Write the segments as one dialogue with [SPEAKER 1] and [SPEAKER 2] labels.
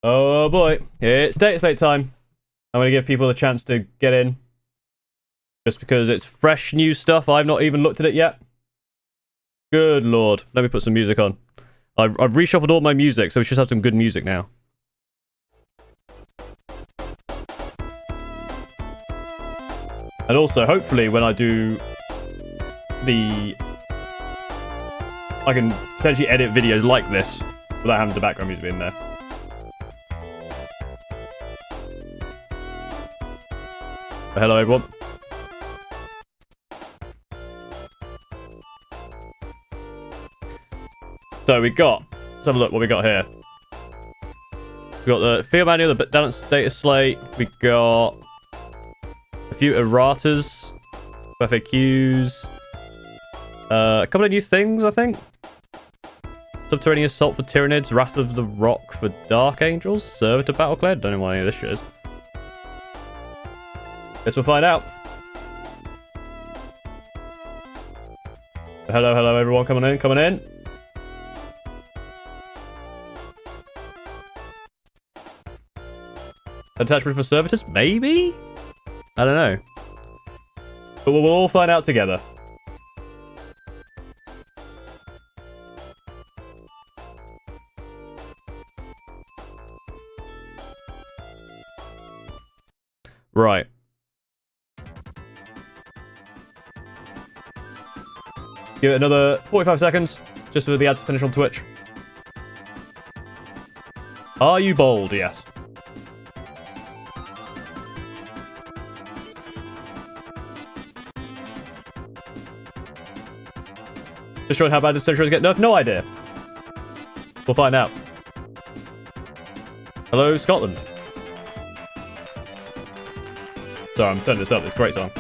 [SPEAKER 1] Oh boy, it's Dataslate time. I'm going to give people a chance to get in. Just because it's fresh new stuff, I've not even looked at it yet. Good lord. Let me put some music on. I've reshuffled all my music, so we should have some good music now. And also, hopefully, when I do I can potentially edit videos like this without having the background music in there. Hello, everyone. So let's have a look what we got here. We got the field manual, the balanced data slate. We got a few erratas, FAQs, a couple of new things, I think. Subterranean assault for Tyranids, Wrath of the Rock for Dark Angels, Servitor Battleclad. Don't know what any of this shit is. Guess we'll find out. Hello, everyone. Coming in. Attachment for servitors? Maybe? I don't know. But we'll all find out together. Right. Give it another 45 seconds, just for the ad to finish on Twitch. Are you bold? Yes. Just showing how bad this century is get nerfed? No idea. We'll find out. Hello, Scotland. Sorry, I'm turning this up. It's a great song.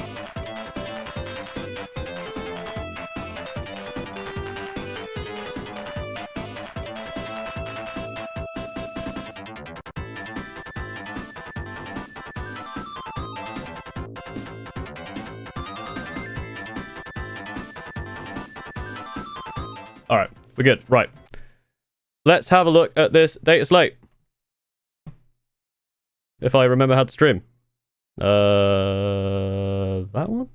[SPEAKER 1] Alright, we're good. Right. Let's have a look at this data slate. If I remember how to stream. That one?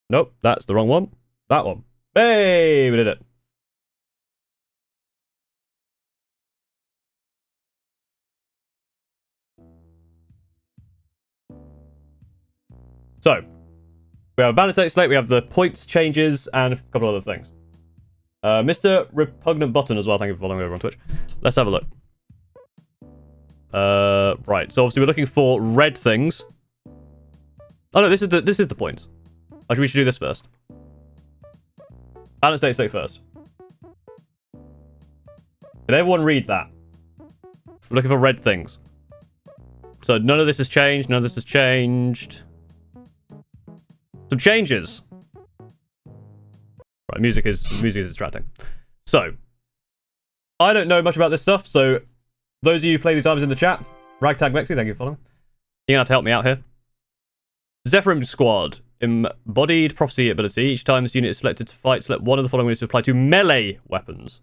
[SPEAKER 1] Nope, that's the wrong one. That one. Hey, we did it. So, we have a balanced data slate, we have the points changes, and a couple other things. Mr. Repugnant Button as well, thank you for following over on Twitch. Let's have a look. Right, so obviously we're looking for red things. Oh no, this is the point. Actually, we should do this first. Balanced data slate first. Can everyone read that? We're looking for red things. So none of this has changed, none of this has changed. Some changes. Right, music is distracting. So, I don't know much about this stuff, so those of you who play these items in the chat, Ragtag Mexi, thank you for following. You're gonna have to help me out here. Zephyrim Squad, embodied prophecy ability. Each time this unit is selected to fight, select one of the following units to apply to melee weapons.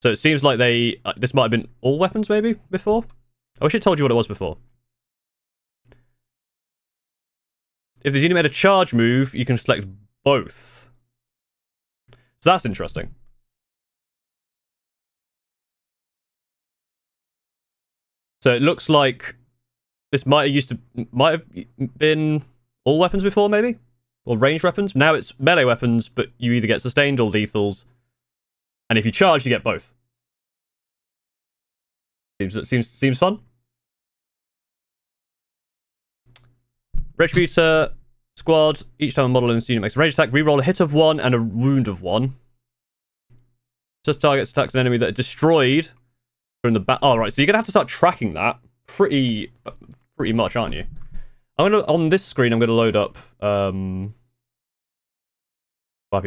[SPEAKER 1] So it seems like they this might have been all weapons maybe before. I wish it told you what it was before. If this unit made a charge move, you can select both. So that's interesting. So it looks like this might have been all weapons before, maybe? Or ranged weapons. Now it's melee weapons, but you either get sustained or lethals. And if you charge, you get both. Seems fun. Retributor Squad. Each time a model in this unit makes a range attack, reroll a hit of 1 and a wound of 1. Just targets attacks an enemy that are destroyed from the back. Oh, right. So you're gonna have to start tracking that pretty much, aren't you? On this screen, I'm gonna load up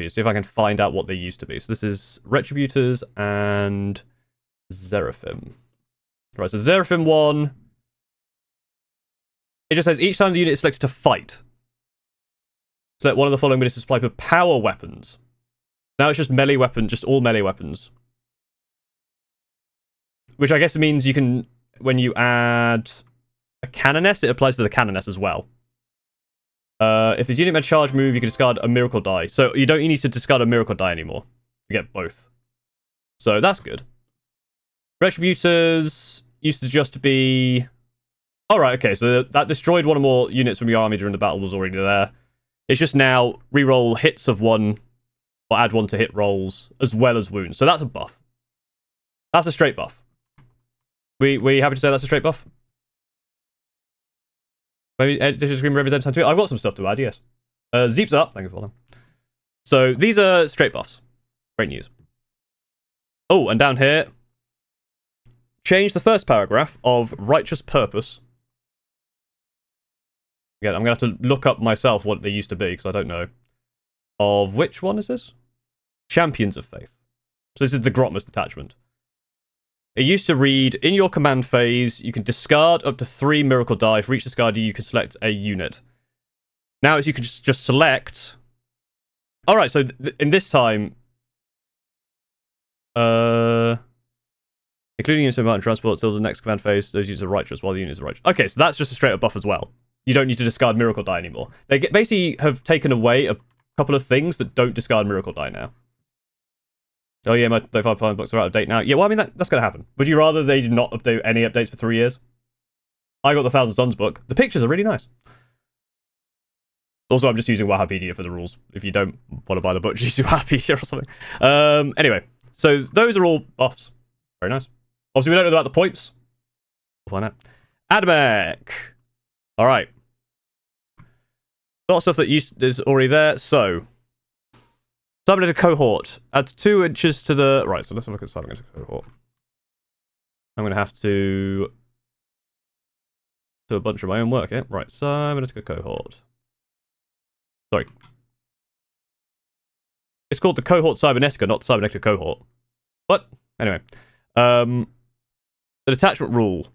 [SPEAKER 1] see if I can find out what they used to be. So this is Retributors and Seraphim. Right. So Seraphim 1. It just says each time the unit is selected to fight, select one of the following units to supply for power weapons. Now it's just melee weapons, just all melee weapons. Which I guess means you can when you add a Canoness, it applies to the Canoness as well. If this unit made a charge move, you can discard a miracle die. So you don't need to discard a miracle die anymore. You get both. So that's good. Retributors used to just be... Alright, okay, so that destroyed one or more units from your army during the battle was already there. It's just now reroll hits of one, or add one to hit rolls, as well as wounds. So that's a buff. That's a straight buff. We happy to say that's a straight buff? Maybe Digital Screen represents time to I've got some stuff to add, yes. Zeep's up, thank you for that. So these are straight buffs. Great news. Oh, and down here, change the first paragraph of Righteous Purpose. Again, I'm going to have to look up myself what they used to be, because I don't know. Of which one is this? Champions of Faith. So this is the Grotmus detachment. It used to read, in your command phase, you can discard up to 3 miracle die. For each discard, you can select a unit. Now it's you can just select... Alright, so in this time... Including units of mountain transport till the next command phase, those units are righteous while the units are righteous. Okay, so that's just a straight up buff as well. You don't need to discard miracle die anymore. They basically have taken away a couple of things that don't discard miracle die now. Oh yeah, my 35 pound books are out of date now. Yeah, well, I mean, that's going to happen. Would you rather they did not update any updates for 3 years? I got the Thousand Suns book. The pictures are really nice. Also, I'm just using Wahapedia for the rules. If you don't want to buy the book, just use Wahapedia or something. Anyway, so those are all buffs. Very nice. Obviously, we don't know about the points. We'll find out. AdMech. All right. A lot of stuff that is already there. So, Cybernetic Cohort. Adds 2 inches to the... Right, so let's have a look at Cybernetic Cohort. I'm going to have to do a bunch of my own work here. Right, Cybernetic Cohort. Sorry. It's called the Cohort Cybernetica, not the Cybernetic Cohort. What? Anyway. The detachment rule.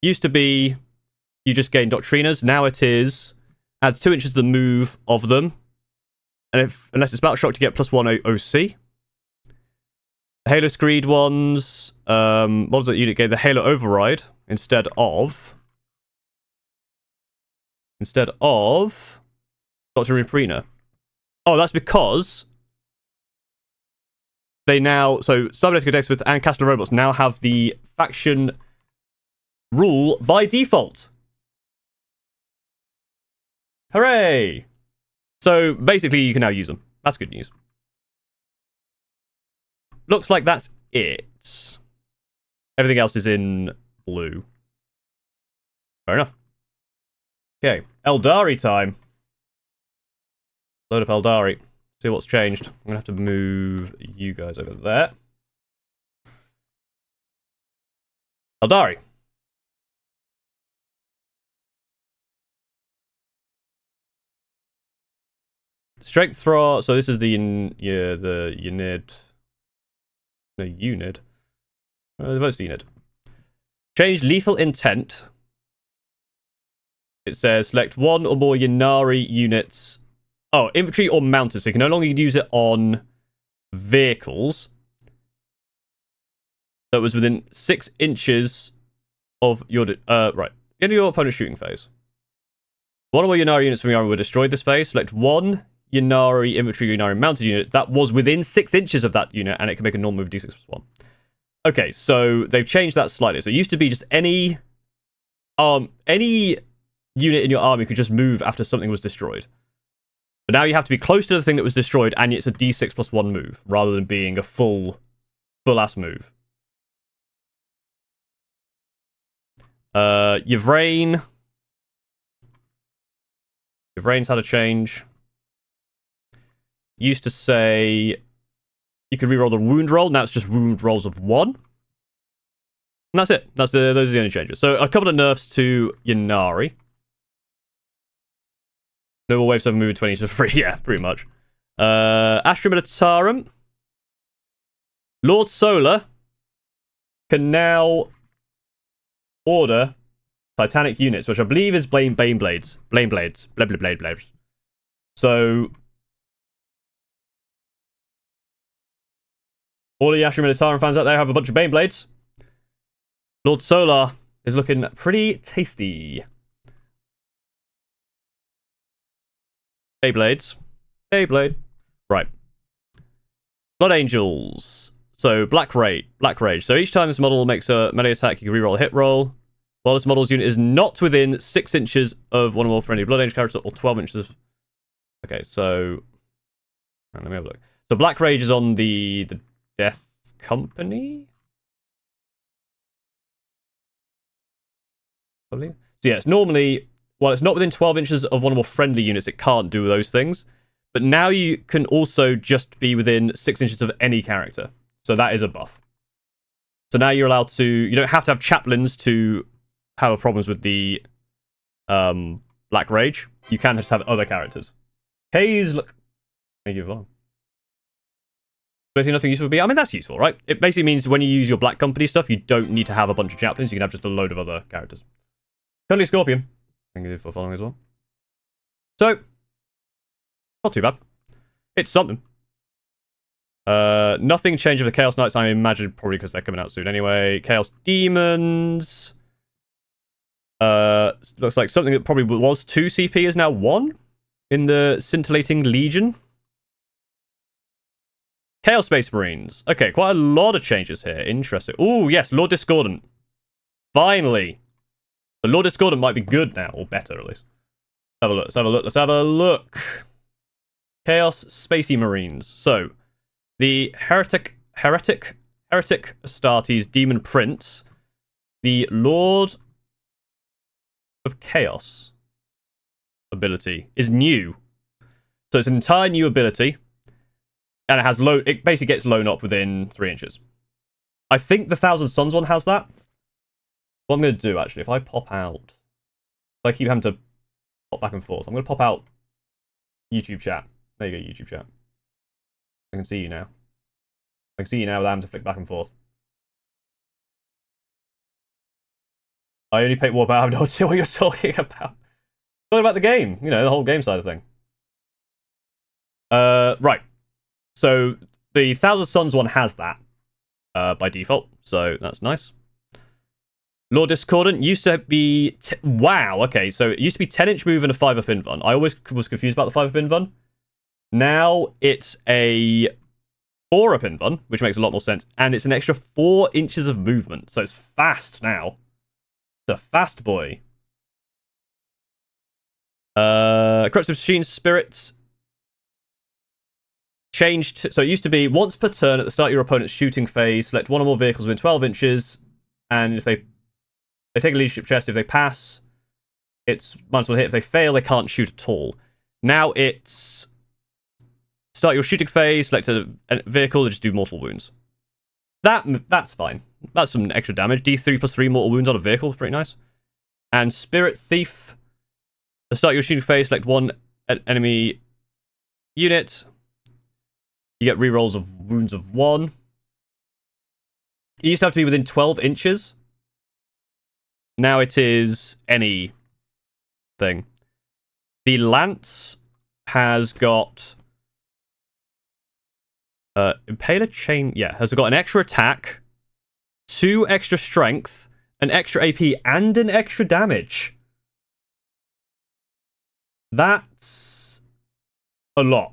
[SPEAKER 1] Used to be you just gain Doctriners. Now it is add 2 inches to the move of them. And unless it's Battle Shock, to get +1 OC. The Halo Screed ones, models that unit gain the Halo Override instead of Dr. Reprina. Oh, that's because they now, so Cybernetic Dexterous and Castellan Robots now have the faction rule by default. Hooray! So basically, you can now use them. That's good news. Looks like that's it. Everything else is in blue. Fair enough. Okay, Aeldari time. Load up Aeldari. See what's changed. I'm gonna have to move you guys over there. Aeldari. Strength throw. So this is the unit. No, unit. Most unit. Change lethal intent. It says select 1 or more Ynnari units. Oh, infantry or mounted. So you can no longer use it on vehicles. That was within 6 inches of your... right. Into your opponent's shooting phase. 1 or more Ynnari units from your army were destroyed this phase. Select 1 Ynnari infantry Ynnari mounted unit that was within 6 inches of that unit, and it can make a normal move d6+1. Okay, so they've changed that slightly. So it used to be just any unit in your army could just move after something was destroyed. But now you have to be close to the thing that was destroyed, and it's a d6+1 move, rather than being a full-ass move. Yvrane's had a change. Used to say you could reroll the wound roll. Now it's just wound rolls of 1. And that's it. Those are the only changes. So a couple of nerfs to Ynnari. No more Wave 7 moving 20 to 3. Yeah, pretty much. Astra Militarum. Lord Solar can now order Titanic units, which I believe is Blade Blades. So all the Astra Militarum fans out there have a bunch of Bane Blades. Lord Solar is looking pretty tasty. Beyblades. Beyblade. Right. Blood Angels. So, Black Rage. So, each time this model makes a melee attack, you can reroll a hit roll. While this model's unit is not within 6 inches of one or more friendly Blood Angel characters, or 12 inches of... Okay, so... Let me have a look. So, Black Rage is on the Death Company? Probably. So, yes, normally, while it's not within 12 inches of one or more friendly units, it can't do those things. But now you can also just be within 6 inches of any character. So that is a buff. So now you're allowed to... You don't have to have chaplains to have problems with the Black Rage. You can just have other characters. Hayes, look... Thank you for following. Basically nothing useful would be... I mean, that's useful, right? It basically means when you use your Black Company stuff, you don't need to have a bunch of chaplains. You can have just a load of other characters. Currently Scorpion. Thank you for following as well. So... Not too bad. It's something. Nothing changed with the Chaos Knights, I imagine, probably because they're coming out soon anyway. Chaos Demons. Looks like something that probably was 2 CP is now 1 in the Scintillating Legion. Chaos Space Marines. Okay, quite a lot of changes here. Interesting. Oh, yes, Lord Discordant. Finally. The Lord Discordant might be good now, or better at least. Let's have a look, let's have a look, let's have a look. Chaos Spacey Marines. So, the Heretic Astartes Demon Prince, the Lord of Chaos ability is new. So it's an entire new ability, and it has it basically gets blown up within 3 inches. I think the Thousand Suns one has that. What I'm going to do, actually, if I pop out... I keep having to pop back and forth. I'm going to pop out YouTube chat. There you go, YouTube chat. I can see you now. I can see you now without having to flick back and forth. I only picked Warhammer, I have no idea what you're talking about. What about the game? You know, the whole game side of thing. Right. So, the Thousand Suns one has that. By default. So, that's nice. Lord Discordant used to be... Wow, okay. So, it used to be 10-inch move and a 5-up invuln. I always was confused about the 5-up invuln. Now, it's a 4-up invuln, which makes a lot more sense. And it's an extra 4 inches of movement. So, it's fast now. It's a fast boy. Corruptive Machine Spirits changed. So it used to be once per turn at the start of your opponent's shooting phase, select one or more vehicles within 12 inches, and if they take a leadership chest, if they pass, it's -1 hit. If they fail, they can't shoot at all. Now it's start your shooting phase, select a vehicle, and just do mortal wounds. That's fine. That's some extra damage. D3 plus 3 mortal wounds on a vehicle is pretty nice. And Spirit Thief. To start your shooting phase, select one enemy unit. You get rerolls of wounds of 1. It used to have to be within 12 inches. Now it is any thing. The Lance has got... Impaler Chain... Yeah, has got an extra attack, 2 extra strength, an extra AP, and an extra damage. That's a lot.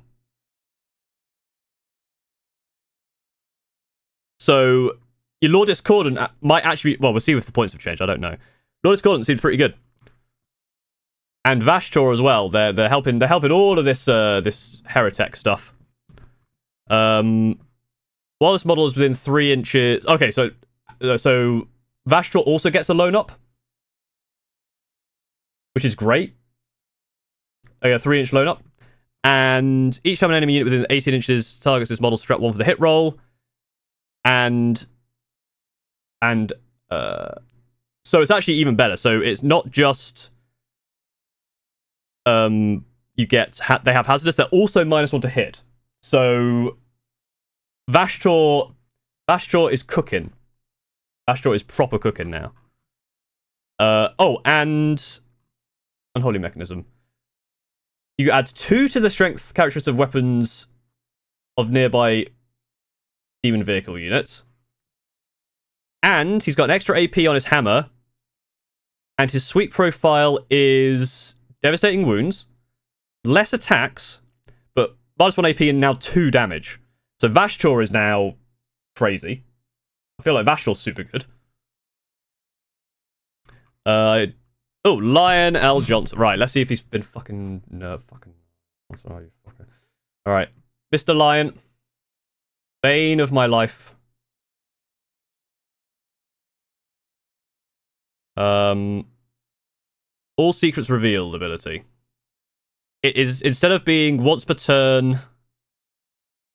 [SPEAKER 1] So, your Lord Discordant might actually... Well, we'll see if the points have changed. I don't know. Lord Discordant seems pretty good. And Vashtor as well. They're helping all of this this Heretic stuff. While this model is within 3 inches... Okay, so Vashtor also gets a lone up, which is great. A 3-inch lone up. And each time an enemy unit within 18 inches targets this model, strap 1 for the hit roll. And so it's actually even better. So it's not just you get they have hazardous. They're also -1 to hit. So Vashtor is cooking. Vashtor is proper cooking now. Oh, and Unholy Mechanism. You add 2 to the strength characteristics of weapons of nearby demon vehicle units. And he's got an extra AP on his hammer And his sweep profile is devastating wounds, less attacks, but -1 AP and now 2 damage. So Vashtor is now crazy. I feel like Vashtor's super good. Oh, Lion L. Johnson. Right, let's see if he's been fucking I'm sorry, fucker. Alright. Mr. Lion. Bane of my life. All secrets revealed ability. It is, instead of being once per turn,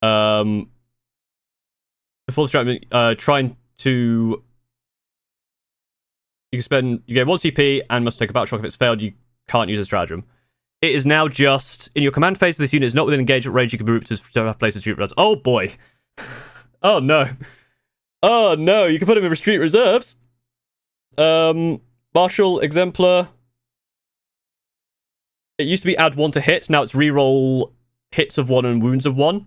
[SPEAKER 1] before the strat, trying to, you get 1 CP and must take a battle shock. If it's failed, you can't use a stratagem. It is now just, in your command phase, this unit is not within engagement range, you can move to place a retreat reserves. Oh boy. Oh no. Oh no, you can put him in retreat reserves. Martial Exemplar. It used to be add 1 to hit, now it's reroll hits of 1 and wounds of 1.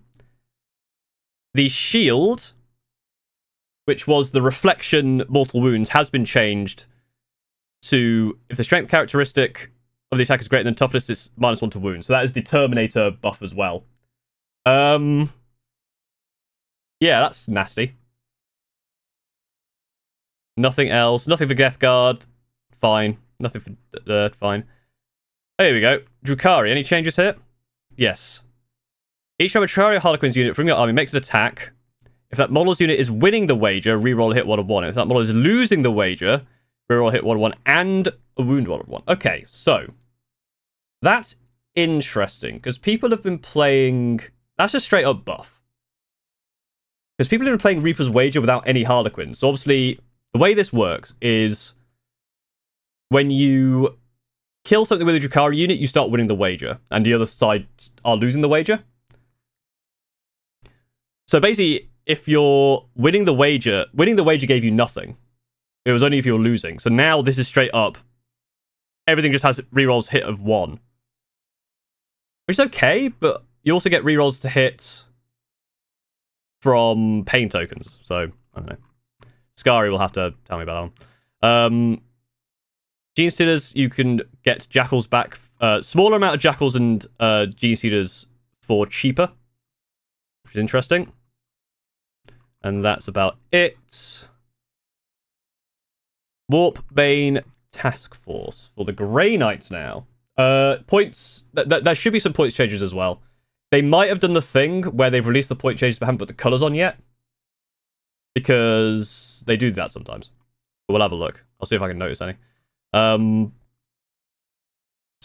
[SPEAKER 1] The shield, which was the reflection mortal wounds, has been changed to, if the strength characteristic of the attack is greater than toughness, it's -1 to wounds. So that is the Terminator buff as well. Yeah, that's nasty. Nothing else. Nothing for Death Guard. Fine. Nothing for fine. Oh, here we go. Drukhari. Any changes here? Yes. Each time a Drukhari Harlequin's unit from your army makes an attack, if that model's unit is winning the wager, reroll a hit 1 of 1. If that model is losing the wager, reroll a hit 1 of 1 and a wound 1 of 1. Okay, so that's interesting because people have been playing. That's a straight up buff. Because people have been playing Reaper's Wager without any Harlequins. So obviously, the way this works is when you kill something with a Drukhari unit, you start winning the wager, and the other side are losing the wager. So basically, if you're winning the wager gave you nothing. It was only if you were losing. So now this is straight up. Everything just has rerolls hit of 1. Which is okay, but you also get rerolls to hit from pain tokens. So, I don't know. Scary will have to tell me about that one. Gene Stealers, you can get Jackals back. Smaller amount of Jackals and Gene Stealers for cheaper. Which is interesting. And that's about it. Warp Bane Task Force for the Grey Knights now. Points. There should be some points changes as well. They might have done the thing where they've released the point changes but haven't put the colours on yet. Because they do that sometimes. But we'll have a look. I'll see if I can notice any. So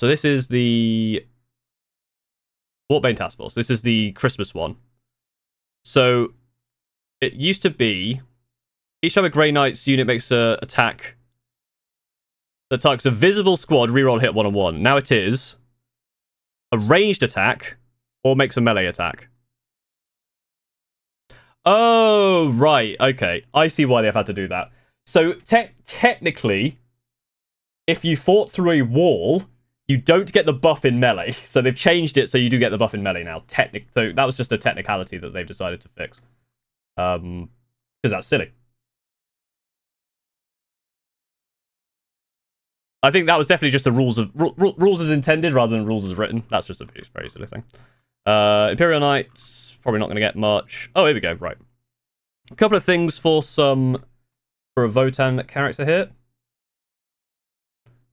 [SPEAKER 1] this is the Warpbane Task Force. This is the Christmas one. So it used to be each time a Grey Knight's unit makes an attack that targets a visible squad, reroll hit 1 on 1. Now it is a ranged attack or makes a melee attack. Oh, right. Okay. I see why they've had to do that. So technically, if you fought through a wall, you don't get the buff in melee. So they've changed it so you do get the buff in melee now. So that was just a technicality that they've decided to fix. Because that's silly. I think that was definitely just the rules as intended rather than rules as written. That's just a very silly thing. Imperial Knights, probably not going to get much. Oh, here we go. Right. A couple of things for a Votan character here.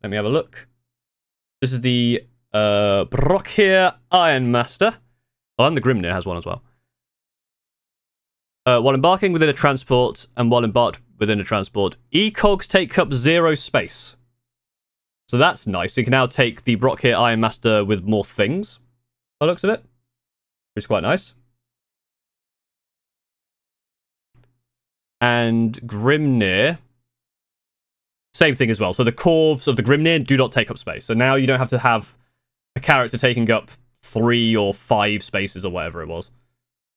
[SPEAKER 1] Let me have a look. This is the Brockhere Ironmaster. Oh, and the Grimnir has one as well. While embarking within a transport, and while embarked within a transport, ecogs take up 0 space. So that's nice. So you can now take the Brockhere Ironmaster with more things, by the looks of it, which is quite nice. And Grimnir, same thing as well. So the Corvs of the Grimnir do not take up space. So now you don't have to have a character taking up 3 or 5 spaces or whatever it was.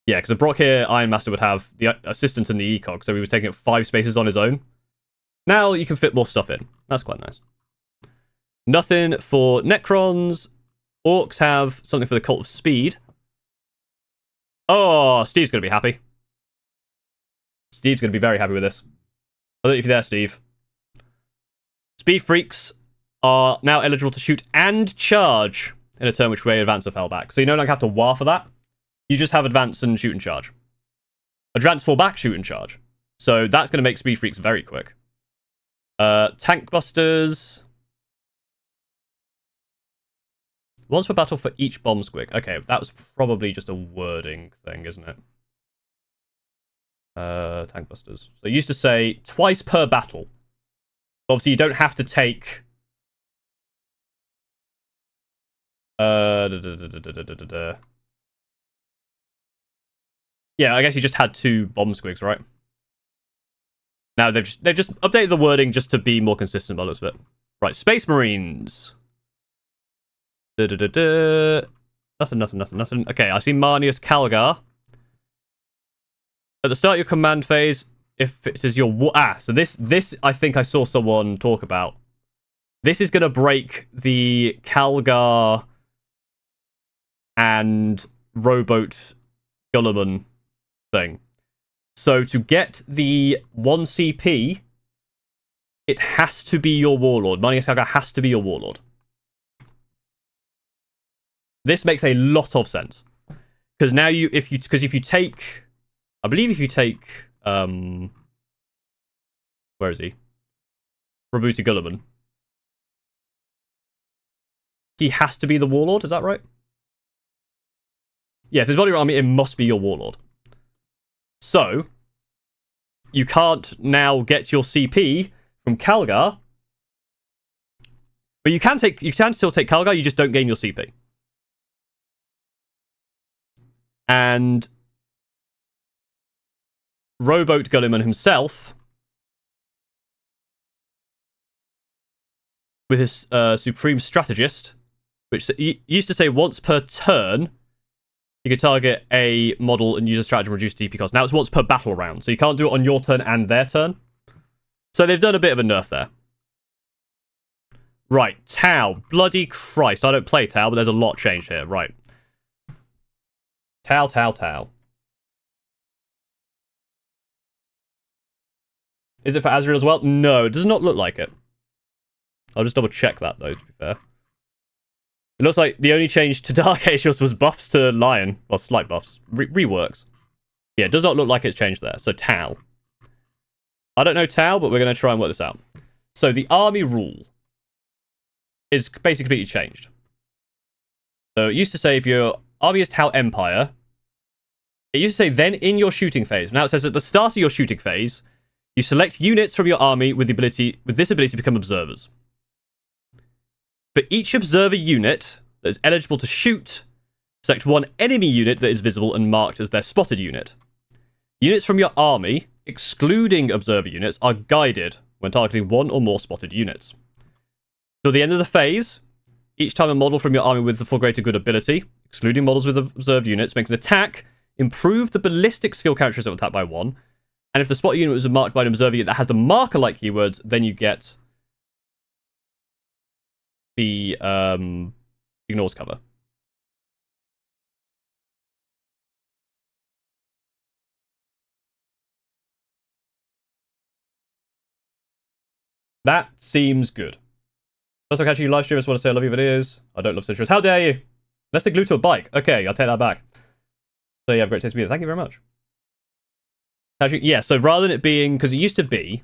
[SPEAKER 1] Yeah, because the Brockhere Ironmaster would have the assistant and the ecog, so he was taking up 5 spaces on his own. Now you can fit more stuff in. That's quite nice. Nothing for Necrons. Orcs have something for the Cult of Speed. Oh, Steve's going to be happy. Steve's going to be very happy with this. I don't know if you're there, Steve. Speed Freaks are now eligible to shoot and charge in a turn which way advance or fell back. So you no longer have to war for that. You just have advance and shoot and charge. Advance, fall back, shoot and charge. So that's going to make Speed Freaks very quick. Tank Busters. Once per battle for each bomb squig. Okay, that was probably just a wording thing, isn't it? Tank Busters. So it used to say twice per battle. Obviously, you don't have to take... Yeah, I guess you just had 2 bomb squigs, right? Now they've just updated the wording just to be more consistent by the looks of it. Right, Space Marines. Nothing. Okay, I see Marnius Calgar. At the start of your command phase, if it is your... so this I think I saw someone talk about. This is going to break the Calgar and rowboat Gulliman thing. So to get the 1 CP, it has to be your warlord. Marnius Calgar has to be your warlord. This makes a lot of sense. Because now if you take... I believe if you take... where is he? Robuti Gulliman. He has to be the warlord, is that right? Yeah, if there's body army, it must be your warlord. So, you can't now get your CP from Calgar. But you can still take Calgar, you just don't gain your CP. And Rowboat Gulliman himself, with his Supreme Strategist, which used to say once per turn, you could target a model and use a stratagem reduce DP cost. Now it's once per battle round, so you can't do it on your turn and their turn. So they've done a bit of a nerf there. Right, Tau. Bloody Christ. I don't play Tau, but there's a lot changed here. Right. Tau. Is it for Azrael as well? No, it does not look like it. I'll just double check that, though, to be fair. It looks like the only change to Dark Aegis was buffs to Lion. Well, slight buffs. Reworks. Yeah, it does not look like it's changed there. So, Tau. I don't know Tau, but we're going to try and work this out. So, the army rule is basically completely changed. So, it used to say if your army is Tau Empire, it used to say then in your shooting phase. Now, it says at the start of your shooting phase, you select units from your army with this ability to become observers. For each observer unit that is eligible to shoot, select one enemy unit that is visible and marked as their spotted unit. Units from your army, excluding observer units, are guided when targeting one or more spotted units. Till the end of the phase, each time a model from your army with the for greater good ability, excluding models with observed units, makes an attack, improve the ballistic skill characteristic of attack by 1, and if the spotted unit was marked by an observer unit that has the marker-like keywords, then you get the ignores cover. That seems good. First, I'll catch you live stream. I just want to say I love your videos. I don't love citrus. How dare you? Unless they're glued to a bike. Okay, I'll take that back. So yeah, great taste of beer. Thank you very much. Actually, yeah, so rather than it being... Because it used to be...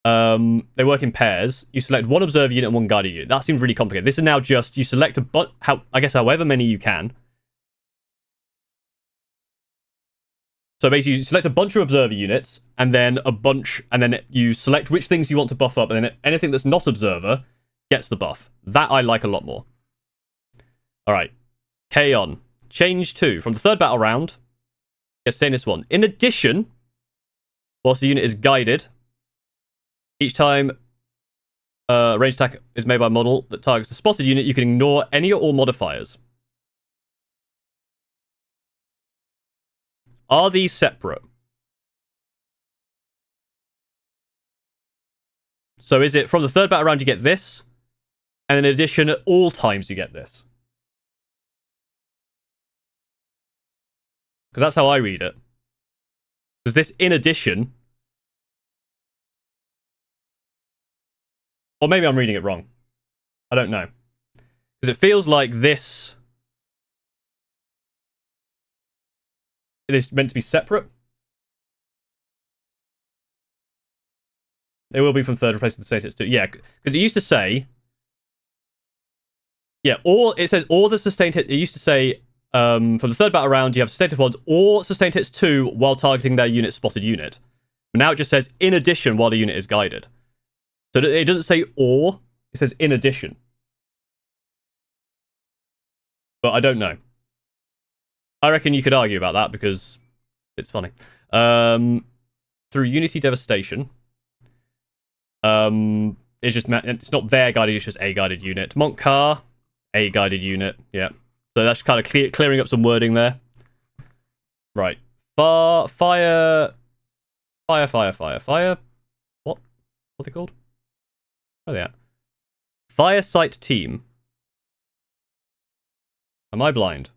[SPEAKER 1] they work in pairs. You select one observer unit and one guardian unit. That seems really complicated. This is now just you select however many you can. So basically, you select a bunch of observer units, and then you select which things you want to buff up, and then anything that's not observer gets the buff. That I like a lot more. All right, Kaon. Change 2 from the third battle round. Yes, saying this one. In addition, whilst the unit is guided, each time a ranged attack is made by a model that targets the spotted unit, you can ignore any or all modifiers. Are these separate? So is it from the third battle round you get this, and in addition at all times you get this? Because that's how I read it. Because this in addition... Or maybe I'm reading it wrong. I don't know. Because it feels like this is meant to be separate. It will be from third replacing the State Hits 2. Yeah, because it used to say... Yeah, or it says or the sustained hit. It used to say from the third battle round you have sustained hit 1 or sustained hits 2 while targeting their unit spotted unit. But now it just says in addition while the unit is guided. So it doesn't say or, it says in addition. But I don't know. I reckon you could argue about that because it's funny. Through Unity Devastation. It's not their guided, it's just a guided unit. Monk Car, a guided unit. Yeah. So that's kind of clearing up some wording there. Right. Fire. What? What's it called? Oh, yeah. Fire Site Team. Am I blind?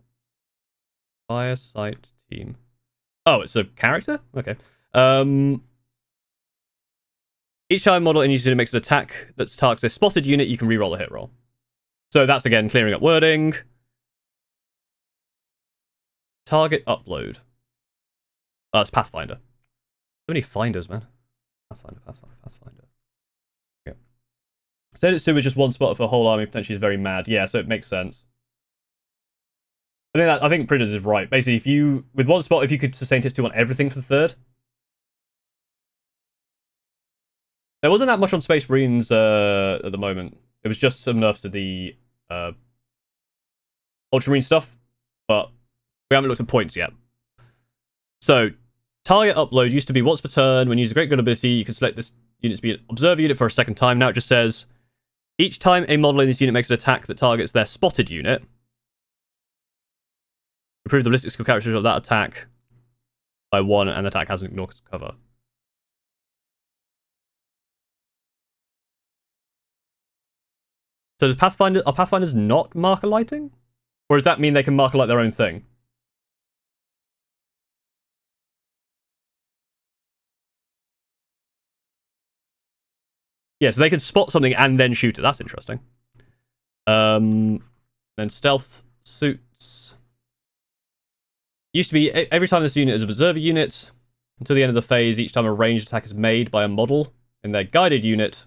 [SPEAKER 1] Fire Site Team. Oh, it's a character? Okay. Each time model in your unit makes an attack that targets a spotted unit, you can reroll a hit roll. So that's, again, clearing up wording. Target upload. Oh, that's Pathfinder. So many finders, man. Pathfinder. Yeah. Said it's 2 with just one spot for a whole army potentially is very mad. Yeah, so it makes sense. I think Printers is right. Basically, if you, with one spot, if you could sustain hits 2 on everything for the third. There wasn't that much on Space Marines at the moment. It was just some nerfs to the Ultramarine stuff, but we haven't looked at points yet. So, target upload used to be once per turn. When you use a great gun ability, you can select this unit to be an observer unit for a second time. Now it just says, each time a model in this unit makes an attack that targets their spotted unit, improve the ballistic skill characteristic of that attack by 1, and the attack has an ignore cover. So are Pathfinders not marker lighting? Or does that mean they can marker light their own thing? Yeah, so they can spot something and then shoot it. That's interesting. Then stealth suits. Used to be every time this unit is an observer unit, until the end of the phase, each time a ranged attack is made by a model in their guided unit.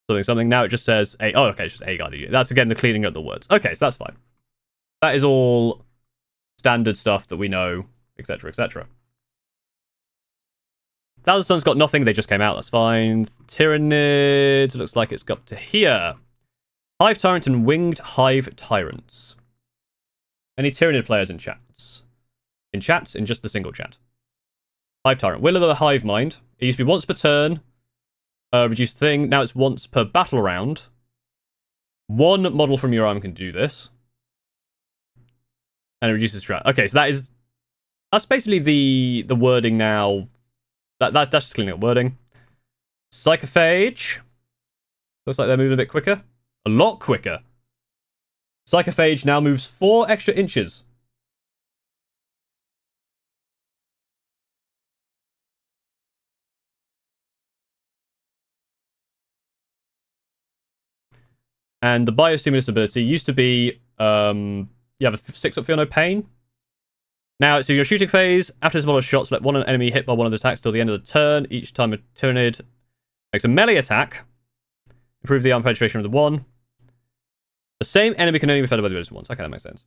[SPEAKER 1] Something. Now it just says a. Oh, okay, it's just a guided unit. That's again the cleaning up the words. Okay, so that's fine. That is all standard stuff that we know, etc., etc. Thousand Sun's got nothing. They just came out. That's fine. Tyranids looks like it's got to here. Hive Tyrant and Winged Hive Tyrants. Any Tyranid players in chats? In chats? In just the single chat. Hive Tyrant. Will of the Hive Mind. It used to be once per turn. Reduced thing. Now it's once per battle round. One model from your army can do this. And it reduces strat. Okay, so that's basically the wording now. That's just cleaning up wording. Psychophage. Looks like they're moving a bit quicker. A lot quicker. Psychophage now moves 4 extra inches. And the biostimulus ability used to be you have a 6-up feel no pain. Now, so your shooting phase, after this model is shot, select one enemy hit by one of the attacks till the end of the turn. Each time a Tyranid makes a melee attack, improve the arm penetration of the 1. The same enemy can only be fed by the others once. Okay, that makes sense.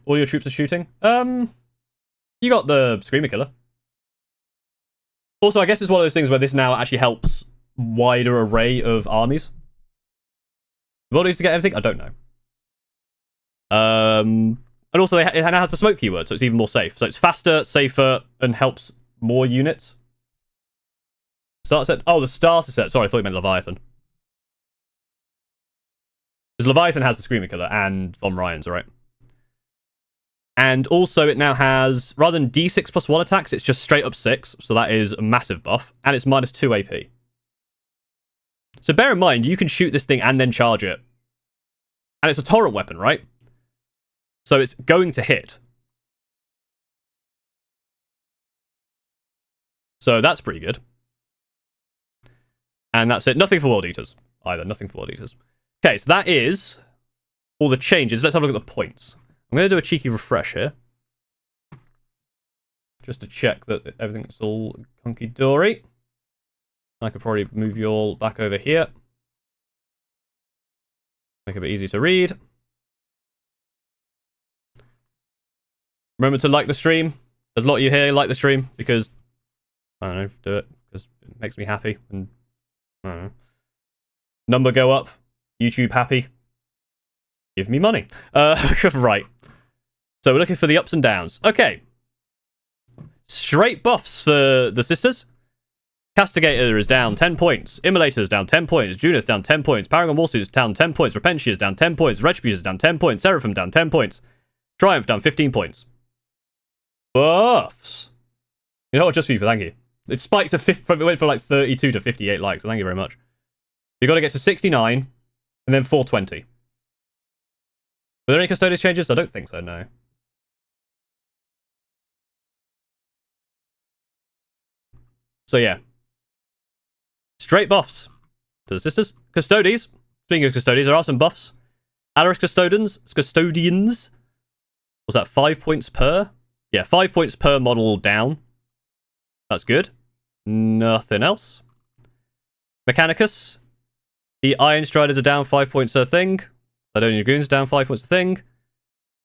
[SPEAKER 1] All your troops are shooting. You got the Screamer Killer. Also, I guess it's one of those things where this now actually helps wider array of armies. What needs to get everything? I don't know. And also, it now has the smoke keyword, so it's even more safe. So it's faster, safer, and helps more units. Starter set. Oh, the starter set. Sorry, I thought you meant Leviathan. Because Leviathan has the Screamer Killer and Von Ryan's, right? And also, it now has, rather than D6 plus 1 attacks, it's just straight up 6. So that is a massive buff. And it's minus 2 AP. So bear in mind, you can shoot this thing and then charge it. And it's a torrent weapon, right? So it's going to hit. So that's pretty good. And that's it. Nothing for World Eaters either. Nothing for World Eaters. Okay, so that is all the changes. Let's have a look at the points. I'm going to do a cheeky refresh here. Just to check that everything's all hunky-dory. I could probably move you all back over here. Make it a bit easy to read. Remember to like the stream. There's a lot of you here who like the stream because, I don't know, do it because it makes me happy. And, I don't know. Number go up. YouTube happy. Give me money. Right. So we're looking for the ups and downs. Okay. Straight buffs for the sisters. Castigator is down 10 points. Immolator is down 10 points. Junith down 10 points. Paragon Warsuit is down 10 points. Repentia is down 10 points. Retribution is down 10 points. Seraphim down 10 points. Triumph down 15 points. Buffs. You know what? Just for you, thank you. It spiked to it went from like 32 to 58 likes. So thank you very much. You got to get to 69 and then 420. Were there any Custodians changes? I don't think so, no. So yeah. Straight buffs to the sisters. Custodies. Speaking of custodians, there are some buffs. Alaric Custodians. Was that 5 points per? Yeah, 5 points per model down. That's good. Nothing else. Mechanicus. The Iron Striders are down 5 points a thing. Sidonian Dragoons down 5 points a thing.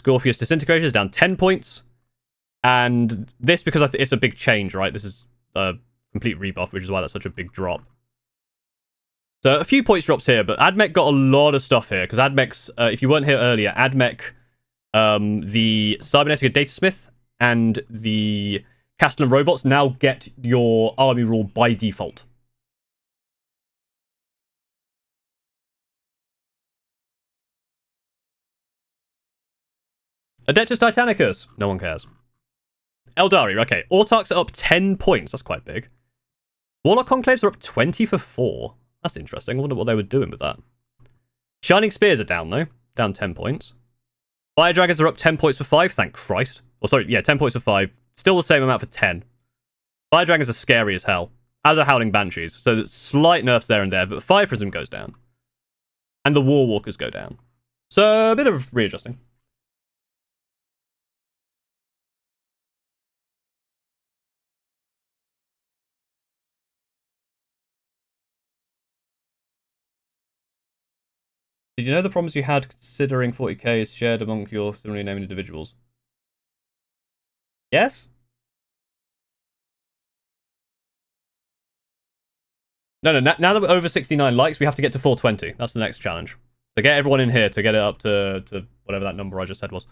[SPEAKER 1] Scorpius Disintegrators is down 10 points. And this, because it's a big change, right? This is a complete rebuff, which is why that's such a big drop. So a few points drops here, but AdMech got a lot of stuff here, because AdMech's, if you weren't here earlier, AdMech, the Cybernetica Datasmith, and the Castellan robots now get your army rule by default. Adeptus Titanicus. No one cares. Aeldari. Okay. Autarchs are up 10 points. That's quite big. Warlock Conclaves are up 20 for 4. That's interesting. I wonder what they were doing with that. Shining Spears are down, though. Down 10 points. Fire Dragons are up 10 points for 5. Thank Christ. Or sorry, yeah, 10 points for 5. Still the same amount for 10. Fire Dragons are scary as hell. As are Howling Banshees. So slight nerfs there and there, but the Fire Prism goes down. And the War Walkers go down. So a bit of readjusting. Did you know the problems you had considering 40k is shared among your similarly named individuals? Yes? No, now that we're over 69 likes, we have to get to 420. That's the next challenge. So get everyone in here to get it up to whatever that number I just said was.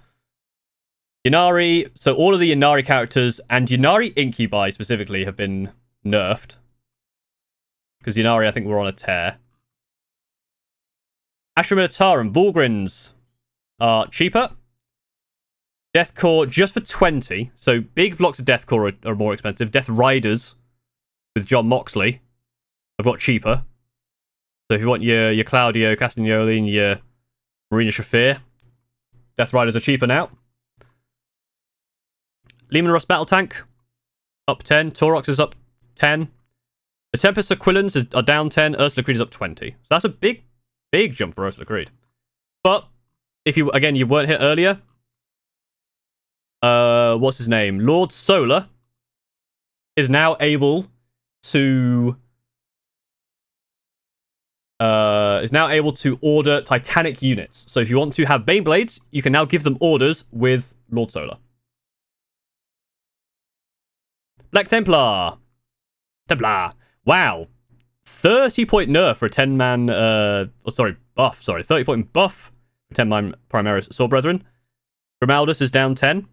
[SPEAKER 1] Ynnari, so all of the Ynnari characters, and Ynnari Incubi specifically, have been nerfed. Because Ynnari, I think, were on a tear. Ashra Militarum, Vulgrins are cheaper. Deathcore just for 20. So big blocks of Deathcore are more expensive. Death Riders with John Moxley have got cheaper. So if you want your Claudio Castagnoli and your Marina Shafir, Death Riders are cheaper now. Leman Russ Battle Tank up 10. Taurox is up 10. The Tempest Aquilans are down 10. Ursula Creed is up 20. So that's a big jump for Ursula Creed. But if you weren't here earlier, what's his name? Lord Solar is now able to order Titanic units. So if you want to have Baneblades, you can now give them orders with Lord Solar. Black Templar. Wow. 30-point nerf for a 10-man... buff. 30-point buff for 10-man Primaris Sword Brethren. Grimaldus is down 10.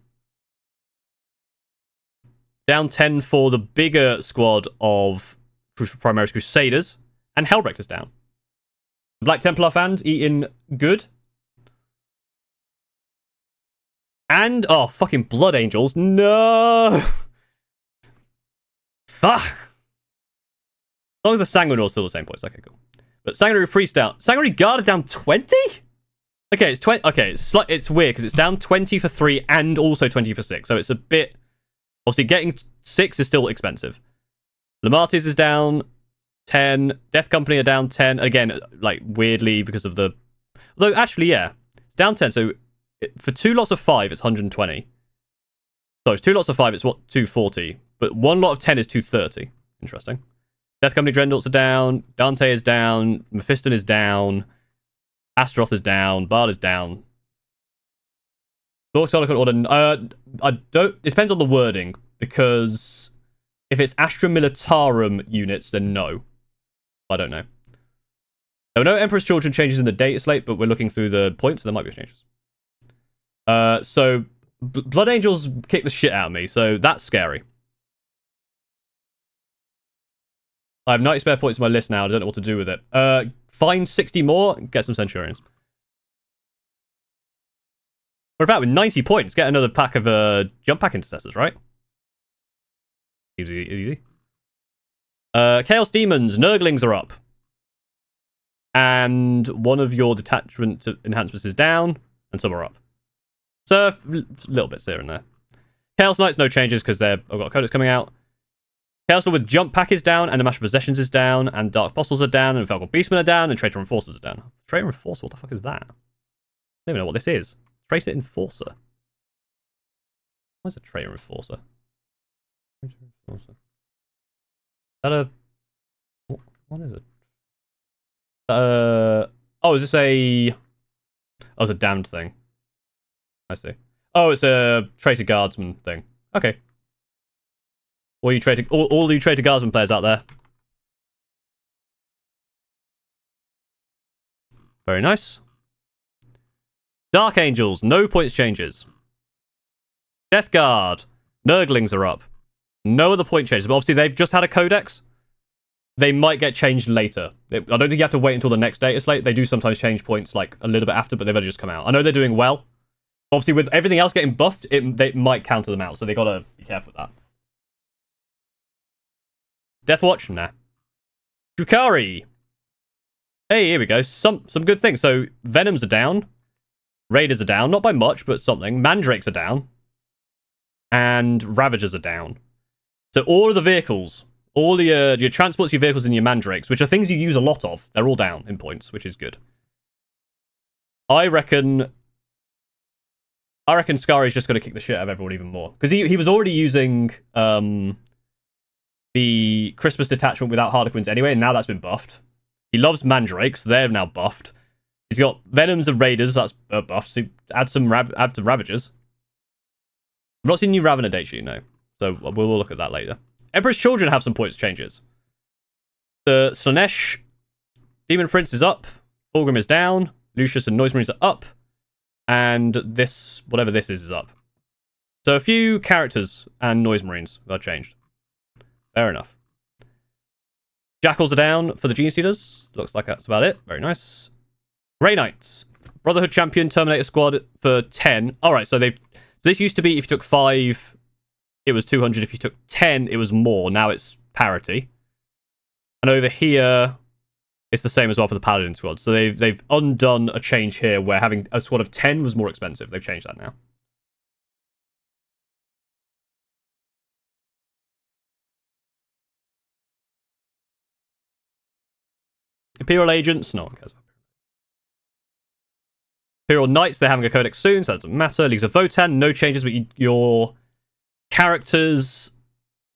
[SPEAKER 1] Down 10 for the bigger squad of Primaris Crusaders. And Hellbrecht is down. Black Templar fans eating good. And... oh, fucking Blood Angels. No! Fuck! As long as the Sanguinor is still the same points. Okay, cool. But Sanguinary Priest down. Sanguinary Guard are down 20? Okay, it's 20. Okay, it's weird because it's down 20 for 3 and also 20 for 6. So it's a bit... obviously, getting 6 is still expensive. Lamatis is down. 10. Death Company are down 10. Again, like, weirdly, because of the... Although, actually, yeah. It's down 10, so for 2 lots of 5, it's 120. So it's 2 lots of 5, it's, 240. But 1 lot of 10 is 230. Interesting. Death Company Dreadnoughts are down. Dante is down. Mephiston is down. Astaroth is down. Bard is down. Orcs Order... I don't... It depends on the wording, because if it's Astra Militarum units, then no. I don't know. There were no Emperor's Children changes in the data slate, but we're looking through the points, so there might be changes. So, Blood Angels kick the shit out of me, so that's scary. I have 90 spare points in my list now, I don't know what to do with it. Find 60 more, get some Centurions. We're about with 90 points, get another pack of Jump Pack Intercessors, right? Easy. Chaos Demons, Nurglings are up. And one of your detachment enhancements is down, and some are up. So, little bits here and there. Chaos Knights, no changes, because I've got a Codex coming out. Chaos Lord with Jump Pack is down, and the Master Possessions is down, and Dark Apostles are down, and Falcon Beastmen are down, and Traitor Enforcers are down. Traitor Enforcer, what the fuck is that? I don't even know what this is. Traitor Enforcer. What is a Traitor Enforcer? Traitor Enforcer. Is that a... What is it? Oh, is this a... Oh, it's a damned thing. I see. Oh, it's a Traitor Guardsman thing. Okay. All you Traitor Guardsman players out there. Very nice. Dark Angels, no points changes. Death Guard, Nurglings are up. No other point changes, but obviously they've just had a Codex. They might get changed later. I don't think you have to wait until the next data slate. They do sometimes change points like a little bit after, but they've only just come out. I know they're doing well. Obviously, with everything else getting buffed, they might counter them out, so they gotta be careful with that. Deathwatch? Nah. Drukhari. Hey, here we go. Some good things. So, Venoms are down. Raiders are down. Not by much, but something. Mandrakes are down. And Ravagers are down. So, all of the vehicles, all your transports, your vehicles, and your Mandrakes, which are things you use a lot of, they're all down in points, which is good. I reckon Skari's just going to kick the shit out of everyone even more. Because he was already using the Christmas detachment without Harlequins anyway, and now that's been buffed. He loves Mandrakes, they're now buffed. He's got Venoms and Raiders, that's buffed, so add some Ravagers. I've not seen new Ravener date sheet, no. So we'll look at that later. Emperor's Children have some points changes. The Slanesh Demon Prince is up, Fulgrim is down, Lucius and Noise Marines are up, and this, whatever this is up. So a few characters and Noise Marines are changed. Fair enough. Jackals are down for the Gene Stealers. Looks like that's about it. Very nice. Grey Knights. Brotherhood Champion Terminator Squad for 10. Alright, so this used to be if you took 5, it was 200. If you took 10, it was more. Now it's parity. And over here, it's the same as well for the Paladin Squad. So they've undone a change here where having a squad of 10 was more expensive. They've changed that now. Imperial Agents, no one cares. Imperial Knights, they're having a Codex soon, so that doesn't matter. Leagues of Votan, no changes, but your characters,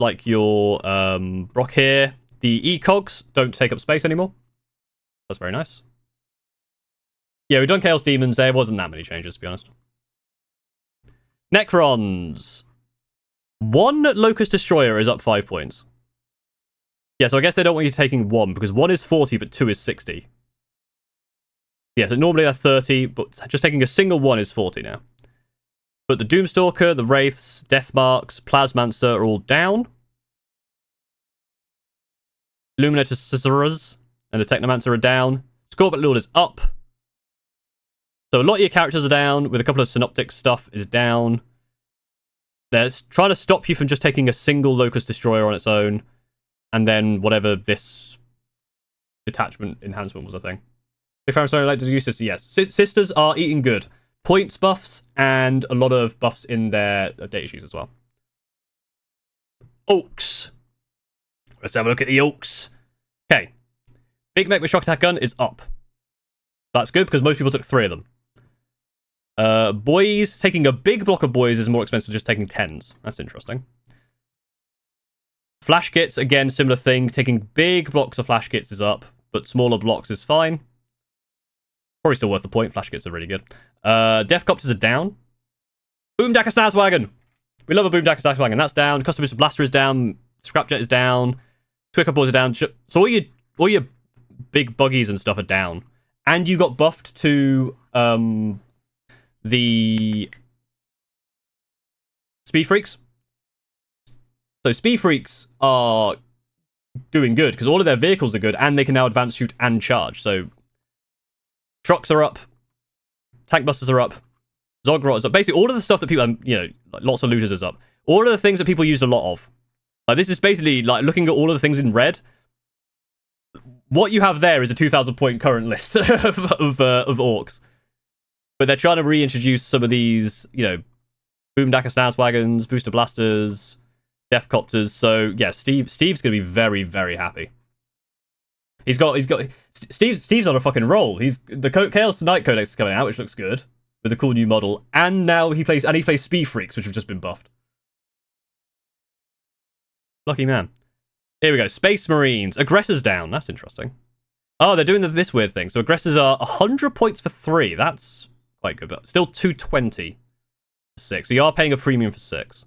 [SPEAKER 1] like your Brock here, the ECOGs don't take up space anymore. That's very nice. Yeah, we've done Chaos Demons. There wasn't that many changes, to be honest. Necrons. 1 Locust Destroyer is up 5 points. Yeah, so I guess they don't want you taking 1, because 1 is 40, but 2 is 60. Yeah, so normally they're 30, but just taking a single 1 is 40 now. But the Doomstalker, the Wraiths, Deathmarks, Plasmancer are all down. Illuminator Ciceras and the Technomancer are down. Scorpion Lord is up. So a lot of your characters are down, with a couple of Synoptic stuff is down. They're trying to stop you from just taking a single Locust Destroyer on its own. And then whatever this detachment enhancement was, I think. If I'm sorry, like to use this, yes. Sisters are eating good. Points buffs and a lot of buffs in their data sheets as well. Orks. Let's have a look at the Orks. Okay. Big mech with shock attack gun is up. That's good because most people took 3 of them. Boys, taking a big block of boys is more expensive than just taking 10s. That's interesting. Flash kits, again, similar thing. Taking big blocks of flash kits is up, but smaller blocks is fine. Probably still worth the point. Flash kits are really good. Death copters are down. Boomdacker Snazwagon. We love a Boomdacker Snazwagon. That's down. Custom Booster Blaster is down. Scrapjet is down. Twicker boys are down. So all your big buggies and stuff are down. And you got buffed to the Speed Freaks. So Speed Freaks are doing good because all of their vehicles are good and they can now advance, shoot, and charge. So trucks are up. Tank busters are up. Zogrot is up. Basically, all of the stuff that people, like lots of looters is up. All of the things that people use a lot of. Like, this is basically like looking at all of the things in red. What you have there is a 2,000 point current list of orcs. But they're trying to reintroduce some of these, Boomdacker Snazwagons, Booster Blasters, Death Copters. So yeah, Steve's gonna be very, very happy. He's got Steve's on a fucking roll. The Chaos Knight Codex is coming out, which looks good with a cool new model, and now he plays Speed Freaks, which have just been buffed. Lucky man. Here we go. Space Marines. Aggressors down. That's interesting. Oh, they're doing this weird thing. So aggressors are 100 points for 3. That's quite good, but still 220 for 6. So you are paying a premium for 6.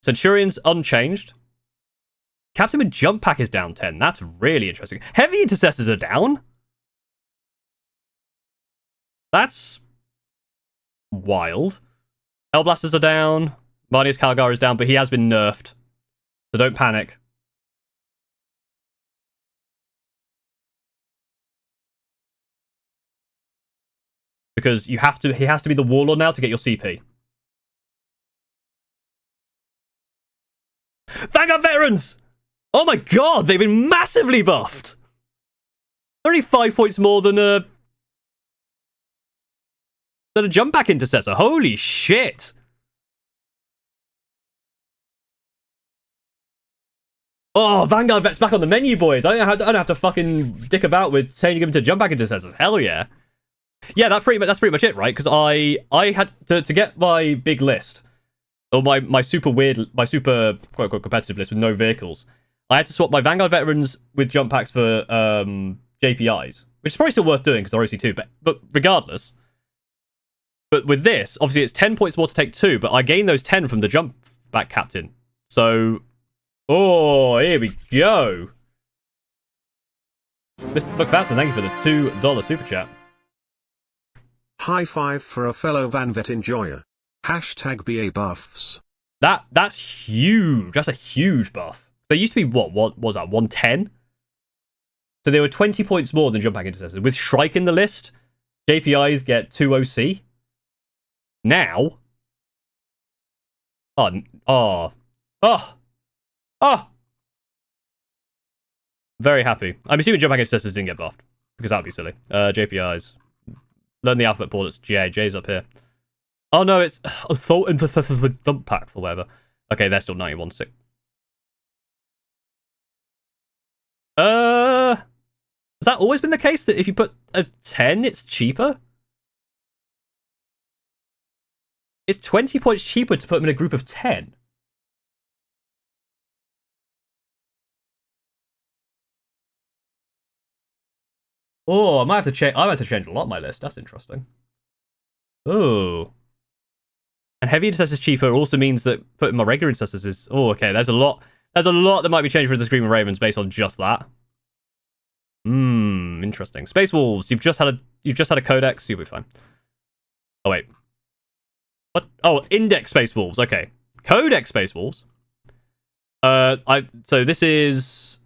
[SPEAKER 1] Centurions unchanged. Captain with Jump Pack is down 10. That's really interesting. Heavy Intercessors are down. That's wild. Hellblasters are down. Marnius Calgar is down, but he has been nerfed. So don't panic. Because he has to be the Warlord now to get your CP. Vanguard Veterans! Oh my god, they've been massively buffed! Only 5 points more than a Jump Pack Intercessor. Holy shit! Oh, Vanguard Vet's back on the menu, boys. I don't have to fucking dick about with changing him to Jump Back Intercessors. Hell yeah. Yeah, that's pretty much it, right? Because I had to get my big list, or my super quote unquote competitive list with no vehicles. I had to swap my Vanguard Veterans with Jump Packs for JPIs, which is probably still worth doing because they're OC2, but regardless. But with this, obviously it's 10 points more to take 2, but I gain those 10 from the Jump Back Captain. So... oh, here we go. Mr. McFadden, thank you for the $2 super chat.
[SPEAKER 2] High five for a fellow VanVet enjoyer. Hashtag BA buffs.
[SPEAKER 1] That's huge. That's a huge buff. They used to be, what was that, 110? So they were 20 points more than Jump Pack Intercessors. With Shrike in the list, JPIs get 2 OC. Now... Oh. Very happy. I'm assuming Jump Pack Intercessors didn't get buffed, because that'd be silly. JPIs. Learn the alphabet Paul, it's J. J's up here. Oh no, it's Thought with Dump Pack or whatever. Okay, they're still 91.6. Has that always been the case that if you put a 10, it's cheaper? It's 20 points cheaper to put them in a group of 10. Oh, I might have to change. I might have to change a lot of my list. That's interesting. Oh, and heavy intercessors cheaper also means that putting my regular intercessors is. Oh, okay. There's a lot. There's a lot that might be changed for the Screaming Ravens based on just that. Interesting. Space Wolves. You've just had a codex. You'll be fine. Oh wait. What? Oh, Index Space Wolves. Okay. Codex Space Wolves. So this is.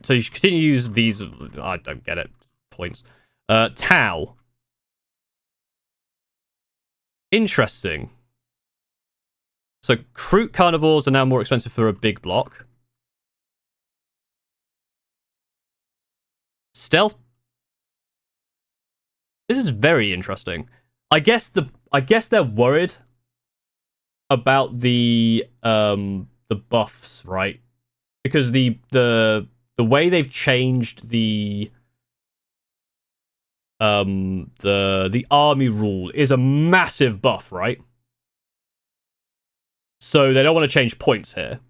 [SPEAKER 1] So you should continue to use these. I don't get it. Points. Tau. Interesting. So Kroot Carnivores are now more expensive for a big block. Stealth. This is very interesting. I guess they're worried about the buffs, right? because the way they've changed the army rule is a massive buff, right? So they don't want to change points here.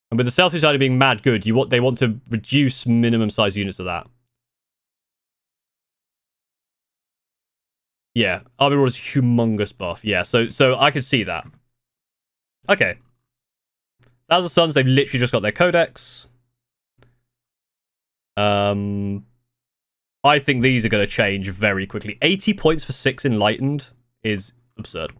[SPEAKER 1] And with the stealthy side being mad good, they want to reduce minimum size units of that. Yeah, army rule is humongous buff. Yeah, so I could see that. Okay. Thousand of Suns, they've literally just got their codex. I think these are going to change very quickly. 80 points for 6 Enlightened is absurd.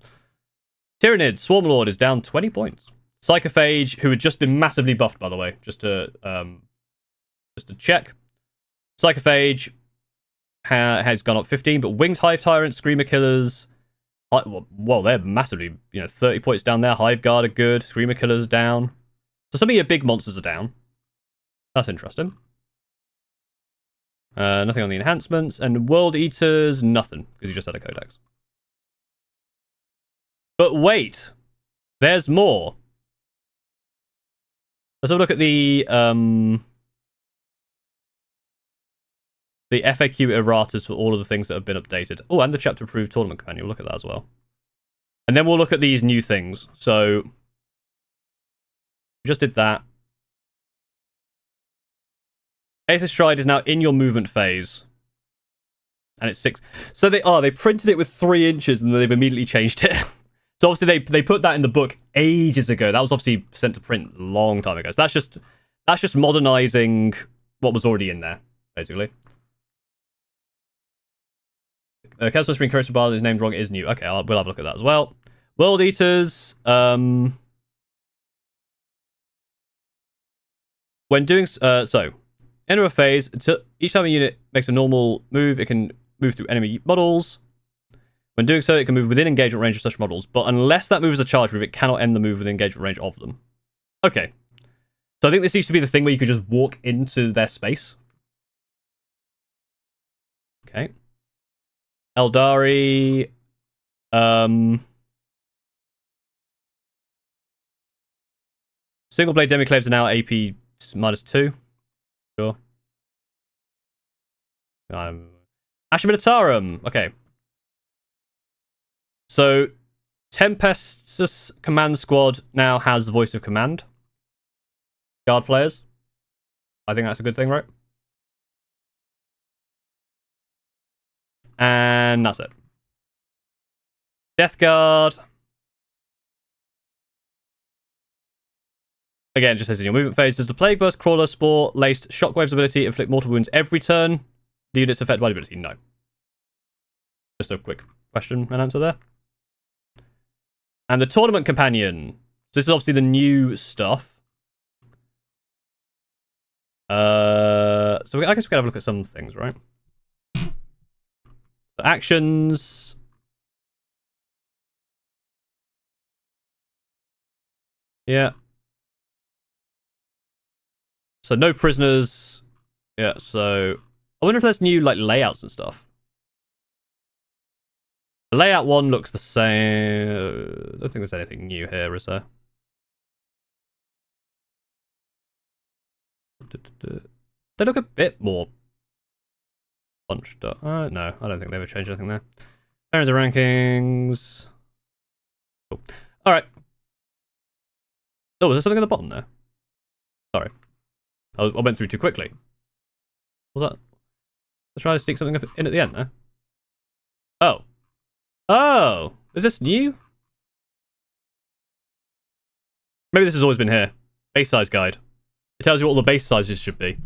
[SPEAKER 1] Tyranids, Swarmlord is down 20 points. Psychophage, who had just been massively buffed, by the way, just to check. Psychophage has gone up 15, but Winged Hive Tyrant, Screamer Killers, well, they're massively, 30 points down there. Hive Guard are good. Screamer Killers down. So some of your big monsters are down. That's interesting. Nothing on the enhancements. And World Eaters, nothing, because you just had a codex. But wait, there's more. Let's have a look at the FAQ erratas for all of the things that have been updated. Oh, and the chapter approved tournament companion. We'll look at that as well. And then we'll look at these new things. So, we just did that. Aether Stride is now in your movement phase. And it's 6. So they printed it with 3 inches and they've immediately changed it. So obviously they put that in the book ages ago. That was obviously sent to print a long time ago. So that's just modernizing what was already in there, basically. Council Spring Cursor Bar is named wrong is new. Okay, we'll have a look at that as well. World Eaters. When doing so, enter a phase. Each time a unit makes a normal move, it can move through enemy models. When doing so, it can move within engagement range of such models, but unless that move is a charge move, it cannot end the move within engagement range of them. Okay. So I think this used to be the thing where you could just walk into their space. Okay. Aeldari. Single blade demiclaves are now AP -2. Sure. Ashaminotarum. Okay. So, Tempestus Command Squad now has the voice of command. Guard players. I think that's a good thing, right? And that's it. Death Guard. Again, just says in your movement phase, does the Plague Burst, Crawler, Spore, Laced, Shockwave's ability inflict mortal wounds every turn? The unit's affected by the ability? No. Just a quick question and answer there. And the Tournament Companion. So this is obviously the new stuff. So I guess we can have a look at some things, right? So actions. Yeah. So no prisoners. Yeah, so I wonder if there's new layouts and stuff. The layout one looks the same. I don't think there's anything new here, is there? They look a bit more bunched up. No, I don't think they ever changed anything there. There are the rankings. Cool. Alright. Oh, was there something at the bottom there? Sorry. I went through too quickly. Was that? Let's try to stick something in at the end there. Oh. Oh! Is this new? Maybe this has always been here. Base size guide. It tells you what all the base sizes should be.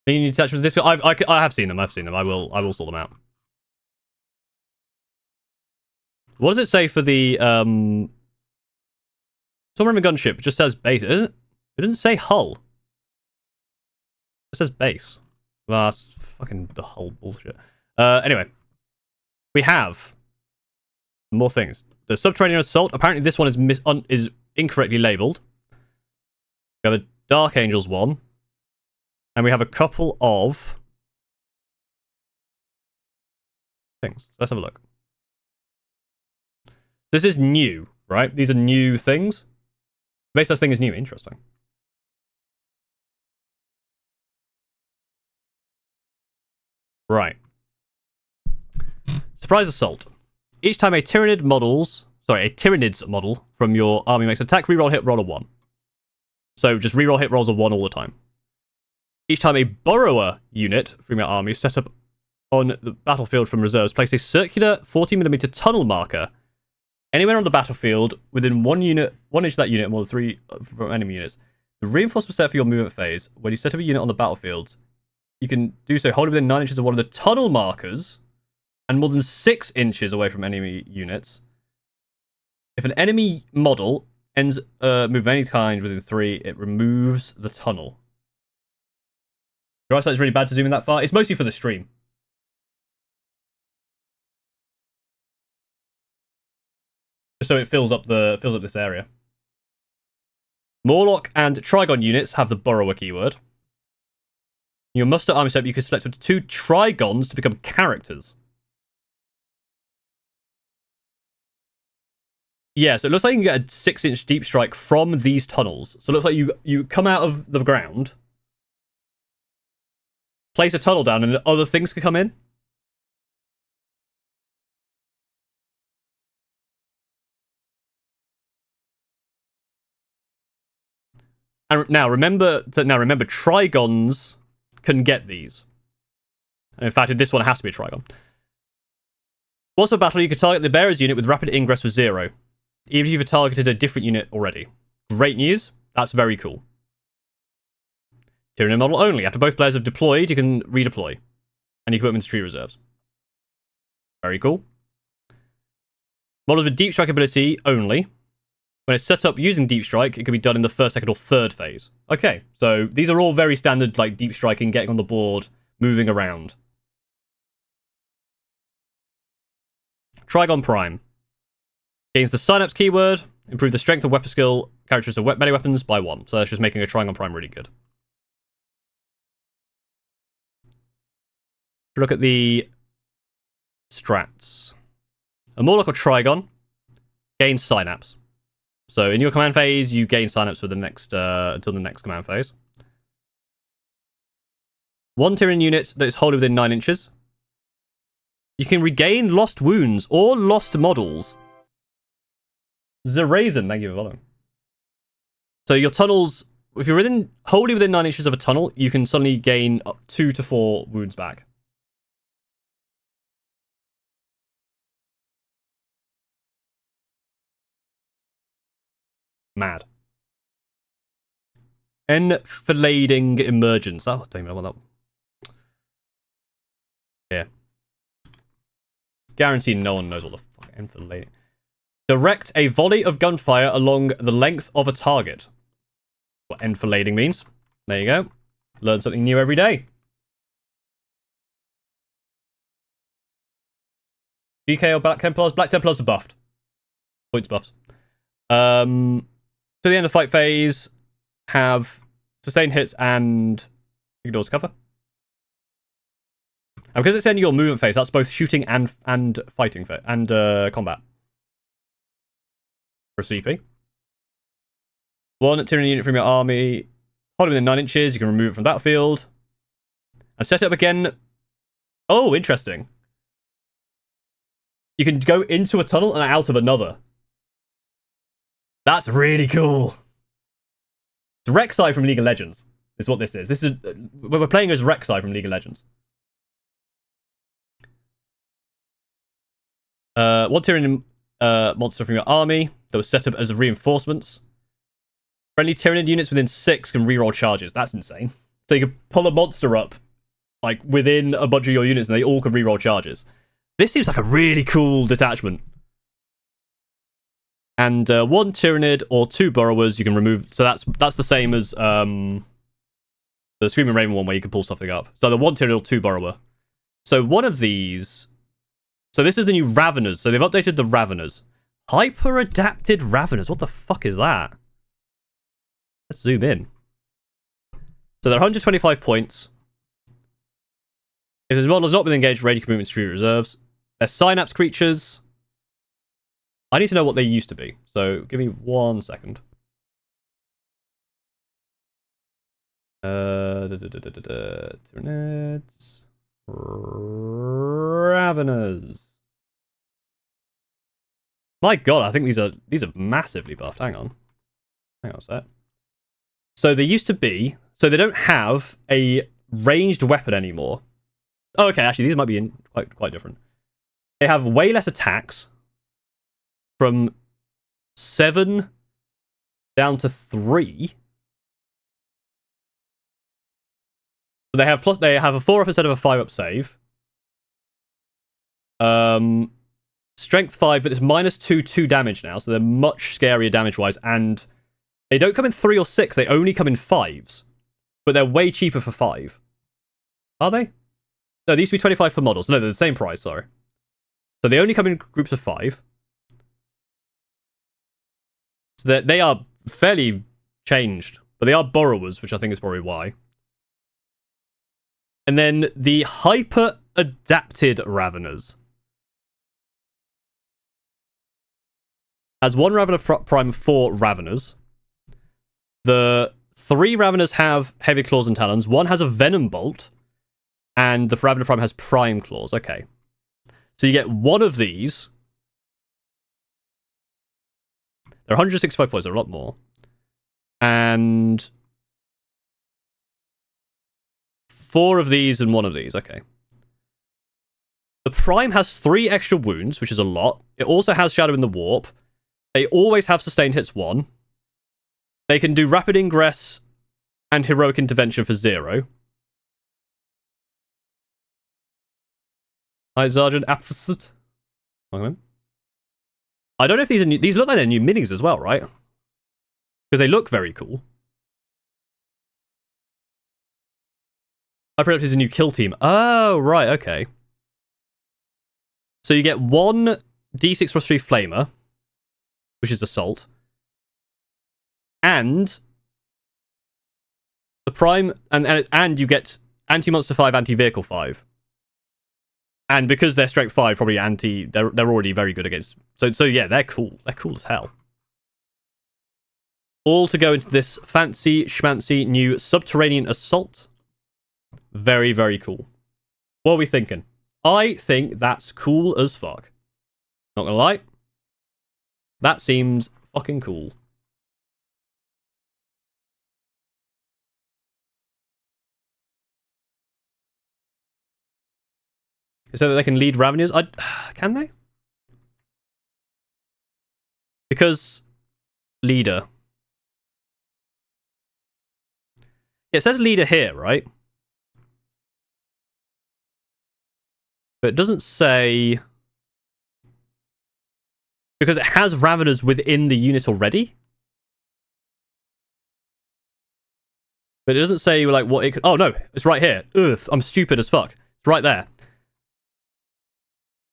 [SPEAKER 1] Mini detachments disco. I have seen them. I've seen them. I will sort them out. What does it say for the submarine gunship? It just says base. It didn't say hull. It says base. Well, that's fucking the whole bullshit. Anyway, we have more things. The Subterranean Assault. Apparently, this one is incorrectly labeled. We have a Dark Angels one, and we have a couple of things. Let's have a look. This is new, right? These are new things. Base this thing is new. Interesting. Right. Surprise assault. Each time a Tyranid Tyranids model from your army makes an attack, reroll hit roll a 1. So just reroll hit rolls a 1 all the time. Each time a borrower unit from your army set up on the battlefield from reserves, place a circular 40mm tunnel marker anywhere on the battlefield within 1 inch of that unit, more than 3 from enemy units. The reinforcement set for your movement phase, when you set up a unit on the battlefield, you can do so holding within 9 inches of one of the tunnel markers and more than 6 inches away from enemy units. If an enemy model ends move of any kind within 3, it removes the tunnel. Your eyesight is really bad to zoom in that far. It's mostly for the stream. Just so it fills up this area. Morlock and Trigon units have the borrower keyword. In your muster army setup, you can select up to 2 Trigons to become characters. Yeah, so it looks like you can get a 6-inch deep strike from these tunnels. So it looks like you come out of the ground, place a tunnel down, and other things can come in. And now remember, Trigons can get these. And in fact, this one has to be a Trigon. Once for battle, you can target the bearer's unit with rapid ingress for 0. Even if you've targeted a different unit already. Great news. That's very cool. Tyranid model only. After both players have deployed, you can redeploy. And you can put them into tree reserves. Very cool. Models with deep strike ability only. When it's set up using deep strike, it can be done in the first, second, or third phase. Okay, so these are all very standard, like deep striking, getting on the board, moving around. Trigon Prime. Gains the Synapse keyword, improve the strength of weapon skill characters of melee weapons by 1. So that's just making a Trigon Prime really good. Look at the strats. A Morlock or Trigon gains Synapse. So in your command phase, you gain Synapse for the next until the next command phase. 1 Tyranid unit that is holding within 9 inches. You can regain lost wounds or lost models. Zerazen, thank you for following. So your tunnels, if you're wholly within 9 inches of a tunnel, you can suddenly gain up 2 to 4 wounds back. Mad. Enfilading emergence. Oh, don't even want that. Yeah. Guaranteed no one knows what the fuck enfilading. Direct a volley of gunfire along the length of a target. What enfilading means. There you go. Learn something new every day. GK or Black Templars? Black Templars are buffed. Points buffs. To the end of the fight phase, have sustained hits and ignores cover. And because it's ending your movement phase, that's both shooting and fighting and combat. For CP. 1 Tyranid unit from your army, hold it within 9 inches, you can remove it from the battlefield. And set it up again. Oh, interesting. You can go into a tunnel and out of another. That's really cool. It's Rek'Sai from League of Legends. Is what this is. This is we're playing as Rek'Sai from League of Legends. 1 Tyranid monster from your army that was set up as reinforcements. Friendly Tyranid units within 6 can reroll charges. That's insane. So you can pull a monster up, like within a bunch of your units, and they all can reroll charges. This seems like a really cool detachment. And 1 Tyranid or 2 Borrowers you can remove. So that's the same as the Screaming Raven one where you can pull something up. So the 1 Tyranid or 2 Borrower. So one of these. So this is the new Raveners. So they've updated the Raveners. Hyper-adapted Raveners. What the fuck is that? Let's zoom in. So they're 125 points. If this model has not been engaged, ready to move into true reserves. They're Synapse creatures. I need to know what they used to be. So give me 1 second. Tyranids. Raveners. My god, I think these are massively buffed. Hang on a sec. So they used to be, so they don't have a ranged weapon anymore. Oh, okay, actually these might be quite different. They have way less attacks, from 7 down to 3. So they have a 4 up instead of a 5 up save. Strength 5, but it's -2 damage now, so they're much scarier damage-wise, and they don't come in 3 or 6, they only come in 5s. But they're way cheaper for 5. Are they? No, these used to be 25 for models. No, they're the same price, sorry. So they only come in groups of 5. So they are fairly changed, but they are borrowers, which I think is probably why. And then the hyper-adapted Raveners. Has 1 Ravener Prime, 4 Raveners. The 3 Raveners have Heavy Claws and Talons. 1 has a Venom Bolt. And the Ravener Prime has Prime Claws. Okay. So you get 1 of these. They're 165 points, they're a lot more. And 4 of these and 1 of these. Okay. The Prime has 3 extra wounds, which is a lot. It also has Shadow in the Warp. They always have sustained hits 1. They can do rapid ingress and heroic intervention for 0. Hi, Sergeant Apford. I don't know if these are new. These look like they're new minis as well, right? Because they look very cool. I presume is a new kill team. Oh, right, okay. So you get 1 D6 + 3 Flamer, which is Assault. And the Prime, and you get Anti-Monster 5, Anti-Vehicle 5. And because they're Strength 5, probably they're already very good against. So yeah, they're cool. They're cool as hell. All to go into this fancy schmancy new Subterranean Assault. Very, very cool. What are we thinking? I think that's cool as fuck. Not gonna lie. That seems fucking cool. So that they can lead Raveners? Can they? Because leader. Yeah, it says leader here, right? But it doesn't say... Because it has Raveners within the unit already? But it doesn't say, like, what it could... Oh, no. It's right here. Ugh, I'm stupid as fuck. It's right there.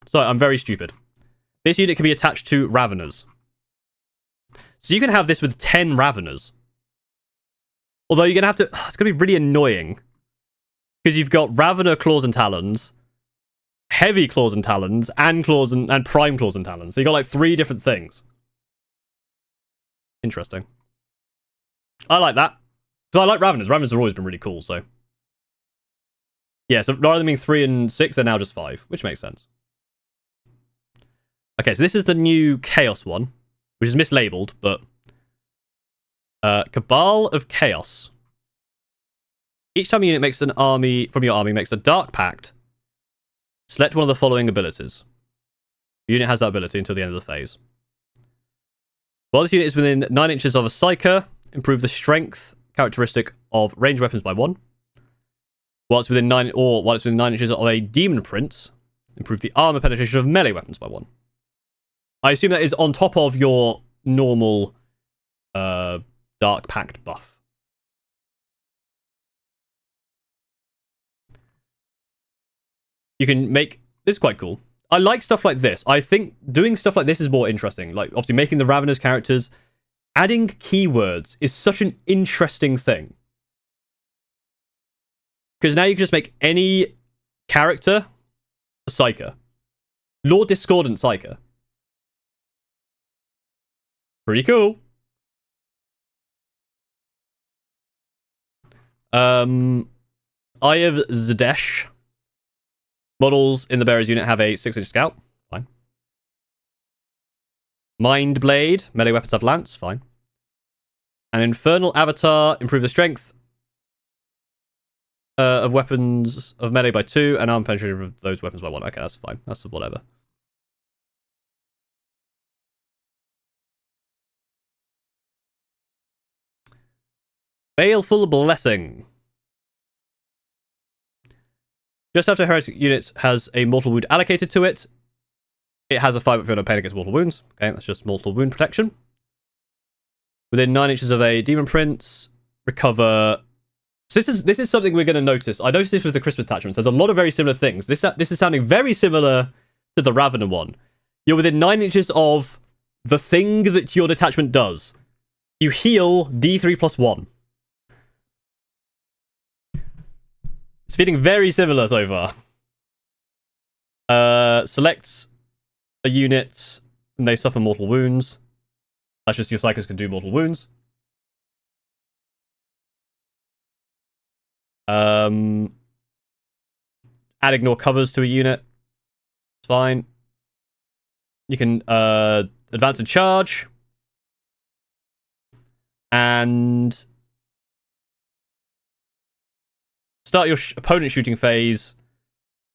[SPEAKER 1] So, I'm very stupid. This unit can be attached to Raveners. So you can have this with 10 Raveners. Although you're going to have to... It's going to be really annoying. Because you've got Ravener Claws and Talons, Heavy Claws and Talons, and Prime Claws and Talons. So you got like 3 different things. Interesting. I like that. Because I like Raveners. Raveners have always been really cool, so... Yeah, so rather than being 3 and 6, they're now just 5, which makes sense. Okay, so this is the new Chaos one, which is mislabeled, but... Cabal of Chaos. Each time a unit makes an army from your army makes a Dark Pact, select one of the following abilities. The unit has that ability until the end of the phase. While this unit is within 9 inches of a Psyker, improve the strength characteristic of ranged weapons by 1. While it's within 9 inches of a Demon Prince, improve the armor penetration of melee weapons by 1. I assume that is on top of your normal Dark Pact buff. You can make... This is quite cool. I like stuff like this. I think doing stuff like this is more interesting. Like, obviously, making the Raveners characters... Adding keywords is such an interesting thing. Because now you can just make any character a Psyker. Lord Discordant Psyker. Pretty cool. Eye of Zadesh. Models in the bearer's unit have a 6-inch scout. Fine. Mind Blade. Melee weapons have lance. Fine. An Infernal Avatar. Improve the strength of weapons of melee by 2, and arm penetration of those weapons by 1. Okay, that's fine. That's whatever. Baleful Blessing. Just after heretic unit has a mortal wound allocated to it, it has a 5-foot pain against mortal wounds. Okay, that's just mortal wound protection. Within 9 inches of a demon prince, recover. So this is something we're going to notice. I noticed this with the Christmas attachments. There's a lot of very similar things. This is sounding very similar to the Ravener one. You're within 9 inches of the thing that your detachment does. You heal D3 plus 1. It's feeling very similar so far. Selects a unit and they suffer mortal wounds. That's just your psychers can do mortal wounds. Add ignore covers to a unit. It's fine. You can advance and charge. And start your opponent shooting phase.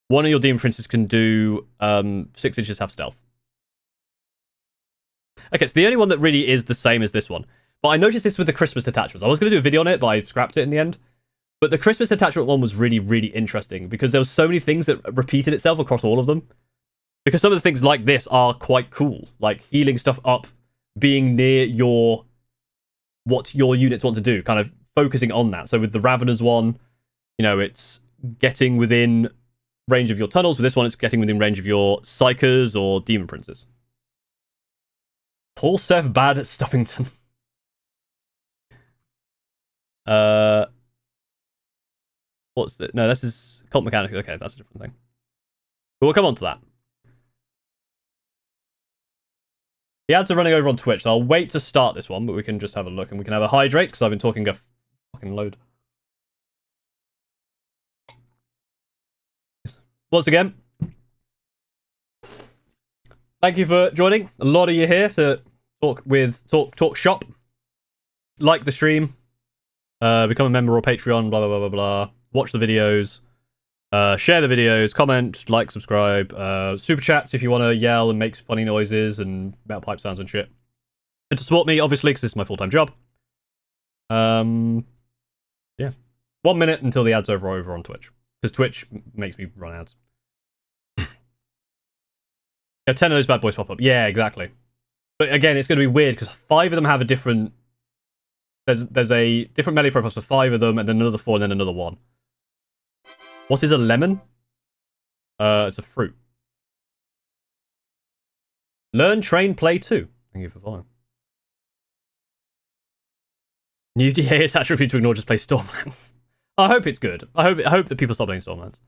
[SPEAKER 1] One of your demon princes can do 6 inches half stealth. Okay, so the only one that really is the same as this one. But I noticed this with the Christmas detachments. I was going to do a video on it, but I scrapped it in the end. But the Christmas attachment one was really, really interesting because there was so many things that repeated itself across all of them. Because some of the things like this are quite cool. Like healing stuff up, being near what your units want to do, kind of focusing on that. So with the Raveners one, you know, it's getting within range of your tunnels. With this one, it's getting within range of your Psychers or Demon Princes. Paul Seth bad at Stuffington. What's this? No, this is Cult Mechanicus. Okay, that's a different thing. But we'll come on to that. The ads are running over on Twitch, so I'll wait to start this one, but we can just have a look and we can have a hydrate because I've been talking a fucking load. Once again, thank you for joining. A lot of you here to talk shop. Like the stream. Become a member or Patreon, blah, blah, blah, blah, blah. Watch the videos. Share the videos. Comment, like, subscribe. Super chats if you want to yell and make funny noises and metal pipe sounds and shit. And to support me, obviously, because this is my full-time job. Yeah. 1 minute until the ads are over on Twitch. Because Twitch makes me run ads. 10 of those bad boys pop up. Yeah, exactly. But again, it's going to be weird because 5 of them have a different... There's a different melee profile for 5 of them, and then another 4, and then another 1. What is a lemon? It's a fruit. Learn, train, play 2. Thank you for following. New DA is attribute to ignore, just play Stormlands. I hope it's good. I hope that people stop playing Stormlands.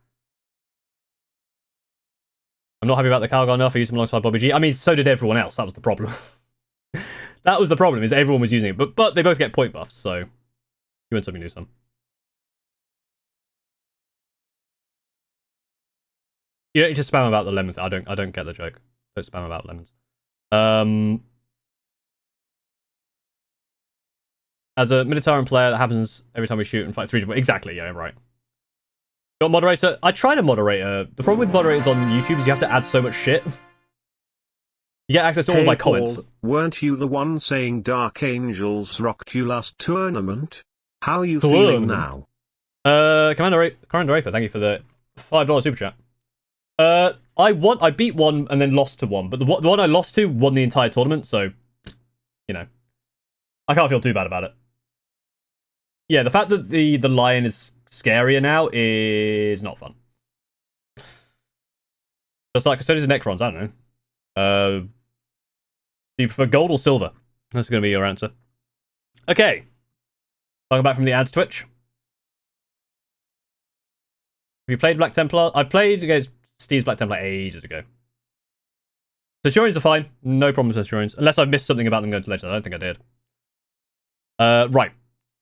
[SPEAKER 1] I'm not happy about the Calgar enough. I used him alongside Bobby G. I mean, so did everyone else. That was the problem. That was the problem, is everyone was using it. But they both get point buffs, so you win some, you lose some. You don't need to spam about the lemons. I don't get the joke. Don't spam about lemons. As a Militarum player, that happens every time we shoot and fight 3 different... Exactly, yeah, right. Got a moderator? I tried a moderator. The problem with moderators on YouTube is you have to add so much shit. You get access to all my comments.
[SPEAKER 2] Paul, weren't you the one saying Dark Angels rocked you last tournament? How are you feeling now?
[SPEAKER 1] Commander Raper, thank you for the $5 super chat. I beat one and then lost to one, but the one I lost to won the entire tournament, so, you know. I can't feel too bad about it. Yeah, the fact that the lion is scarier now is not fun. Just like Custodians and Necrons, I don't know. Do you prefer gold or silver? That's going to be your answer. Okay. Welcome back from the ads Twitch. Have you played Black Templar? I played against Steve's Black Templar ages ago. Centurions are fine. No problems with Centurions. Unless I've missed something about them going to Legends. I don't think I did. Right.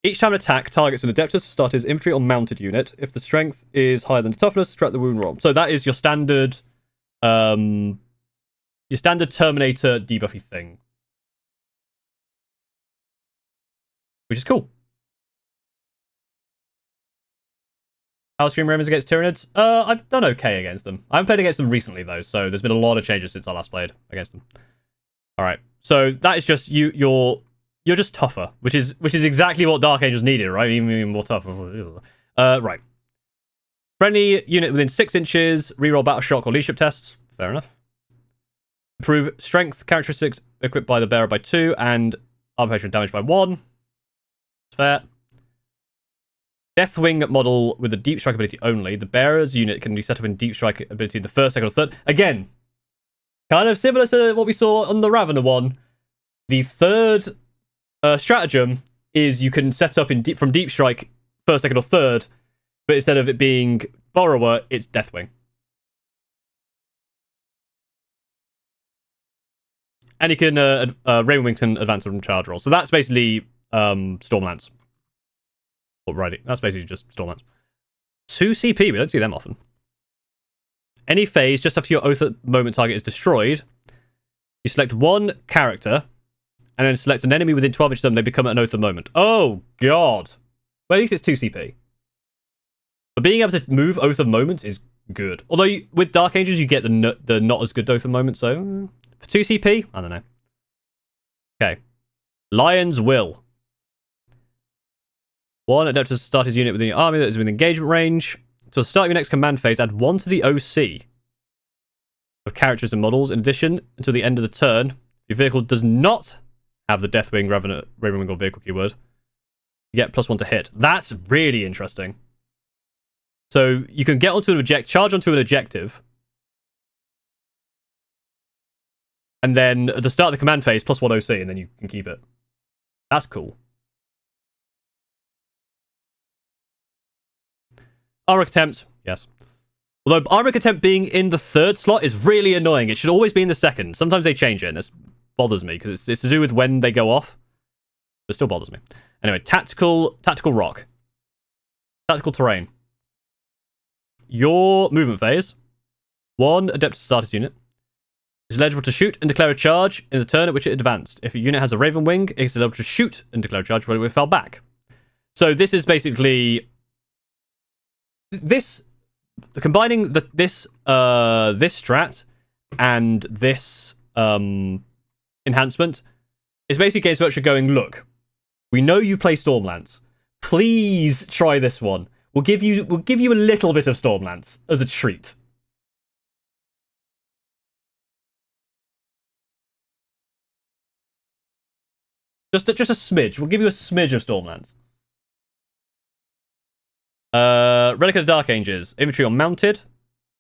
[SPEAKER 1] Each time an attack targets an Adeptus, start his infantry or mounted unit. If the strength is higher than the toughness, subtract the wound roll. So that is your standard Terminator debuffy thing. Which is cool. How stream Raymond's against Tyranids? I've done okay against them. I haven't played against them recently though, so there's been a lot of changes since I last played against them. Alright. So that is just you're just tougher, which is exactly what Dark Angels needed, right? Even more tougher. Right. Friendly unit within 6 inches, reroll battle shock or leadership tests. Fair enough. Improve strength characteristics equipped by the bearer by 2 and armor penetration damage by 1. Fair. Deathwing model with a deep strike ability only. The bearer's unit can be set up in deep strike ability the first, second, or third. Again, kind of similar to what we saw on the Ravener one. The third stratagem is you can set up from deep strike first, second, or third, but instead of it being borrower, it's Deathwing. And you can Ravenwing can advance from charge roll. So that's basically Stormlance. Alrighty, that's basically just Stormlance. 2 CP, we don't see them often. Any phase, just after your Oath at moment target is destroyed, you select one character, and then select an enemy within 12 inches of them, they become an Oath at moment. Oh, God. Well, at least it's 2 CP. But being able to move Oath of Moments is good. Although, with Dark Angels, you get the not as good Oath of Moment, so... For 2 CP? I don't know. Okay. Lion's Will. 1 Adeptus start his unit within your army that is within engagement range. So at the start of your next command phase, add 1 to the OC of characters and models. In addition, until the end of the turn, your vehicle does not have the Deathwing, Ravenwing, or vehicle keyword. You get +1 to hit. That's really interesting. So you can get onto an charge onto an objective, and then at the start of the command phase, +1 OC, and then you can keep it. That's cool. Armoric Attempt, yes. Although Armoric Attempt being in the 3rd slot is really annoying. It should always be in the 2nd. Sometimes they change it, and this bothers me, because it's to do with when they go off. But it still bothers me. Anyway, Tactical Rock. Tactical Terrain. Your movement phase. 1 Adeptus Starters unit is eligible to shoot and declare a charge in the turn at which it advanced. If a unit has a Raven Wing, it's eligible to shoot and declare a charge when it fell back. So this is basically... combining this strat and this enhancement is basically Games Workshop going, look, we know you play Stormlance. Please try this one. We'll give you a little bit of Stormlance as a treat. Just a smidge. We'll give you a smidge of Stormlance. Relic of the Dark Ages. Infantry or mounted.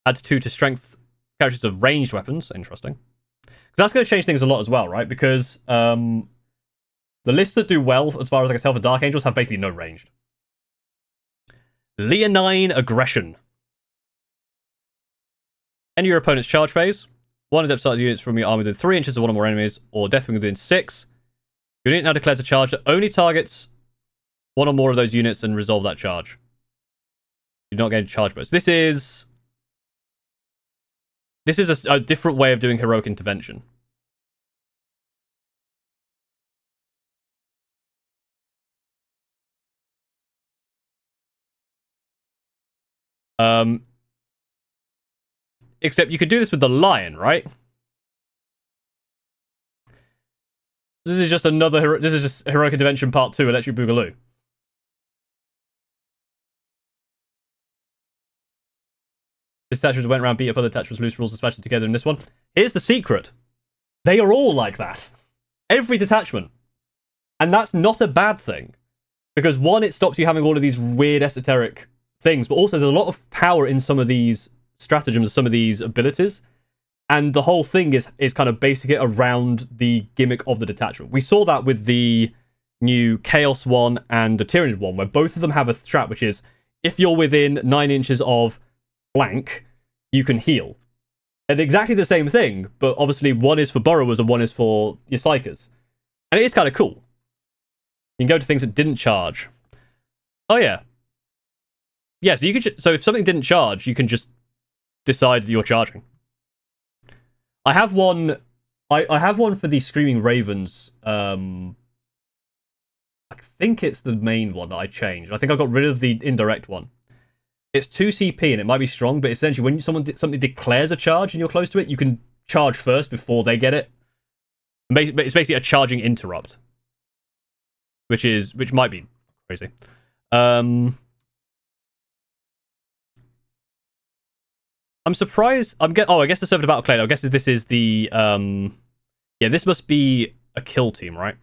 [SPEAKER 1] Add 2 to strength characters of ranged weapons. Interesting. Because that's going to change things a lot as well, right? Because the lists that do well, as far as I can tell, for Dark Angels have basically no ranged. Leonine Aggression. End your opponent's charge phase. 1 adept started units from your army within 3 inches of 1 or more enemies, or Deathwing within 6. Your unit now declares a charge that only targets 1 or more of those units and resolve that charge. You do not gain charge bonus. This is a different way of doing heroic intervention. Except you could do this with the lion, right? This is just this is just heroic intervention part 2, Electric Boogaloo. This detachment went around, beat up other detachments, loose rules, and smashed it together in this one. Here's the secret. They are all like that. Every detachment. And that's not a bad thing. Because 1, it stops you having all of these weird esoteric things, but also there's a lot of power in some of these stratagems, some of these abilities. And the whole thing is kind of basing it around the gimmick of the detachment. We saw that with the new Chaos one and the Tyranid one, where both of them have a strat, which is, if you're within 9 inches of blank, you can heal. And exactly the same thing, but obviously one is for borrowers and one is for your psychers. And it is kind of cool. You can go to things that didn't charge. Oh yeah. Yeah, so you could so if something didn't charge, you can just decide that you're charging. I have one I have one for the Screaming Ravens. I think it's the main one that I changed. I think I got rid of the indirect one. It's 2 CP and it might be strong, but essentially when something declares a charge and you're close to it, you can charge first before they get it. It's basically a charging interrupt, which might be crazy. I'm surprised. I guess the Servitor Battle Clade. I guess this is the yeah. This must be a kill team, right?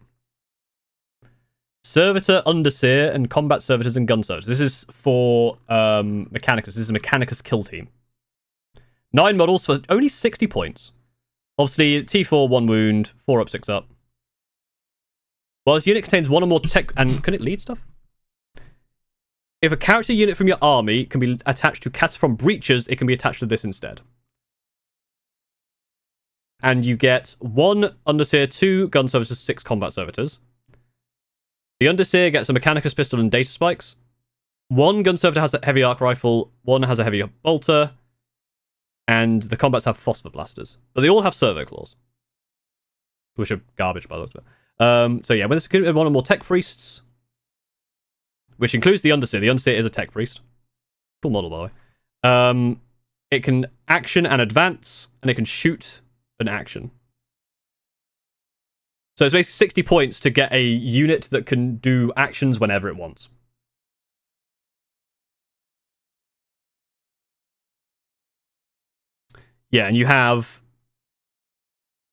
[SPEAKER 1] Servitor, Underseer, and Combat Servitors and Gun Servitors. This is for Mechanicus. This is a Mechanicus kill team. 9 models for only 60 points. Obviously, T4, 1 wound, 4 up, 6 up. Well, this unit contains 1 or more tech... And can it lead stuff? If a character unit from your army can be attached to Cataphrone Breachers, it can be attached to this instead. And you get 1 Underseer, 2 Gun Servitors, 6 Combat Servitors. The Underseer gets a Mechanicus pistol and data spikes. 1 Gun Servitor has a heavy arc rifle, 1 has a heavy bolter, and the combats have phosphor blasters. But they all have servo claws, which are garbage by the looks of it. So yeah, when this is 1 or more tech priests, which includes the Underseer. The Underseer is a tech priest. Cool model, by the way. It can action and advance, and it can shoot an action. So it's basically 60 points to get a unit that can do actions whenever it wants. Yeah, and you have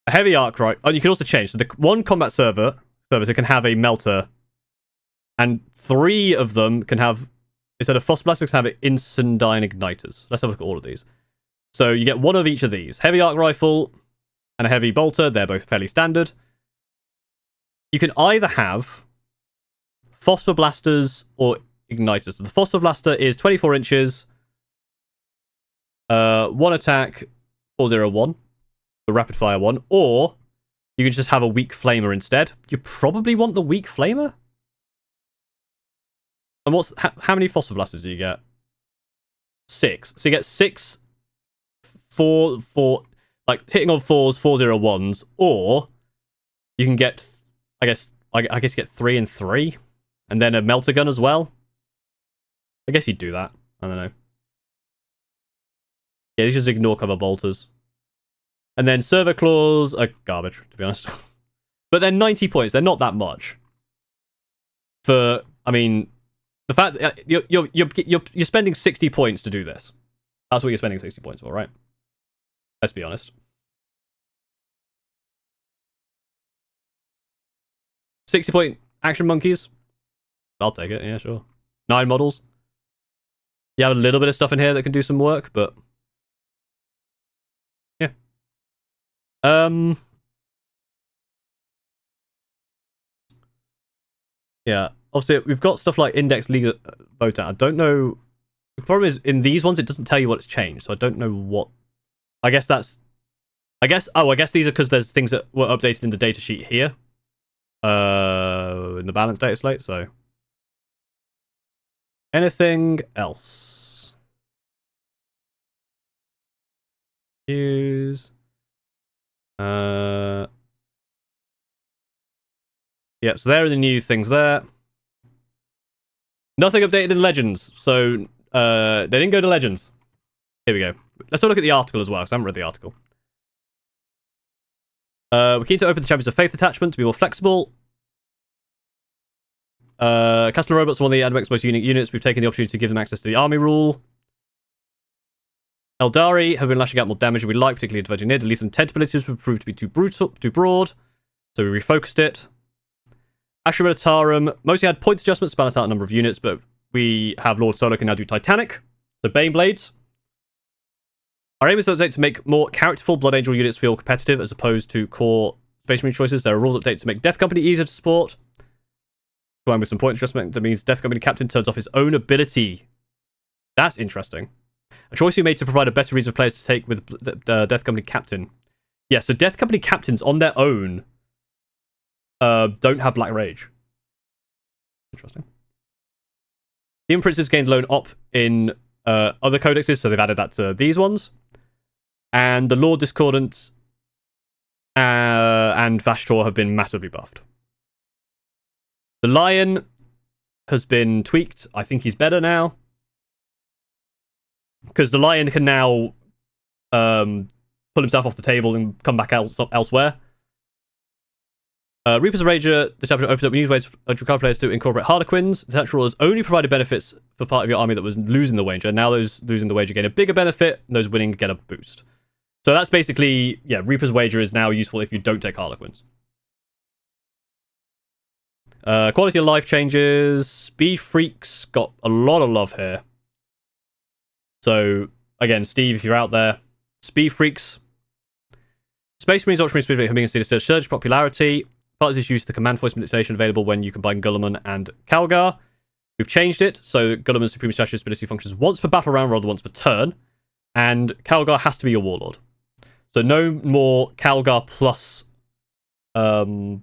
[SPEAKER 1] a heavy arc, right? Oh, you can also change. So the 1 combat servitor can have a melter, and 3 of them can have, instead of phosphor blasters, can have Incendiary igniters. Let's have a look at all of these. So you get 1 of each of these. Heavy arc rifle and a heavy bolter. They're both fairly standard. You can either have phosphor blasters or igniters. So the phosphor blaster is 24 inches, 1 attack, 401, the rapid fire one, or you can just have a weak flamer instead. You probably want the weak flamer. And how many phosphor blasters do you get? 6. So you get 6 4 like hitting on 4s, 401s, or you can get, I guess you get 3 and 3, and then a melter gun as well. I guess you'd do that. I don't know. Yeah, you just ignore cover bolters. And then servo claws are garbage, to be honest. But they're 90 points. They're not that much. For, I mean, the fact that you're spending 60 points to do this. That's what you're spending 60 points for, right? Let's be honest. 60-point action monkeys. I'll take it. Yeah, sure. 9 models. You have a little bit of stuff in here that can do some work, but yeah. Yeah. Obviously, we've got stuff like Index League Vote Out. I don't know. The problem is, in these ones, it doesn't tell you what it's changed, so I don't know what. I guess these are because there's things that were updated in the datasheet here. In the balance data slate, so. Anything else? Use. Yeah, so there are the new things there. Nothing updated in Legends, so they didn't go to Legends. Here we go. Let's have a look at the article as well, because I haven't read the article. We're keen to open the Champions of Faith attachment to be more flexible. Castle Robots are one of the AdMech's most unique units. We've taken the opportunity to give them access to the army rule. Aeldari have been lashing out more damage than we like, particularly at Virgin near. The lethal intent abilities would prove to be too broad, so we refocused it. Ashra Militarum mostly had point adjustments to balance out a number of units, but we have Lord Solo can now do Titanic, so Baneblades. Our aim is to update to make more characterful Blood Angel units feel competitive as opposed to core Space Marine choices. There are rules updates to make Death Company easier to support. Combined with some point adjustment, that means Death Company Captain turns off his own ability. That's interesting. A choice we made to provide a better reason for players to take with the Death Company Captain. Yeah, so Death Company Captains on their own don't have Black Rage. Interesting. Demon Princes gained lone op in other codexes, so they've added that to these ones. And the Lord Discordant and Vashtor have been massively buffed. The Lion has been tweaked. I think he's better now. Because the Lion can now pull himself off the table and come back elsewhere. Reaper's Rager, the chapter opens up new ways for Drukhari players to incorporate Harlequins. The Detachment Rule has only provided benefits for part of your army that was losing the wager. Now those losing the wager gain a bigger benefit, and those winning get a boost. So that's basically, yeah, Reaper's Wager is now useful if you don't take Harlequins. Quality of life changes. Speed Freaks got a lot of love here. So, again, Steve, if you're out there, Speed Freaks. Space Marines, Ultramarines, Speed Freaks have been seen to surge popularity. Part of this use the command voice manipulation available when you combine Gulliman and Calgar. We've changed it, so Gulliman's Supreme Strategist ability functions once per battle round rather than once per turn. And Calgar has to be your Warlord. So no more Calgar plus Gulliman.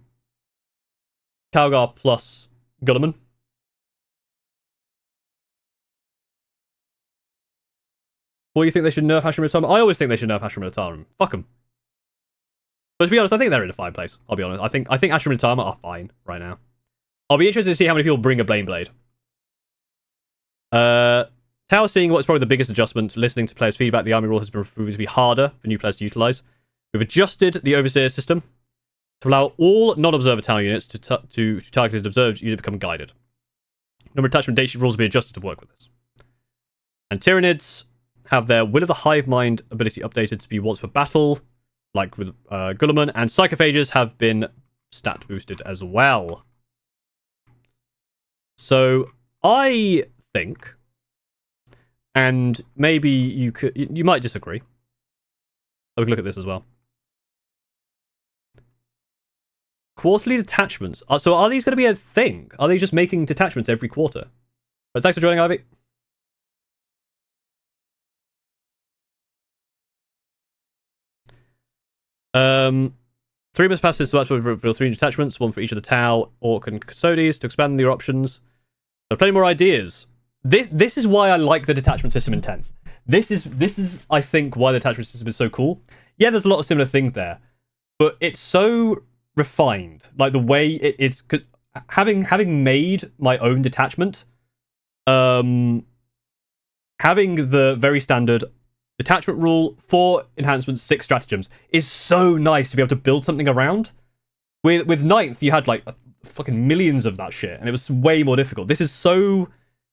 [SPEAKER 1] What do you think they should nerf Hashim Militarum? I always think they should nerf Hashim Militarum. Fuck them. But to be honest, I think they're in a fine place. I'll be honest. I think Hashim Militarum are fine right now. I'll be interested to see how many people bring a Blame Blade. Tower seeing what's probably the biggest adjustment. Listening to players' feedback, the army rule has been proven to be harder for new players to utilize. We've adjusted the Overseer system to allow all non-observer tower units to targeted observed unit become guided. Number of attachment date sheet rules will be adjusted to work with this. And Tyranids have their Will of the Hive Mind ability updated to be once per battle, like with Gulliman, and Psychophages have been stat boosted as well. So I think, and maybe you might disagree. We can look at this as well. Quarterly detachments. So are these going to be a thing? Are they just making detachments every quarter? But thanks for joining, Ivy. Three must pass this, so that's reveal 3 detachments, one for each of the Tau, Orc, and Custodes to expand your options. There are plenty more ideas. This is why I like the detachment system in 10th. This is I think why the detachment system is so cool. Yeah, there's a lot of similar things there, but it's so refined. Like the way it's having made my own detachment, having the very standard detachment rule, 4 enhancements, 6 stratagems is so nice to be able to build something around. With 9th, you had like fucking millions of that shit, and it was way more difficult. This is so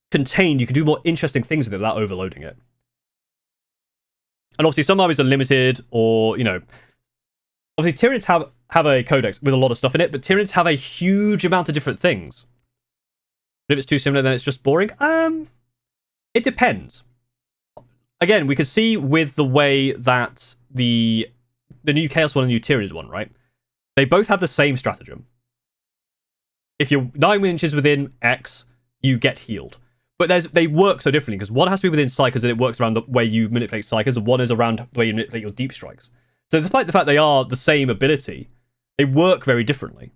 [SPEAKER 1] contained, you can do more interesting things with it without overloading it. And obviously, some armies are limited, or, you know, obviously, Tyranids have a codex with a lot of stuff in it, but Tyranids have a huge amount of different things. But if it's too similar, then it's just boring. It depends. Again, we could see with the way that the new Chaos one and the new Tyranids one, right? They both have the same stratagem. If you're 9 inches within X, you get healed. But they work so differently, because one has to be within Psychers and it works around the way you manipulate Psychers, and one is around the way you manipulate your Deep Strikes. So despite the fact they are the same ability, they work very differently.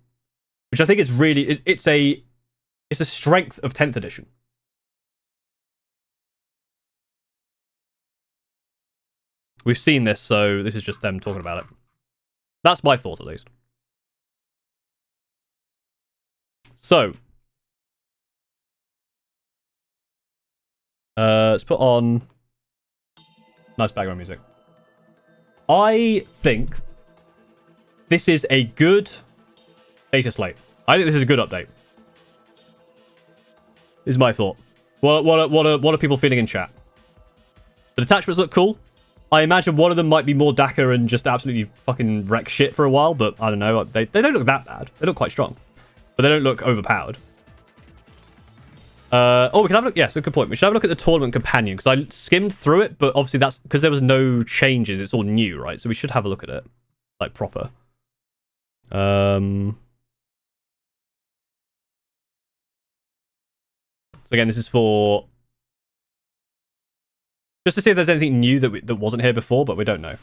[SPEAKER 1] Which I think is really... It's a strength of 10th edition. We've seen this, so this is just them talking about it. That's my thought, at least. So, let's put on nice background music. I think this is a good data slate. I think this is a good update. This is my thought. What are people feeling in chat? The detachments look cool. I imagine one of them might be more Dakar and just absolutely fucking wreck shit for a while, but I don't know. They don't look that bad. They look quite strong, but they don't look overpowered. Oh, we can have a look. Yes, a good point. We should have a look at the tournament companion, because I skimmed through it, but obviously that's because there was no changes. It's all new, right? So we should have a look at it, like proper. So again, this is for Just to see if there's anything new that wasn't here before, but we don't know.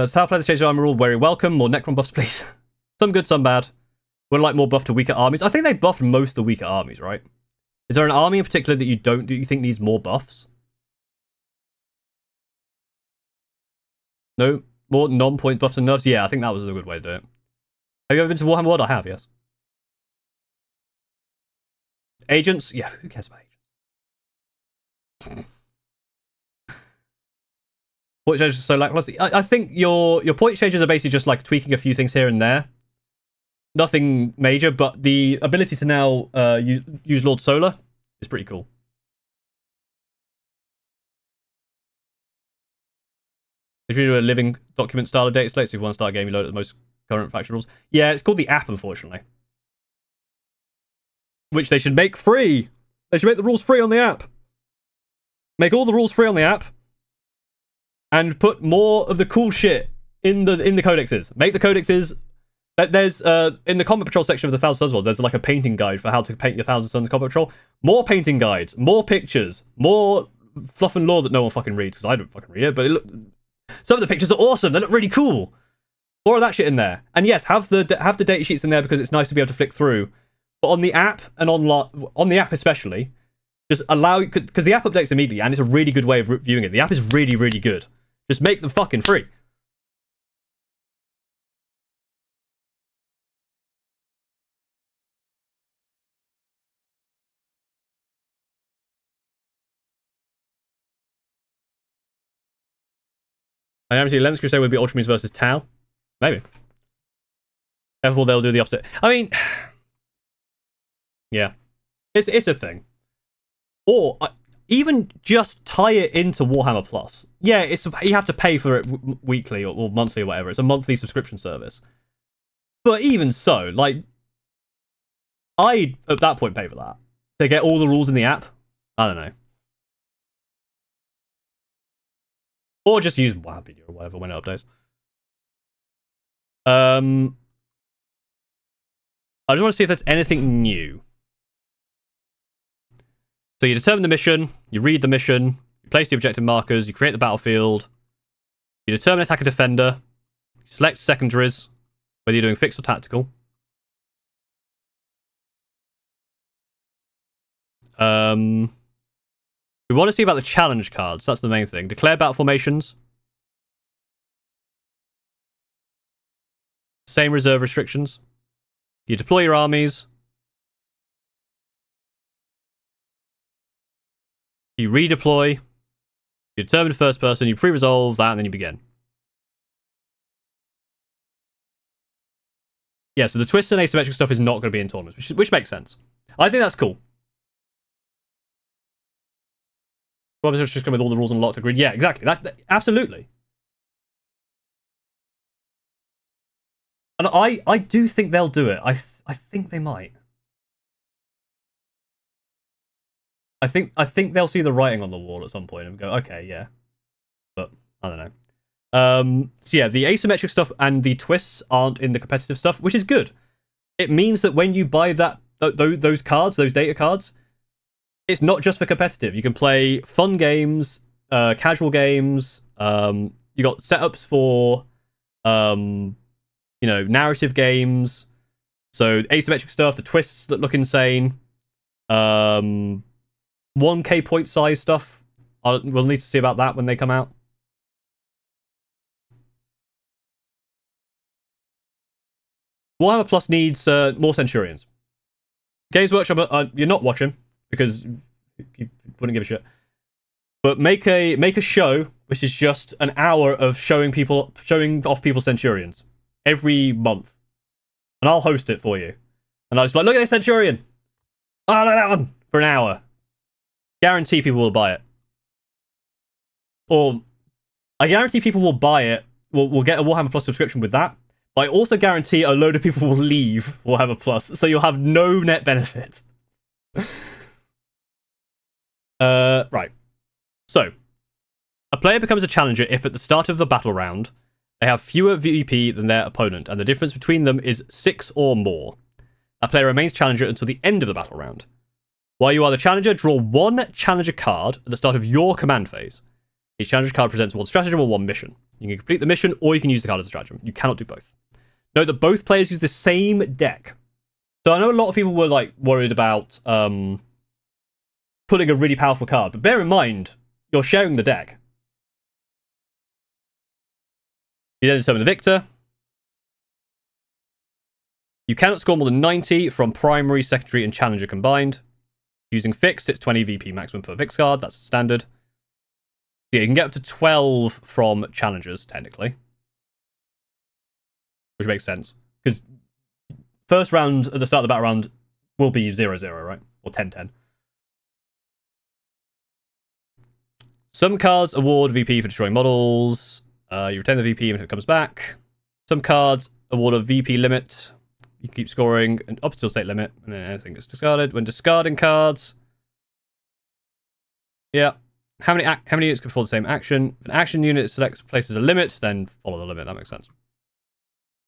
[SPEAKER 1] Star player change armor rule very welcome. More Necron buffs, please. Some good, some bad. Would like more buff to weaker armies. I think they buffed most of the weaker armies, right? Is there an army in particular that you think needs more buffs? No? More non-point buffs and nerfs? Yeah, I think that was a good way to do it. Have you ever been to Warhammer World? I have, yes. Agents? Yeah, who cares about agents? Point exchanges are so lackluster. I think your point exchanges are basically just like tweaking a few things here and there. Nothing major, but the ability to now use Lord Solar is pretty cool. If you do a living document style of Dataslate, so if you want to start a game, you load at the most current faction rules. Yeah, it's called the app, unfortunately. Which they should make free. They should make the rules free on the app. Make all the rules free on the app. And put more of the cool shit in the codexes. Make the codexes. There's in the Combat Patrol section of the Thousand Suns world, there's like a painting guide for how to paint your Thousand Suns Combat Patrol. More painting guides, more pictures, more fluff and lore that no one fucking reads, because I don't fucking read it, but some of the pictures are awesome, they look really cool. More of that shit in there. And yes, have the data sheets in there because it's nice to be able to flick through. But on the app, and on the app especially, just allow, because the app updates immediately, and it's a really good way of viewing it. The app is really, really good. Just make them fucking free. I am seeing Lens Crusade would be Ultramarines versus Tau. Maybe. Therefore, they'll do the opposite. I mean, yeah, it's a thing. Or even just tie it into Warhammer Plus. Yeah, you have to pay for it weekly or monthly or whatever. It's a monthly subscription service. But even so, like, I'd at that point pay for that to get all the rules in the app. I don't know. Or just use Wahapedia or whatever when it updates. I just want to see if there's anything new. So you determine the mission, you read the mission, you place the objective markers, you create the battlefield, you determine attacker defender, you select secondaries, whether you're doing fixed or tactical. We want to see about the challenge cards. That's the main thing. Declare battle formations. Same reserve restrictions. You deploy your armies. You redeploy. You determine first person. You pre-resolve that, and then you begin. Yeah, so the twists and asymmetric stuff is not going to be in tournaments, which makes sense. I think that's cool. Well, it's just come with all the rules unlocked agreed. Yeah, exactly. That absolutely. And I do think they'll do it. I think they might. I think they'll see the writing on the wall at some point and go, okay, yeah. But I don't know. So yeah, the asymmetric stuff and the twists aren't in the competitive stuff, which is good. It means that when you buy those cards, those data cards, it's not just for competitive. You can play fun games, casual games. You got setups for, narrative games. So asymmetric stuff, the twists that look insane. 1k point size stuff. We'll need to see about that when they come out. Warhammer Plus needs more Centurions. Games Workshop, you're not watching because you wouldn't give a shit. But make a show which is just an hour of showing off people's Centurions every month, and I'll host it for you. And I'll just be like, look at this Centurion. Oh, look at that one for an hour. Guarantee people will buy it. Or I guarantee people will buy it. We'll get a Warhammer Plus subscription with that. But I also guarantee a load of people will leave Warhammer Plus, so you'll have no net benefit. Right. So, a player becomes a challenger if at the start of the battle round, they have fewer VP than their opponent, and the difference between them is 6 or more. A player remains challenger until the end of the battle round. While you are the challenger, draw one challenger card at the start of your command phase. Each challenger card presents one stratagem or one mission. You can complete the mission, or you can use the card as a stratagem. You cannot do both. Note that both players use the same deck. So I know a lot of people were like worried about pulling a really powerful card, but bear in mind, you're sharing the deck. You then determine the victor. You cannot score more than 90 from primary, secondary, and challenger combined. Using fixed, it's 20 VP maximum per fixed card. That's standard. Yeah, you can get up to 12 from challengers, technically. Which makes sense. Because first round, at the start of the battle round, will be 0-0, right? Or 10-10. Some cards award VP for destroying models. You retain the VP even if it comes back. Some cards award a VP limit. You can keep scoring up until state limit, and then anything gets discarded. When discarding cards... Yeah. How many units can perform the same action? If an action unit selects places a limit, then follow the limit. That makes sense.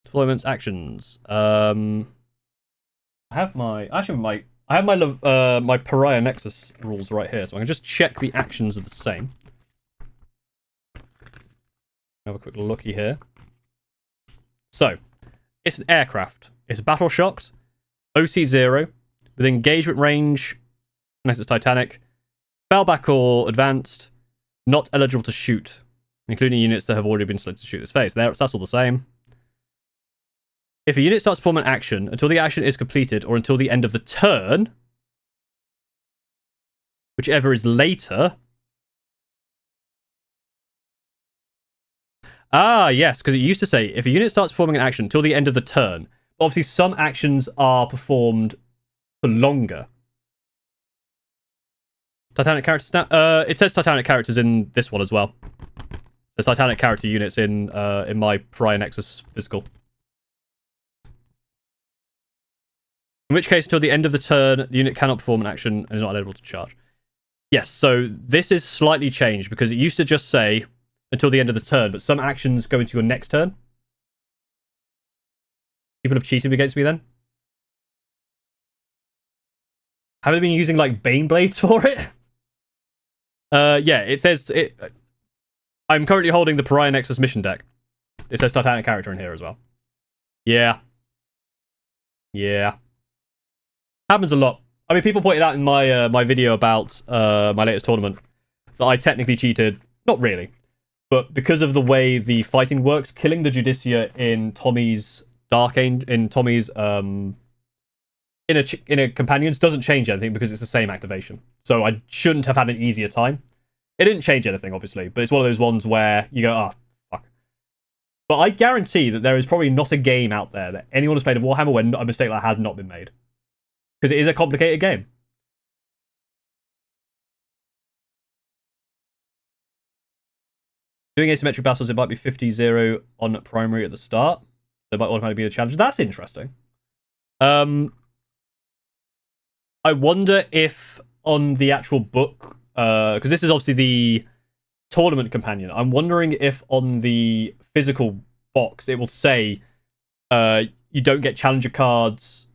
[SPEAKER 1] Deployments, actions. I have my my Pariah Nexus rules right here, so I can just check the actions are the same. Have a quick looky here. So, it's an aircraft. It's battle shocked, OC0, with engagement range, unless it's Titanic, fallback or advanced, not eligible to shoot, including units that have already been selected to shoot this phase. That's all the same. If a unit starts performing an action, until the action is completed, or until the end of the turn, whichever is later... Ah, yes, because it used to say, if a unit starts performing an action until the end of the turn, obviously some actions are performed for longer. Titanic characters now? It says Titanic characters in this one as well. There's Titanic character units in my Pariah Nexus physical. In which case, until the end of the turn, the unit cannot perform an action and is not able to charge. Yes, so this is slightly changed because it used to just say until the end of the turn, but some actions go into your next turn. People have cheated against me then. Have they been using like Bane Blades for it? Yeah, it says it. I'm currently holding the Pariah Nexus mission deck. It says Titanic character in here as well. Yeah. Yeah. Happens a lot. I mean, people pointed out in my my video about my latest tournament that I technically cheated. Not really. But because of the way the fighting works, killing the Judicia in Tommy's Inner Companions doesn't change anything because it's the same activation. So I shouldn't have had an easier time. It didn't change anything, obviously, but it's one of those ones where you go, oh, fuck. But I guarantee that there is probably not a game out there that anyone has played of Warhammer where a mistake like that has not been made. Because it is a complicated game. Doing asymmetric battles, it might be 50-0 on primary at the start. There might automatically be a challenge. That's interesting. I wonder if on the actual book, because this is obviously the tournament companion, I'm wondering if on the physical box it will say you don't get challenger cards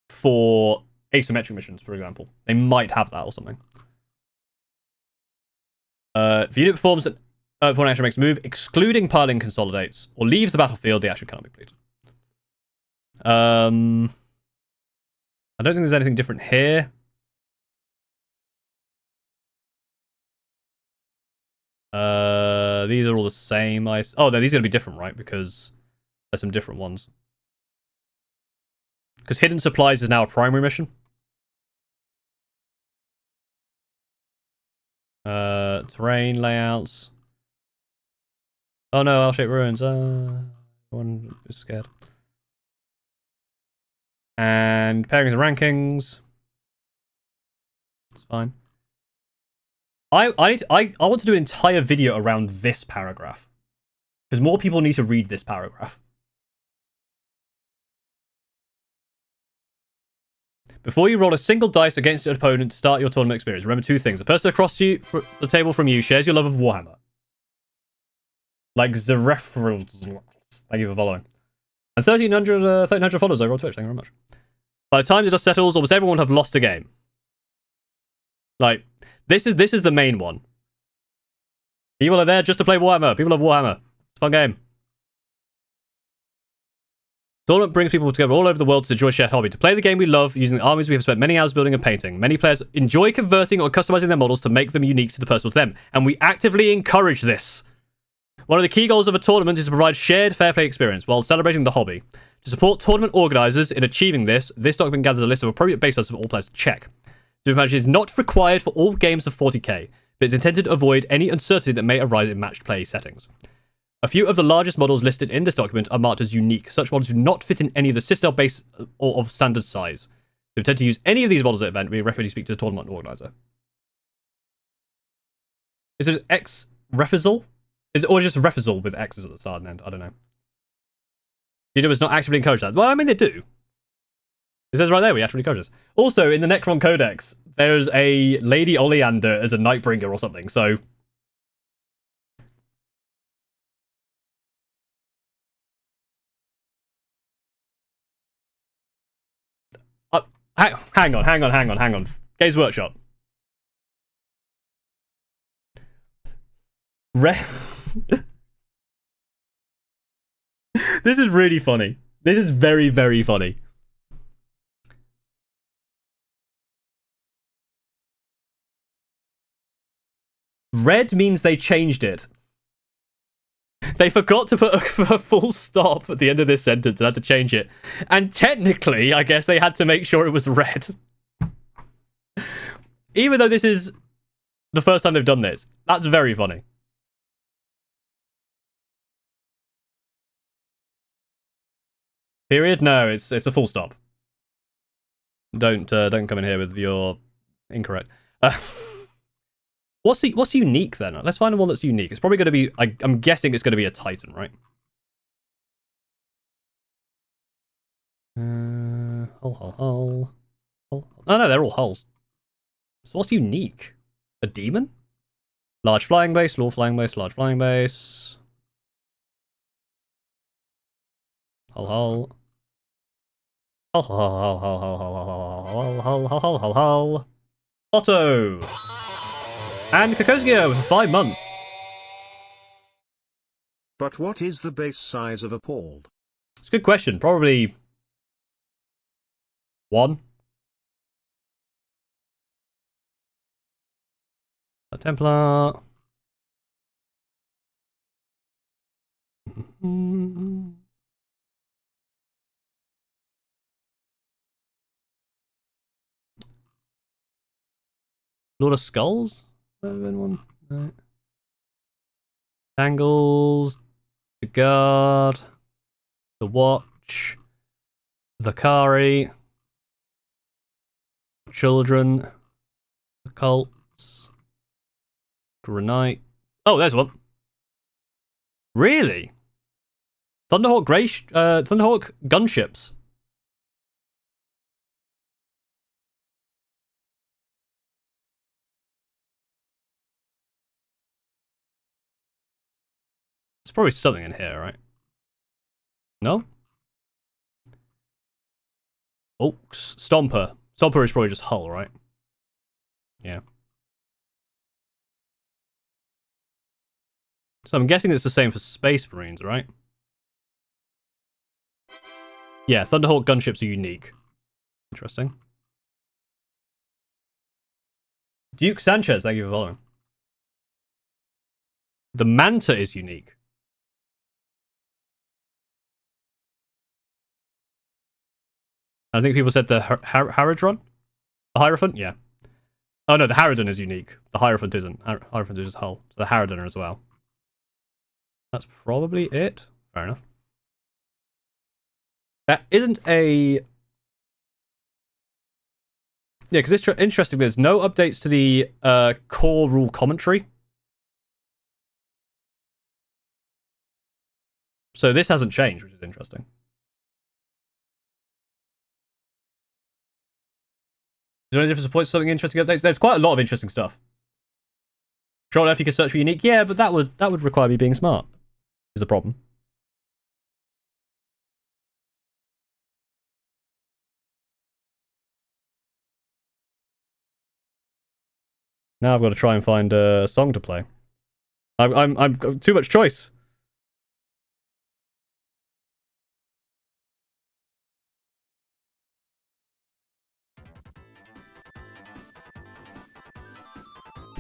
[SPEAKER 1] for asymmetric missions, for example. They might have that or something. If the unit performs upon action makes a move, excluding piling consolidates, or leaves the battlefield, the action cannot be completed. I don't think there's anything different here. These are all the same. Oh, no, these are going to be different, right? Because there's some different ones. Because Hidden Supplies is now a primary mission. Terrain layouts. Oh no, L-shaped ruins. One is scared. And pairings and rankings. It's fine. I want to do an entire video around this paragraph. Because more people need to read this paragraph. Before you roll a single dice against your opponent to start your tournament experience, remember two things. The person across the table from you shares your love of Warhammer. Like Zerefril. Thank you for following. And 1,300 followers over on Twitch. Thank you very much. By the time the dust settles, almost everyone will have lost a game. Like, this is the main one. People are there just to play Warhammer. People love Warhammer. It's a fun game. Tournament brings people together all over the world to enjoy a shared hobby, to play the game we love using the armies we have spent many hours building and painting. Many players enjoy converting or customizing their models to make them unique to the person with them, and we actively encourage this. One of the key goals of a tournament is to provide shared fair play experience while celebrating the hobby. To support tournament organisers in achieving this document gathers a list of appropriate base lists for all players to check. The match is not required for all games of 40k, but is intended to avoid any uncertainty that may arise in matched play settings. A few of the largest models listed in this document are marked as unique. Such models do not fit in any of the Citadel base or of standard size. If you intend to use any of these models at the event, we recommend you speak to the tournament organizer. Is it X Refizal? Is it or just Refizal with X's at the start and end? I don't know. You know, it's not actively encouraged that. Well, I mean, they do. It says right there, we actively encourage this. Also, in the Necron Codex, there's a Lady Oleander as a Nightbringer or something, so... Hang on. Games Workshop. This is really funny. This is very, very funny. Red means they changed it. They forgot to put a full stop at the end of this sentence and had to change it. And technically, I guess they had to make sure it was red. Even though this is the first time they've done this. That's very funny. Period? No, it's a full stop. Don't come in here with your incorrect. What's unique then? Let's find one that's unique. It's probably going to be. I'm guessing it's going to be a Titan, right? Hull. Oh no, they're all hulls. So what's unique? A demon? Large flying base, small flying base, large flying base. Hull. Hull. Otto. And Kokozio for 5 months.
[SPEAKER 2] But what is the base size of a Paul?
[SPEAKER 1] It's a good question. Probably 1. A Templar. Lord of Skulls? One. No. Tangles. The Guard. The Watch. The Kari. Children. The Cults. Granite. Oh, there's one. Really? Thunderhawk Thunderhawk gunships. There's probably something in here, right? No? Orks. Stomper. Stomper is probably just hull, right? Yeah. So I'm guessing it's the same for Space Marines, right? Yeah, Thunderhawk gunships are unique. Interesting. Duke Sanchez, thank you for following. The Manta is unique. I think people said the Haradron? The Hierophant? Yeah. Oh no, the Haradon is unique. The Hierophant isn't. Hierophant is just hull. So the Haradon as well. That's probably it. Fair enough. That isn't a... Yeah, because interestingly, there's no updates to the core rule commentary. So this hasn't changed, which is interesting. Is there any difference of points? Something interesting updates? There's quite a lot of interesting stuff. Sure enough, you can search for unique. Yeah, but that would require me being smart. Is the problem. Now I've got to try and find a song to play. I'm too much choice.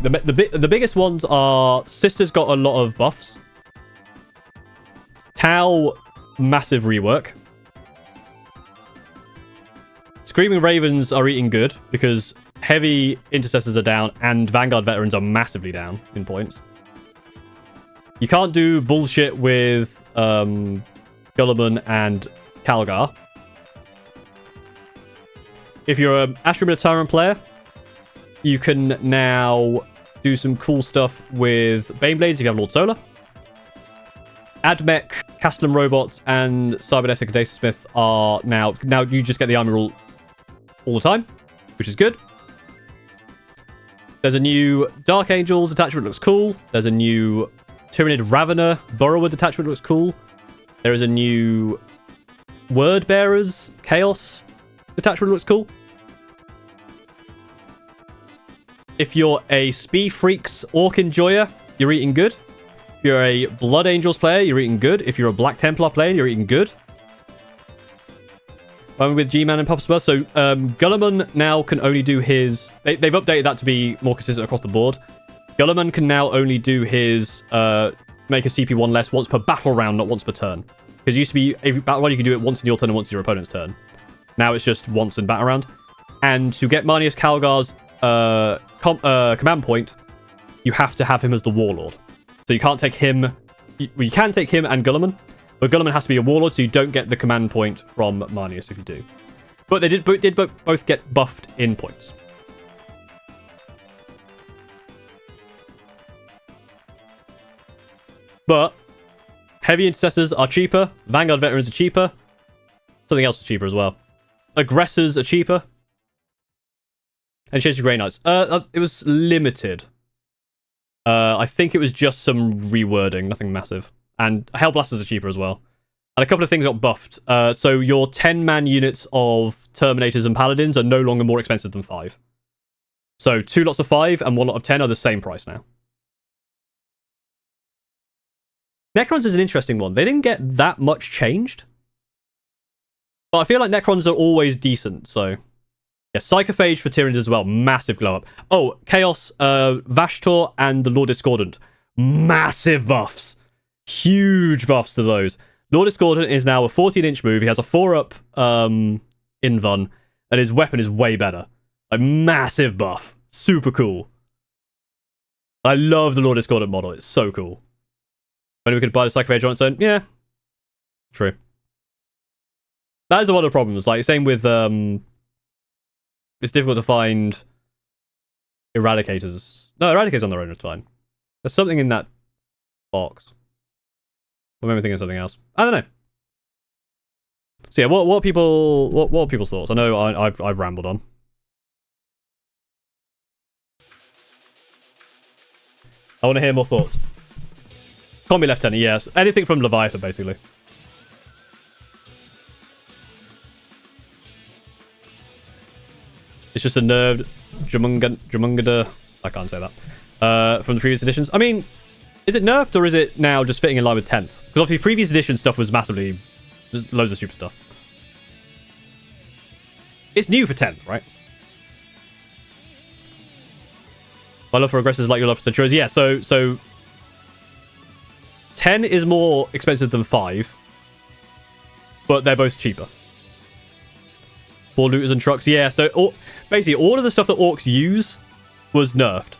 [SPEAKER 1] The biggest ones are Sister's got a lot of buffs. Tau, massive rework. Screaming Ravens are eating good because heavy intercessors are down and Vanguard veterans are massively down in points. You can't do bullshit with Gulliman and Calgar. If you're an Astromir Tyrant player, you can now do some cool stuff with Baneblades if you have Lord Solar. AdMech, Castellan Robots, and Cybernetic and Data Smith are now you just get the army rule all the time, which is good. There's a new Dark Angels attachment, looks cool. There's a new Tyranid Ravener Burrower detachment, looks cool. There is a new Word Bearers Chaos detachment, looks cool. If you're a Spee Freaks Orc Enjoyer, you're eating good. If you're a Blood Angels player, you're eating good. If you're a Black Templar player, you're eating good. With G-Man and Papa Spurs. So Gulliman now can only do his... They've updated that to be more consistent across the board. Gulliman can now only do his make a CP1 less once per battle round, not once per turn. Because it used to be a battle round, you can do it once in your turn and once in your opponent's turn. Now it's just once in battle round. And to get Marneus Calgar's command point, you have to have him as the Warlord. So you can't take him... You can take him and Gulliman, but Gulliman has to be a Warlord, so you don't get the command point from Marneus if you do. But they did both get buffed in points. But heavy intercessors are cheaper. Vanguard veterans are cheaper. Something else is cheaper as well. Aggressors are cheaper. And Change to Grey Knights. It was limited. I think it was just some rewording, nothing massive. And Hellblasters are cheaper as well. And a couple of things got buffed. So your 10-man units of Terminators and Paladins are no longer more expensive than 5. So 2 lots of 5 and 1 lot of 10 are the same price now. Necrons is an interesting one. They didn't get that much changed. But I feel like Necrons are always decent, so... Yeah, Psychophage for Tyranids as well. Massive glow up. Oh, Chaos, Vashtor, and the Lord Discordant. Massive buffs. Huge buffs to those. Lord Discordant is now a 14-inch move. He has a 4-up invuln, and his weapon is way better. A massive buff. Super cool. I love the Lord Discordant model. It's so cool. When we could buy the Psychophage on its own? Yeah. True. That is one of the problems. Like, same with... It's difficult to find Eradicators. No, Eradicators on their own is fine. There's something in that box. Or maybe I'm thinking of something else. I don't know. So yeah, what are people's thoughts? I know I've rambled on. I want to hear more thoughts. Combi Lieutenant, yes. Anything from Leviathan, basically. It's just a nerfed Jumungada. I can't say that. From the previous editions. I mean, is it nerfed or is it now just fitting in line with 10th? Because obviously previous edition stuff was massively... Just loads of stupid stuff. It's new for 10th, right? My love for aggressors like your love for Centurions. Yeah, so 10 is more expensive than 5. But they're both cheaper. More looters and trucks. Yeah, so basically all of the stuff that Orks use was nerfed.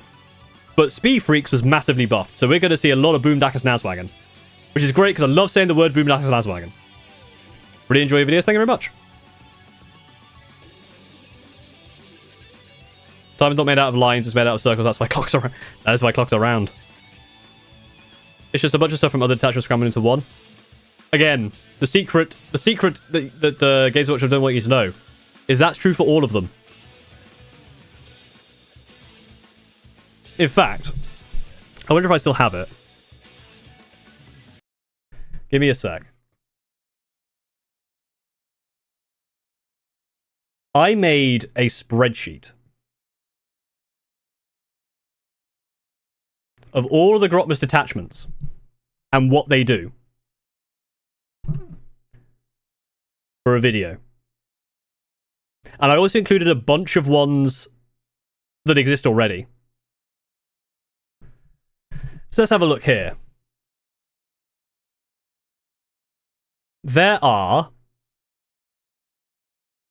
[SPEAKER 1] But Spee Freaks was massively buffed. So we're going to see a lot of Boomdackers Nazwagon. Which is great because I love saying the word Boomdackers Nazwagon. Really enjoy your videos. Thank you very much. Time is not made out of lines, it's made out of circles. That's why clocks are... That is why clocks are round. It's just a bunch of stuff from other detachments scrambled into one. Again, the secret that Games Workshop don't want you to know is that's true for all of them. In fact, I wonder if I still have it. Give me a sec. I made a spreadsheet of all of the Grotmus detachments and what they do for a video. And I also included a bunch of ones that exist already. So let's have a look here. There are,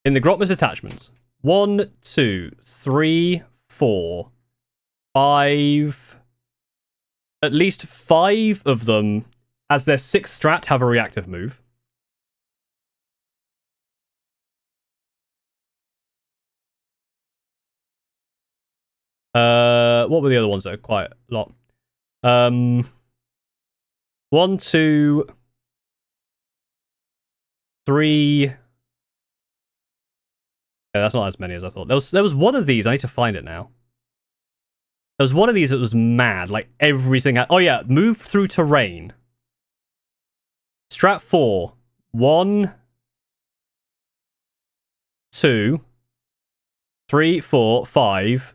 [SPEAKER 1] in the Grotmus attachments, 1, 2, 3, 4, 5, at least 5 of them, as their 6th strat, have a reactive move. What were the other ones though? Quite a lot. 1, 2, 3. Yeah, that's not as many as I thought. There was one of these. I need to find it now. There was one of these that was mad. Like everything. Oh yeah, move through terrain. Strat 4. 1, 2, 3, 4, 5.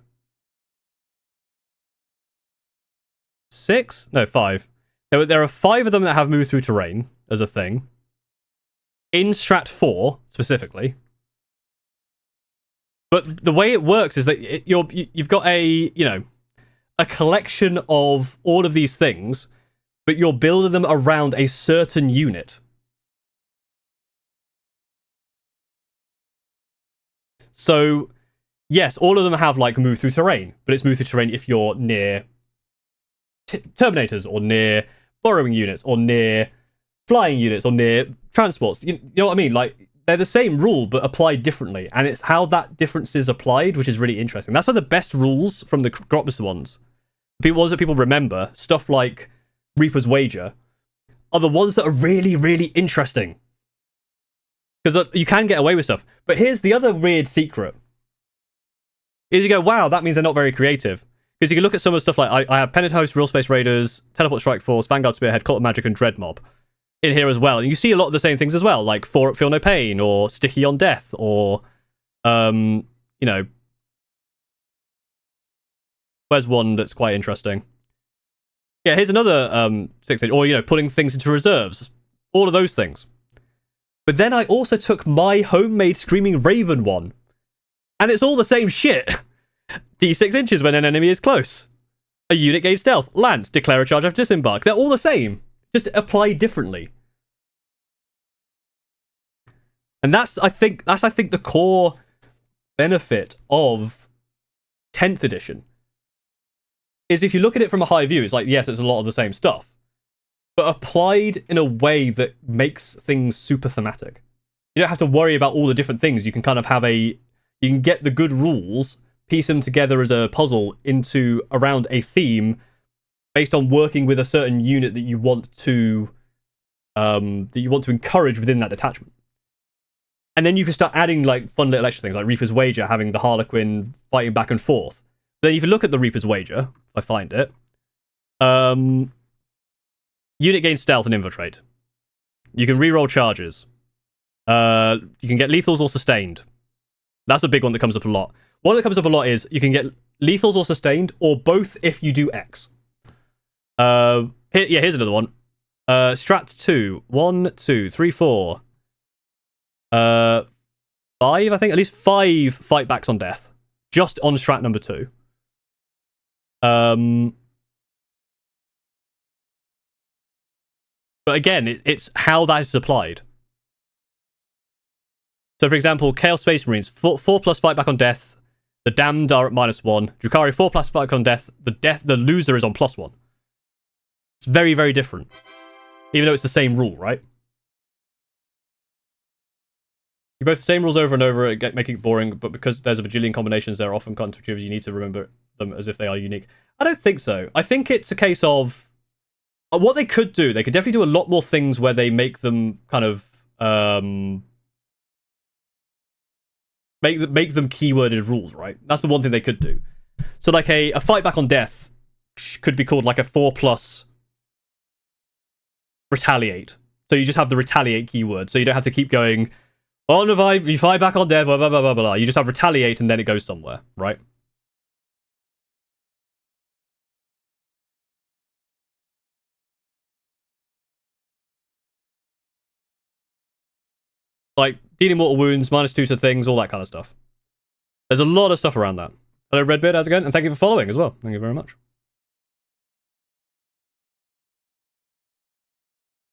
[SPEAKER 1] 6? No, 5. There are 5 of them that have move through terrain as a thing. In Strat 4, specifically. But the way it works is that you've got a collection of all of these things, but you're building them around a certain unit. So, yes, all of them have like move through terrain, but it's move through terrain if you're near Terminators, or near borrowing units, or near flying units, or near transports. You know what I mean? Like, they're the same rule, but applied differently. And it's how that difference is applied, which is really interesting. That's why the best rules from the Grotmus ones, ones that people remember, stuff like Reaper's Wager, are the ones that are really, really interesting. Because you can get away with stuff. But here's the other weird secret. Is you go, wow, that means they're not very creative. Because you can look at some of the stuff like, I have Penitent Host, Real Space Raiders, Teleport Strike Force, Vanguard Spearhead, Cult of Magic, and Dread Mob in here as well. And you see a lot of the same things as well, like Feel No Pain, or Sticky on Death, or, where's one that's quite interesting? Yeah, here's another 6-inch, or, putting things into reserves. All of those things. But then I also took my homemade Screaming Raven one. And it's all the same shit. D6 inches when an enemy is close. A unit gains stealth. Land. Declare a charge after disembark. They're all the same. Just applied differently. And that's I think the core benefit of 10th edition. Is if you look at it from a high view, it's like, yes, it's a lot of the same stuff. But applied in a way that makes things super thematic. You don't have to worry about all the different things. You can kind of have you can get the good rules, piece them together as a puzzle around a theme based on working with a certain unit that you want to encourage within that detachment. And then you can start adding like fun little extra things, like Reaper's Wager, having the Harlequin fighting back and forth. Then if you look at the Reaper's Wager, if I find it, unit gains stealth and infiltrate. You can reroll charges. You can get lethals or sustained. That's a big one that comes up a lot. One that comes up a lot is you can get lethals or sustained, or both if you do X. Here's another one. Strat 2. 1, 2, 3, 4. 5, I think. At least 5 fight backs on death. Just on strat number 2. But again, it's how that is applied. So, for example, Chaos Space Marines, 4 plus fight back on death. The damned are at -1. Drukhari, 4 plus fight back on death. The loser is on +1. It's very, very different. Even though it's the same rule, right? You both the same rules over and over, making it boring, but because there's a bajillion combinations, there are often counterintuitive, you need to remember them as if they are unique. I don't think so. I think it's a case of what they could do. They could definitely do a lot more things where they make them kind of make them keyworded rules, right? That's the one thing they could do. So like a fight back on death could be called like a 4 plus retaliate. So you just have the retaliate keyword, so you don't have to keep going on you fight back on death, blah blah blah blah blah. You just have retaliate and then it goes somewhere, right? Like, dealing mortal wounds, -2 to things, all that kind of stuff. There's a lot of stuff around that. Hello, Redbeard, how's it going? And thank you for following as well. Thank you very much.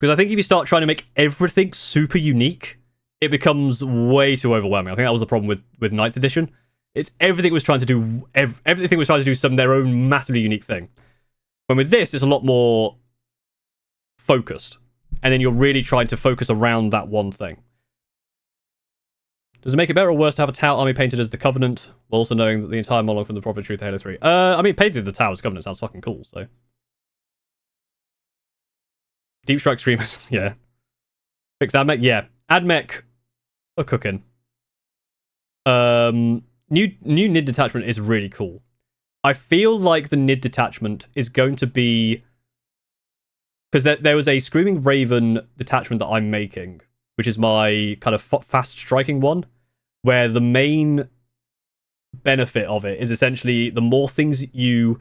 [SPEAKER 1] Because I think if you start trying to make everything super unique, it becomes way too overwhelming. I think that was the problem with 9th edition. Everything was trying to do some of their own massively unique thing. When with this, it's a lot more focused. And then you're really trying to focus around that one thing. Does it make it better or worse to have a Tau army painted as the Covenant, while also knowing that the entire monologue from the Prophet of Truth to Halo 3? I mean, painted the Tau as Covenant sounds fucking cool, so. Deep Strike streamers, yeah. Fix AdMech, yeah. AdMech are cooking. New NID detachment is really cool. I feel like the NID detachment is going to be... Because there was a Screaming Raven detachment that I'm making, which is my kind of fast striking one, where the main benefit of it is essentially the more things you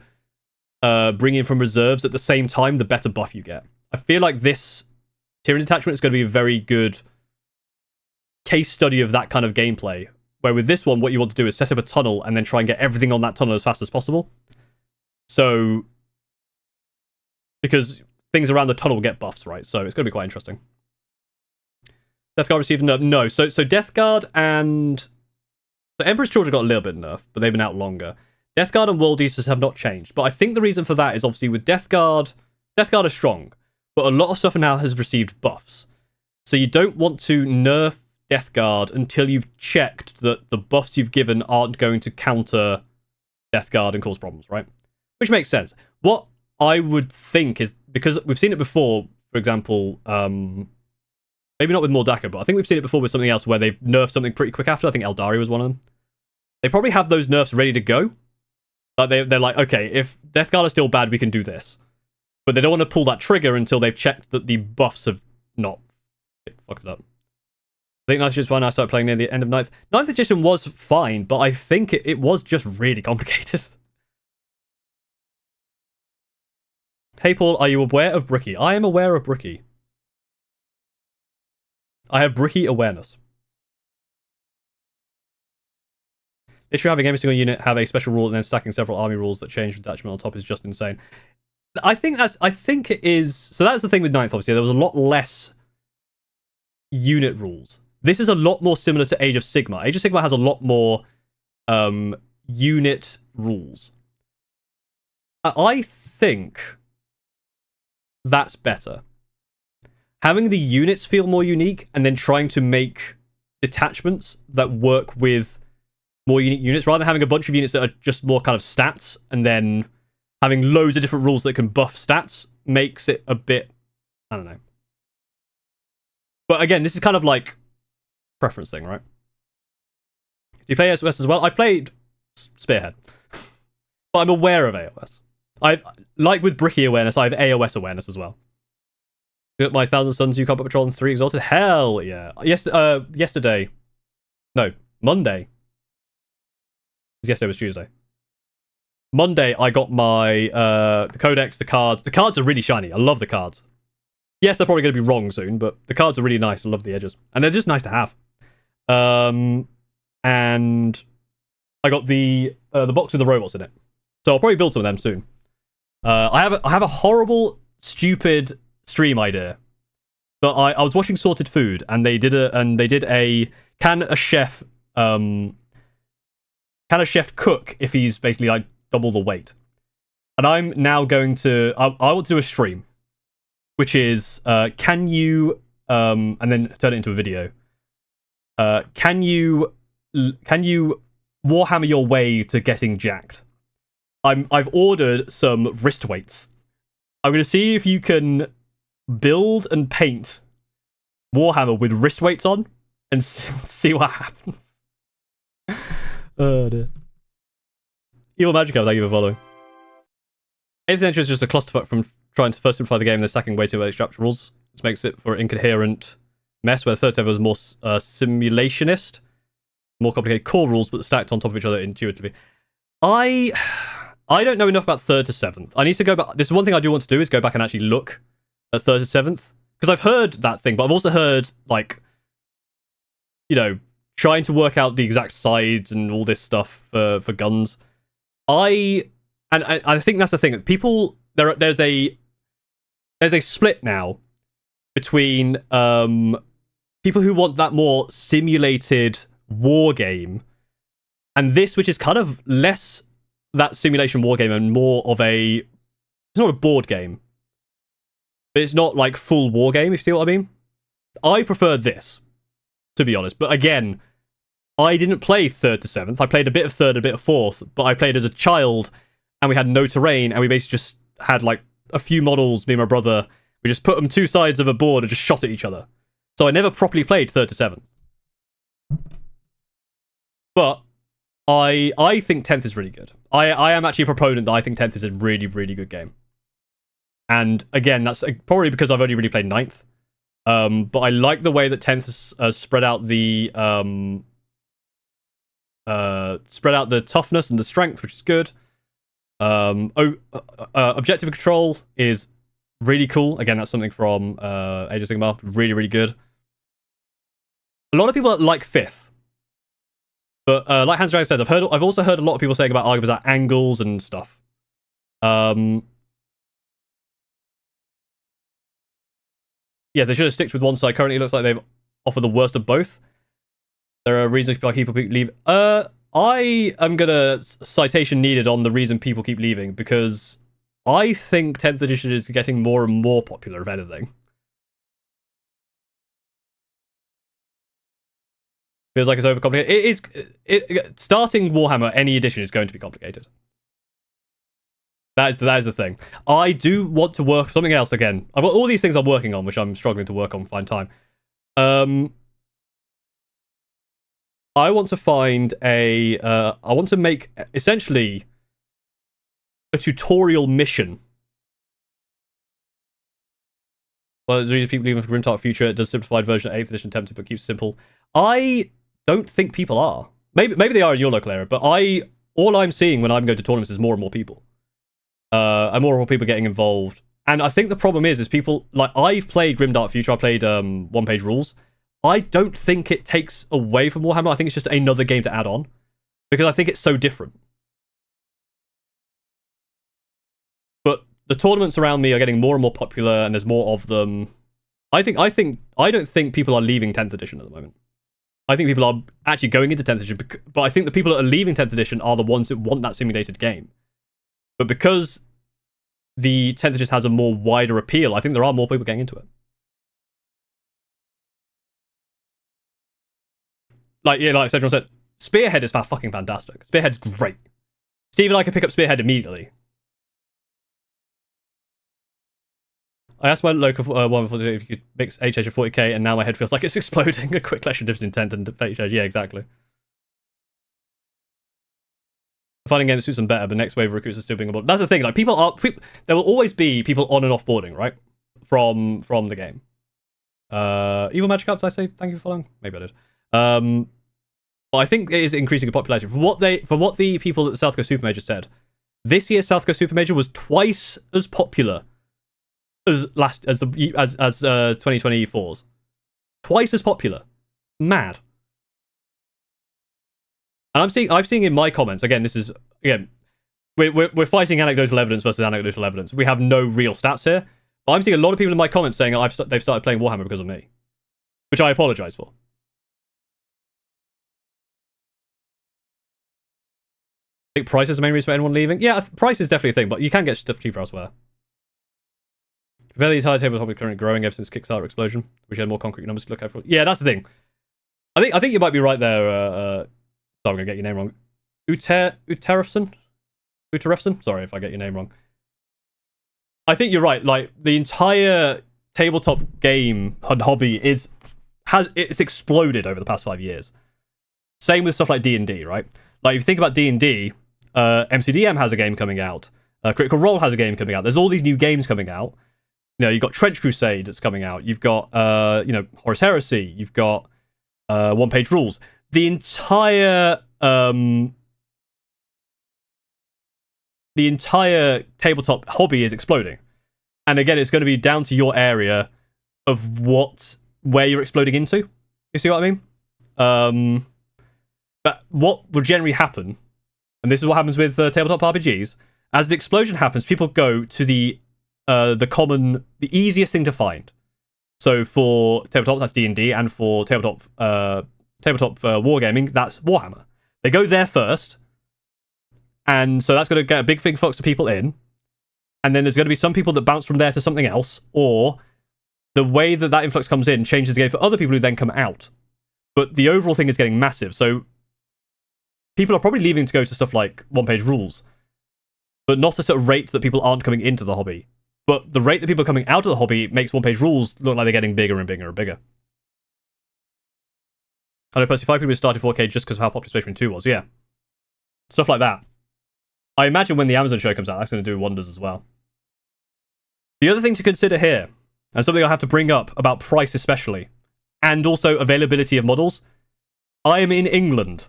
[SPEAKER 1] bring in from reserves at the same time, the better buff you get. I feel like this Tyranid detachment is going to be a very good case study of that kind of gameplay, where with this one, what you want to do is set up a tunnel and then try and get everything on that tunnel as fast as possible. So, because things around the tunnel get buffs, right? So it's going to be quite interesting. Death Guard received a nerf? No. So Death Guard and... The Emperor's Children got a little bit nerfed, but they've been out longer. Death Guard and World Eaters have not changed. But I think the reason for that is obviously with Death Guard are strong, but a lot of stuff now has received buffs. So you don't want to nerf Death Guard until you've checked that the buffs you've given aren't going to counter Death Guard and cause problems, right? Which makes sense. What I would think is, because we've seen it before, for example, maybe not with Mordaka, but I think we've seen it before with something else where they've nerfed something pretty quick after. I think Aeldari was one of them. They probably have those nerfs ready to go. Like they're like, okay, if Death Guard is still bad, we can do this. But they don't want to pull that trigger until they've checked that the buffs have not fucked it up. I think 9th edition was fine. I started playing near the end of 9th. 9th edition was fine, but I think it was just really complicated. Hey Paul, are you aware of Bricky? I am aware of Bricky. I have Bricky awareness. Literally having every single unit have a special rule and then stacking several army rules that change with detachment on top is just insane. I think it is... So that's the thing with 9th, obviously. There was a lot less unit rules. This is a lot more similar to Age of Sigmar. Age of Sigmar has a lot more unit rules. I think that's better. Having the units feel more unique and then trying to make detachments that work with more unique units, rather than having a bunch of units that are just more kind of stats and then having loads of different rules that can buff stats makes it a bit... I don't know. But again, this is kind of like preference thing, right? Do you play AOS as well? I played Spearhead. But I'm aware of AOS. Like with Bricky awareness, I have AOS awareness as well. My 1,000 Suns, you Combat Patrol and 3 Exalted? Hell yeah. Yesterday. No, Monday. Yesterday was Tuesday. Monday, I got my the codex, the cards. The cards are really shiny. I love the cards. Yes, they're probably going to be wrong soon, but the cards are really nice. I love the edges. And they're just nice to have. And I got the box with the robots in it. So I'll probably build some of them soon. I have a horrible, stupid stream idea. But I was watching Sorted Food, and they did a can a chef cook if he's basically like double the weight? And I'm now going to I want to do a stream, which is can you and then turn it into a video. Can you Warhammer your way to getting jacked? I've ordered some wrist weights. I'm going to see if you can build and paint Warhammer with wrist weights on and see what happens. Oh dear. Evil Magic Up, thank you for following. 8th Century is just a clusterfuck from trying to first simplify the game and then stacking way too many structural rules. This makes it for an incoherent mess where the third server was more simulationist, more complicated core rules, but stacked on top of each other intuitively. I don't know enough about 3rd to 7th. I need to go back. This is one thing I do want to do, is go back and actually look at 3rd to 7th. Because I've heard that thing, but I've also heard, like, you know, trying to work out the exact sides and all this stuff for guns. I think that's the thing. People there's a split now between people who want that more simulated war game, and this, which is kind of less that simulation war game and more of it's not a board game, but it's not like full war game, if you see what I mean. I prefer this, to be honest. But again, I didn't play 3rd to 7th. I played a bit of 3rd, a bit of 4th, but I played as a child, and we had no terrain, and we basically just had like a few models, me and my brother. We just put them 2 sides of a board and just shot at each other. So I never properly played 3rd to 7th. But I think 10th is really good. I am actually a proponent that I think 10th is a really, really good game. And again, that's probably because I've only really played 9th. But I like the way that 10th has spread out the toughness and the strength, which is good. Objective control is really cool. Again, that's something from Age of Sigmar. Really, really good. A lot of people like 5th. But like Hans Drag says, I've also heard a lot of people saying about arguments about angles and stuff. Yeah, they should have sticked with one side. Currently, it looks like they've offered the worst of both. There are reasons why people leave. I am gonna citation needed on the reason people keep leaving, because I think 10th edition is getting more and more popular, if anything. Feels like it's overcomplicated. Starting Warhammer, any edition is going to be complicated. That is the thing. I do want to work something else again. I've got all these things I'm working on, which I'm struggling to work on, find time. I want to find I want to make essentially a tutorial mission. Well, there's people leaving for Grimdark Future. It does simplified version of 8th edition attempted, but keeps simple. I don't think people are. Maybe they are in your local area, but all I'm seeing when I'm going to tournaments is more and more people. And more people getting involved. And I think the problem is people, like, I've played Grimdark Future, I played one-page rules. I don't think it takes away from Warhammer. I think it's just another game to add on, because I think it's so different. But the tournaments around me are getting more and more popular, and there's more of them. I don't think people are leaving 10th edition at the moment. I think people are actually going into 10th edition, but I think the people that are leaving 10th edition are the ones that want that simulated game. But because the 10th edition has a more wider appeal, I think there are more people getting into it. Like Cedron said, Spearhead is fucking fantastic. Spearhead's great. Steve and I could pick up Spearhead immediately. I asked my local one if you could mix HH of 40k, and now my head feels like it's exploding. A quick collection difference in 10th and HH. Yeah, exactly. Finding game that suits them better, but next wave of recruits are still being aboard. That's the thing. Like, there will always be people on and off boarding, right? From the game. Evil Magic Up, did I say thank you for following? Maybe I did. But I think it is increasing in popularity. From what the people at the South Coast Super Major said, this year's South Coast Super Major was twice as popular as 2024's. Twice as popular. Mad. And I'm seeing in my comments, again, this is, again, we're fighting anecdotal evidence versus anecdotal evidence. We have no real stats here. But I'm seeing a lot of people in my comments saying they've started playing Warhammer because of me, which I apologize for. I think price is the main reason for anyone leaving. Yeah, price is definitely a thing, but you can get stuff cheaper elsewhere. Very entire tabletop is currently growing ever since Kickstarter explosion. We should have more concrete numbers to look out for. Yeah, that's the thing. I think you might be right there. Sorry, I'm gonna get your name wrong. Uterefson? Sorry if I get your name wrong. I think you're right. Like, the entire tabletop game and hobby it's exploded over the past 5 years. Same with stuff like D&D, right? Like, if you think about D&D, MCDM has a game coming out. Critical Role has a game coming out. There's all these new games coming out. You know, you've got Trench Crusade that's coming out. You've got, Horus Heresy. You've got one-page rules. The entire tabletop hobby is exploding. And again, it's going to be down to your area of where you're exploding into. You see what I mean? But what will generally happen, and this is what happens with tabletop RPGs, as an explosion happens, people go to the easiest thing to find. So for tabletop, that's D&D, and for tabletop wargaming, that's Warhammer. They go there first, and so that's going to get a big influx of people in, and then there's going to be some people that bounce from there to something else, or the way that influx comes in changes the game for other people who then come out. But the overall thing is getting massive, so people are probably leaving to go to stuff like one-page rules, but not at a rate that people aren't coming into the hobby. But the rate that people are coming out of the hobby makes one-page rules look like they're getting bigger and bigger and bigger. I know personally 5 people started 4K just because of how popular Space Marine 2 was, yeah. Stuff like that. I imagine when the Amazon show comes out, that's going to do wonders as well. The other thing to consider here, and something I have to bring up about price especially, and also availability of models, I am in England.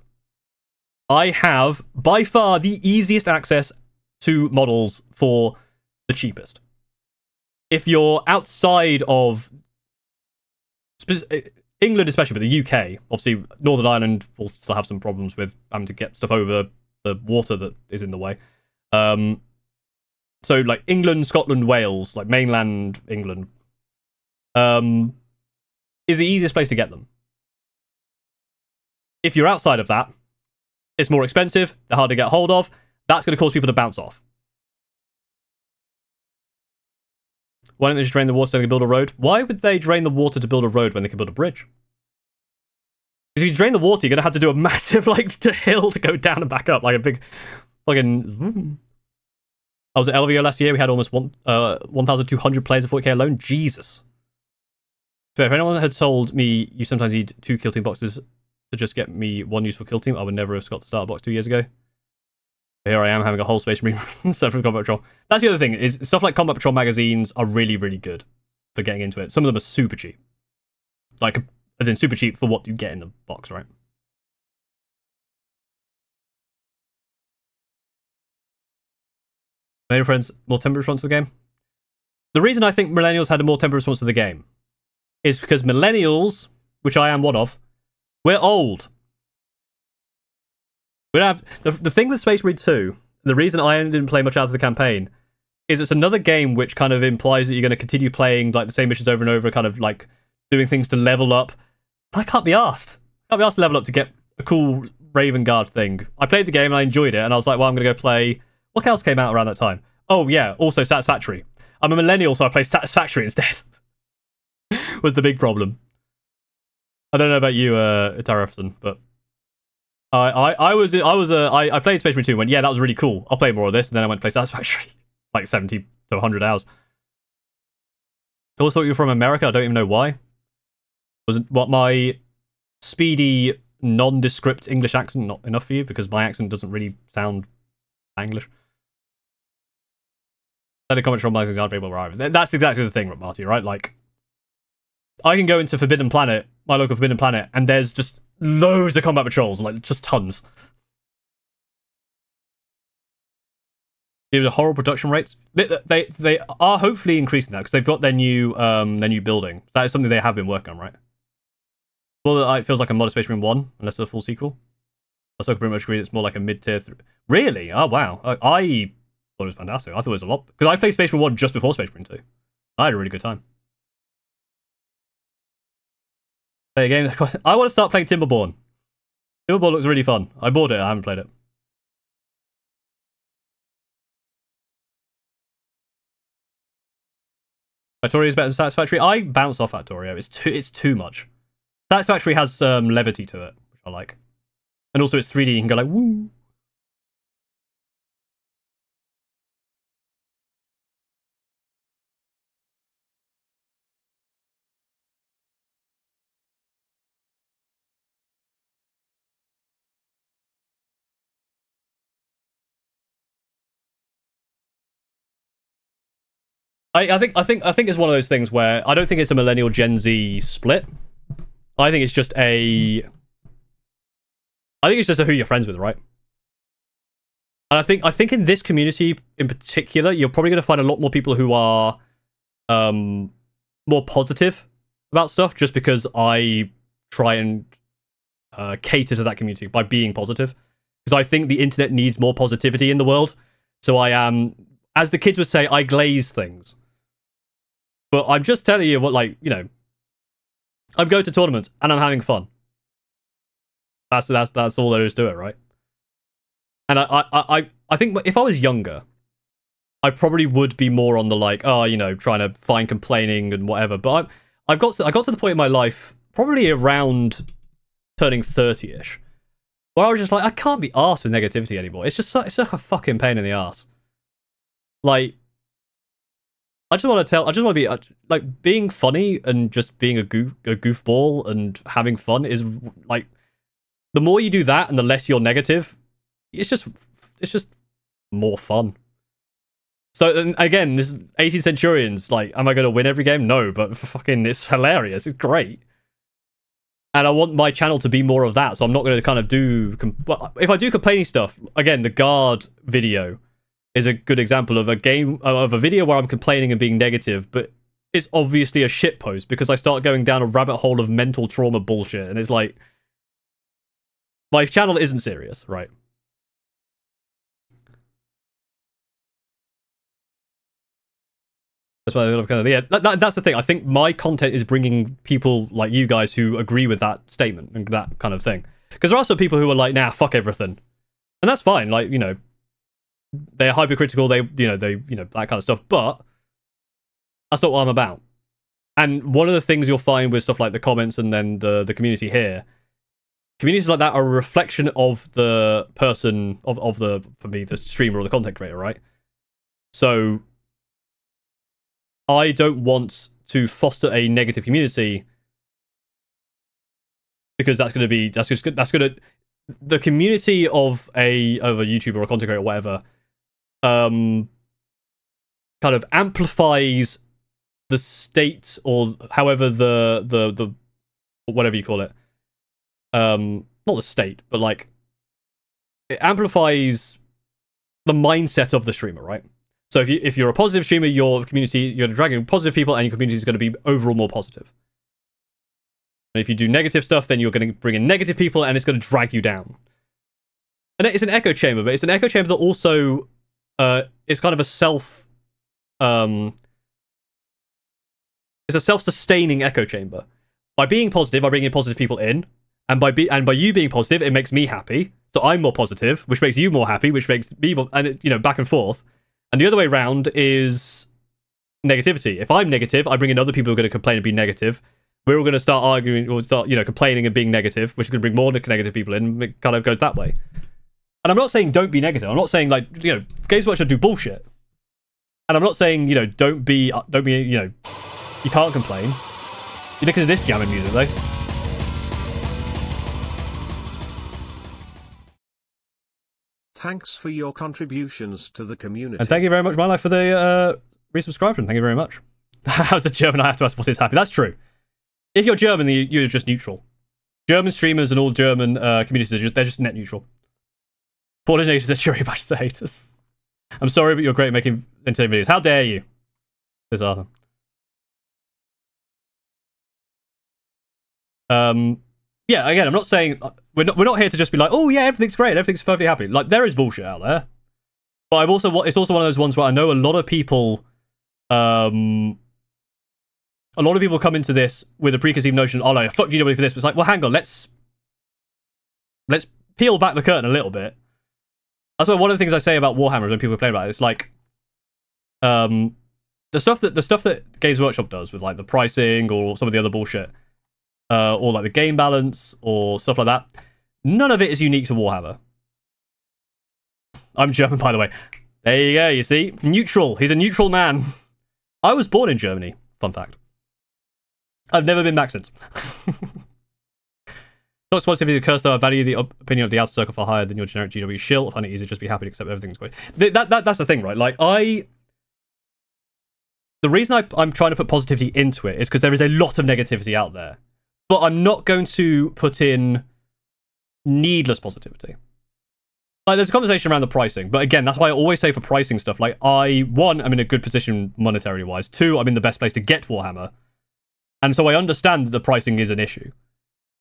[SPEAKER 1] I have, by far, the easiest access to models for the cheapest. If you're outside of England especially, but the UK, obviously Northern Ireland will still have some problems with having to get stuff over the water that is in the way. So like England, Scotland, Wales, like mainland England, is the easiest place to get them. If you're outside of that, it's more expensive, they're hard to get hold of, that's going to cause people to bounce off. Why don't they just drain the water so they can build a road? Why would they drain the water to build a road when they can build a bridge? Because if you drain the water, you're going to have to do a massive hill to go down and back up, like a big fucking... I was at LVO last year, we had almost 1,200 players at 40k alone. Jesus. So if anyone had told me you sometimes need 2 kill team boxes to just get me 1 useful kill team, I would never have got the starter box 2 years ago. Here I am having a whole Space Marine set for Combat Patrol. That's the other thing, is stuff like Combat Patrol magazines are really, really good for getting into it. Some of them are super cheap. Like, as in super cheap for what you get in the box, right? Any friends, more temperate response to the game? The reason I think millennials had a more temperate response to the game is because millennials, which I am one of, we're old. We don't have the thing with Space Marine 2, the reason I didn't play much out of the campaign, is it's another game which kind of implies that you're going to continue playing like the same missions over and over, kind of like doing things to level up. I can't be asked. I can't be asked to level up to get a cool Raven Guard thing. I played the game and I enjoyed it, and I was like, well, I'm going to go play... What else came out around that time? Oh, yeah, also Satisfactory. I'm a millennial, so I play Satisfactory instead. Was the big problem. I don't know about you, Tarafton, but I played Space Marine 2 and went, yeah, that was really cool. I'll play more of this, and then I went to play Satisfactory. Like 70 to 100 hours. I always thought you were from America. I don't even know why. Was what my speedy, nondescript English accent not enough for you? Because my accent doesn't really sound English. That comments from magazines aren't available where I am. That's exactly the thing, Marty, right? Like, I can go into Forbidden Planet, my local Forbidden Planet, and there's just loads of combat patrols, like just tons. The horrible production rates. They are hopefully increasing that because they've got their new building. That is something they have been working on, right? Well, it feels like a modern Space Marine 1, unless it's a full sequel. I still pretty much agree it's more like a mid-tier. Really? Oh wow! I thought it was fantastic. I thought it was a lot because I played Space Marine 1 just before Space Marine 2. I had a really good time. Play a game. I want to start playing Timberborn. Timberborn looks really fun. I bought it. I haven't played it. Factorio is better than Satisfactory. I bounce off Factorio. It's too much. Satisfactory has levity to it, which I like. And also it's 3D, you can go like, woo. I think it's one of those things where I don't think it's a millennial Gen Z split. I think it's just a who you're friends with, right? And I think in this community in particular, you're probably going to find a lot more people who are more positive about stuff, just because I try and cater to that community by being positive, because I think the internet needs more positivity in the world. So I am, as the kids would say, I glaze things. But I'm just telling you what, like, you know, I'm going to tournaments and I'm having fun. That's all there is to it, right? And I think if I was younger, I probably would be more on the like, oh, you know, trying to find complaining and whatever. But I got to the point in my life, probably around turning 30-ish, where I was just like, I can't be arsed with negativity anymore. It's just it's such a fucking pain in the ass. Like, I just want to be like, being funny and just being a goofball and having fun is like, the more you do that and the less you're negative, it's just more fun. So, and again, this 80 Centurions, like, am I going to win every game? No, but fucking, it's hilarious. It's great. And I want my channel to be more of that, so I'm not going to kind of do... if I do complaining stuff, again, the Guard video is a good example of a video where I'm complaining and being negative, but it's obviously a shitpost because I start going down a rabbit hole of mental trauma bullshit, and it's like... my channel isn't serious, right? That's why I love kind of that's the thing. I think my content is bringing people like you guys who agree with that statement and that kind of thing. Because there are some people who are like, nah, fuck everything, and that's fine. Like, you know, they're hypercritical. They that kind of stuff. But that's not what I'm about. And one of the things you'll find with stuff like the comments and then the community here, communities like that are a reflection of the person of the, for me, the streamer or the content creator, right? So I don't want to foster a negative community because that's going to the community of a YouTuber or a content creator or whatever kind of amplifies the state, or however the whatever you call it, not the state, but like it amplifies the mindset of the streamer, right? So if you're a positive streamer, your community, you're dragging positive people, and your community is going to be overall more positive. And if you do negative stuff, then you're going to bring in negative people, and it's going to drag you down. And it's an echo chamber, but it's an echo chamber that also is kind of a it's a self-sustaining echo chamber. By being positive, I bring in positive people in, and by you being positive, it makes me happy. So I'm more positive, which makes you more happy, which makes me more, and it, back and forth. And the other way around is negativity. If I'm negative, I bring in other people who are going to complain and be negative. We're all going to start arguing or start, complaining and being negative, which is going to bring more negative people in. It kind of goes that way. And I'm not saying don't be negative. I'm not saying like, Games Workshop do bullshit. And I'm not saying, don't be, you can't complain. Because of this jamming music though.
[SPEAKER 2] Thanks for your contributions to the community.
[SPEAKER 1] And thank you very much, my life, for the resubscription. Thank you very much. How's a German? I have to ask what is happy. That's true. If you're German, you're just neutral. German streamers and all German communities, they're just net neutral. Polish nations are cherry bash to haters. I'm sorry, but you're great at making entertainment videos. How dare you? This is awesome. Yeah, again, I'm not saying we're not here to just be like, oh yeah, everything's great, everything's perfectly happy. Like, there is bullshit out there, but it's also one of those ones where I know a lot of people, come into this with a preconceived notion. Oh no, fuck GW for this. But it's like, well, hang on, let's peel back the curtain a little bit. That's why one of the things I say about Warhammer when people play about it, it's like, the stuff that Games Workshop does with like the pricing or some of the other bullshit. Or like the game balance or stuff like that. None of it is unique to Warhammer. I'm German, by the way. There you go, you see? Neutral. He's a neutral man. I was born in Germany. Fun fact. I've never been back since. Not positivity to curse, though. I value the opinion of the outer circle far higher than your generic GW shill. I find it easy to just be happy to accept everything's great. That's the thing, right? Like, the reason I'm trying to put positivity into it is because there is a lot of negativity out there. But I'm not going to put in needless positivity. Like, there's a conversation around the pricing, but again, that's why I always say for pricing stuff, like, one, I'm in a good position monetarily wise. Two, I'm in the best place to get Warhammer. And so I understand that the pricing is an issue.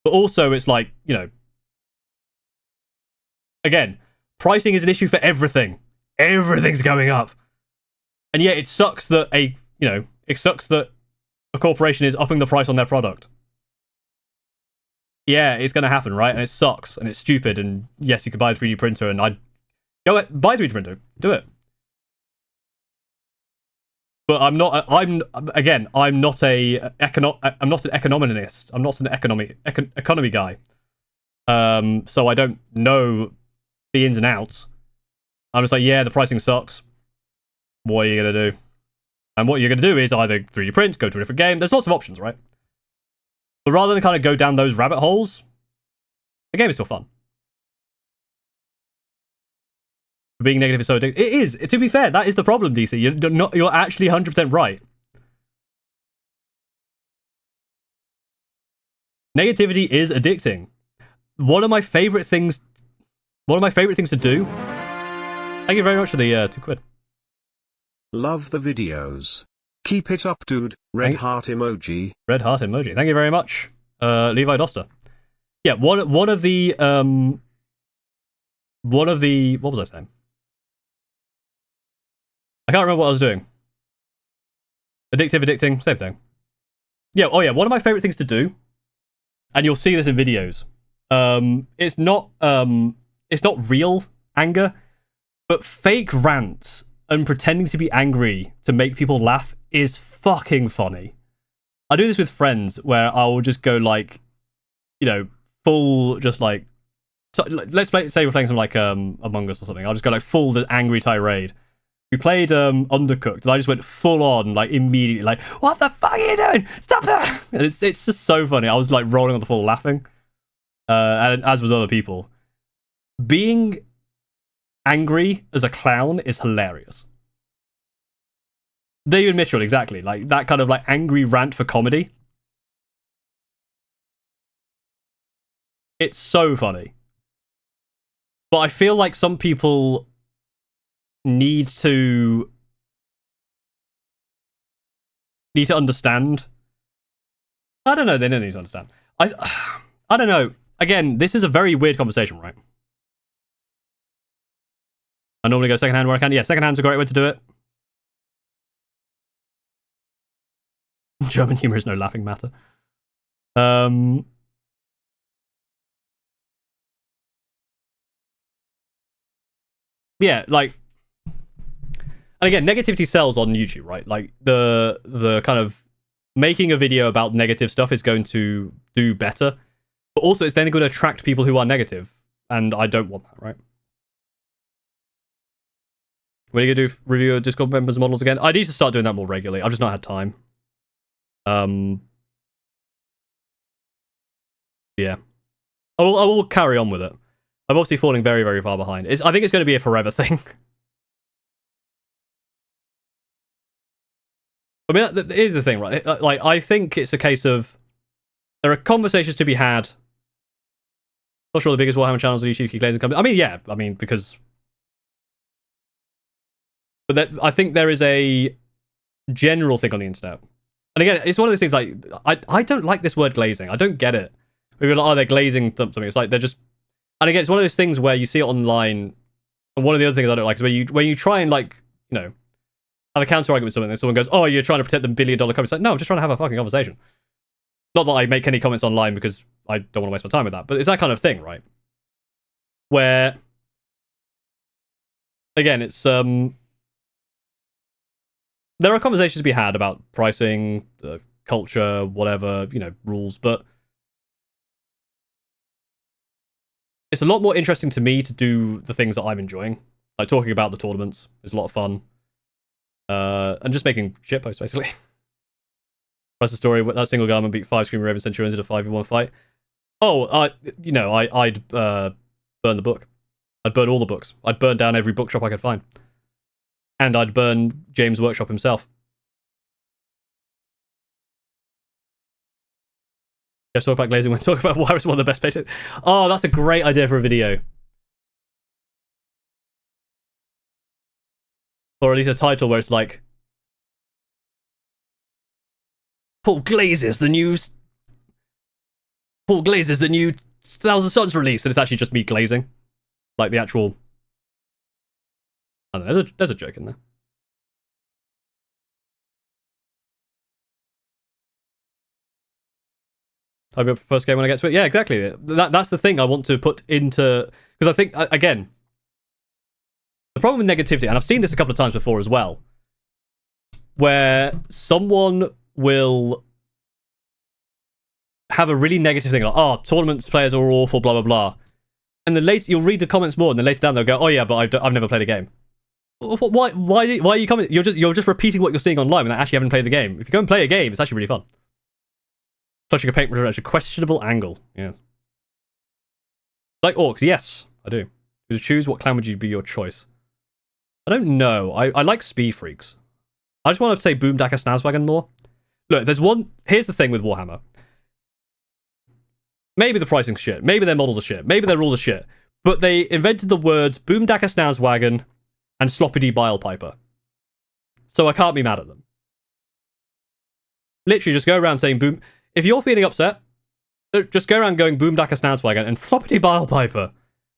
[SPEAKER 1] But also, it's like, again, pricing is an issue for everything. Everything's going up. And yet it sucks that a corporation is upping the price on their product. Yeah, it's going to happen, right? And it sucks, and it's stupid, and yes, you could buy a 3D printer, and I'd go buy a 3D printer. Do it. But I'm not an economist. I'm not an economy guy. So I don't know the ins and outs. I'm just like, yeah, the pricing sucks. What are you going to do? And what you're going to do is either 3D print, go to a different game. There's lots of options, right? But rather than kind of go down those rabbit holes, the game is still fun. Being negative is so addictive. It is. To be fair, that is the problem, DC. You're actually 100% right. Negativity is addicting. One of my favorite things to do. Thank you very much for the £2.
[SPEAKER 2] Love the videos. Keep it up, dude. Red heart emoji.
[SPEAKER 1] Red heart emoji. Thank you very much, Levi Doster. Yeah, one of the what was I saying? I can't remember what I was doing. Addicting, same thing. Yeah, oh yeah, one of my favorite things to do, and you'll see this in videos. It's not real anger, but fake rants and pretending to be angry to make people laugh is fucking funny. I do this with friends where I will just go like, full just like, so let's say we're playing some like Among Us or something. I'll just go like full the angry tirade. We played Undercooked, and I just went full on, like immediately, like, "What the fuck are you doing? Stop that!" And it's just so funny. I was like rolling on the floor laughing, and as was other people. Being angry as a clown is hilarious. David Mitchell, exactly, like that kind of like angry rant for comedy. It's so funny, but I feel like some people need to understand. I don't know. They don't need to understand. I don't know. Again, this is a very weird conversation, right? I normally go secondhand where I can. Yeah, secondhand's a great way to do it. German humor is no laughing matter. Yeah, like. And again, negativity sells on YouTube, right? Like the kind of making a video about negative stuff is going to do better, but also it's then going to attract people who are negative, and I don't want that, right? When are you gonna do review of Discord members' models again? I need to start doing that more regularly. I've just not had time. Yeah, I will carry on with it. I'm obviously falling very, very far behind. I think it's going to be a forever thing. I mean, that is the thing, right? Like, I think it's a case of there are conversations to be had. Not sure the biggest Warhammer channels on YouTube keep glazing companies. I mean, yeah, because, but I think there is a general thing on the internet, and again, it's one of those things. Like, I don't like this word glazing. I don't get it. People are like, oh, they're glazing something. It's like they're just, and again, it's one of those things where you see it online, and one of the other things I don't like is when you try and like, have a counter argument with something, and someone goes, "Oh, you're trying to protect the $1 billion company." It's like, no, I'm just trying to have a fucking conversation. Not that I make any comments online because I don't want to waste my time with that, but it's that kind of thing, right? Where, again, it's there are conversations to be had about pricing, culture, whatever, rules, but it's a lot more interesting to me to do the things that I'm enjoying, like talking about the tournaments is a lot of fun. And just making shitposts, basically. That's the story. That single garment beat 5 Screaming Raven Centurions in a 5v1 fight. Oh, I'd burn the book. I'd burn all the books. I'd burn down every bookshop I could find. And I'd burn James' workshop himself. Let's talk about glazing when we talk about why it's one of the best paintings. Oh, that's a great idea for a video. Or at least a title where it's like, Paul Glaze's the new Thousand Suns release, and it's actually just me glazing. Like the actual... I don't know, there's a joke in there. I'll be up for first game when I get to it. Yeah, exactly. That's the thing I want to put into... Because I think, again, the problem with negativity, and I've seen this a couple of times before as well, where someone will have a really negative thing, like, oh, tournaments players are awful, blah, blah, blah. And then later, you'll read the comments more, and then later down they'll go, oh yeah, but I've never played a game. Why are you coming? You're just repeating what you're seeing online without actually having played the game. If you go and play a game, it's actually really fun. Plus you can paint with a questionable angle. Yes. Like Orks, yes, I do. To choose what clan would you be your choice? I don't know. I like Speed Freaks. I just want to say Boomdacker Snazwagon more. Look, there's one... Here's the thing with Warhammer. Maybe the pricing's shit. Maybe their models are shit. Maybe their rules are shit. But they invented the words Boomdacker Snazwagon and Sloppity Bile Piper. So I can't be mad at them. Literally, just go around saying boom... If you're feeling upset, just go around going Boomdacker Snazwagon and Floppity Bile Piper, and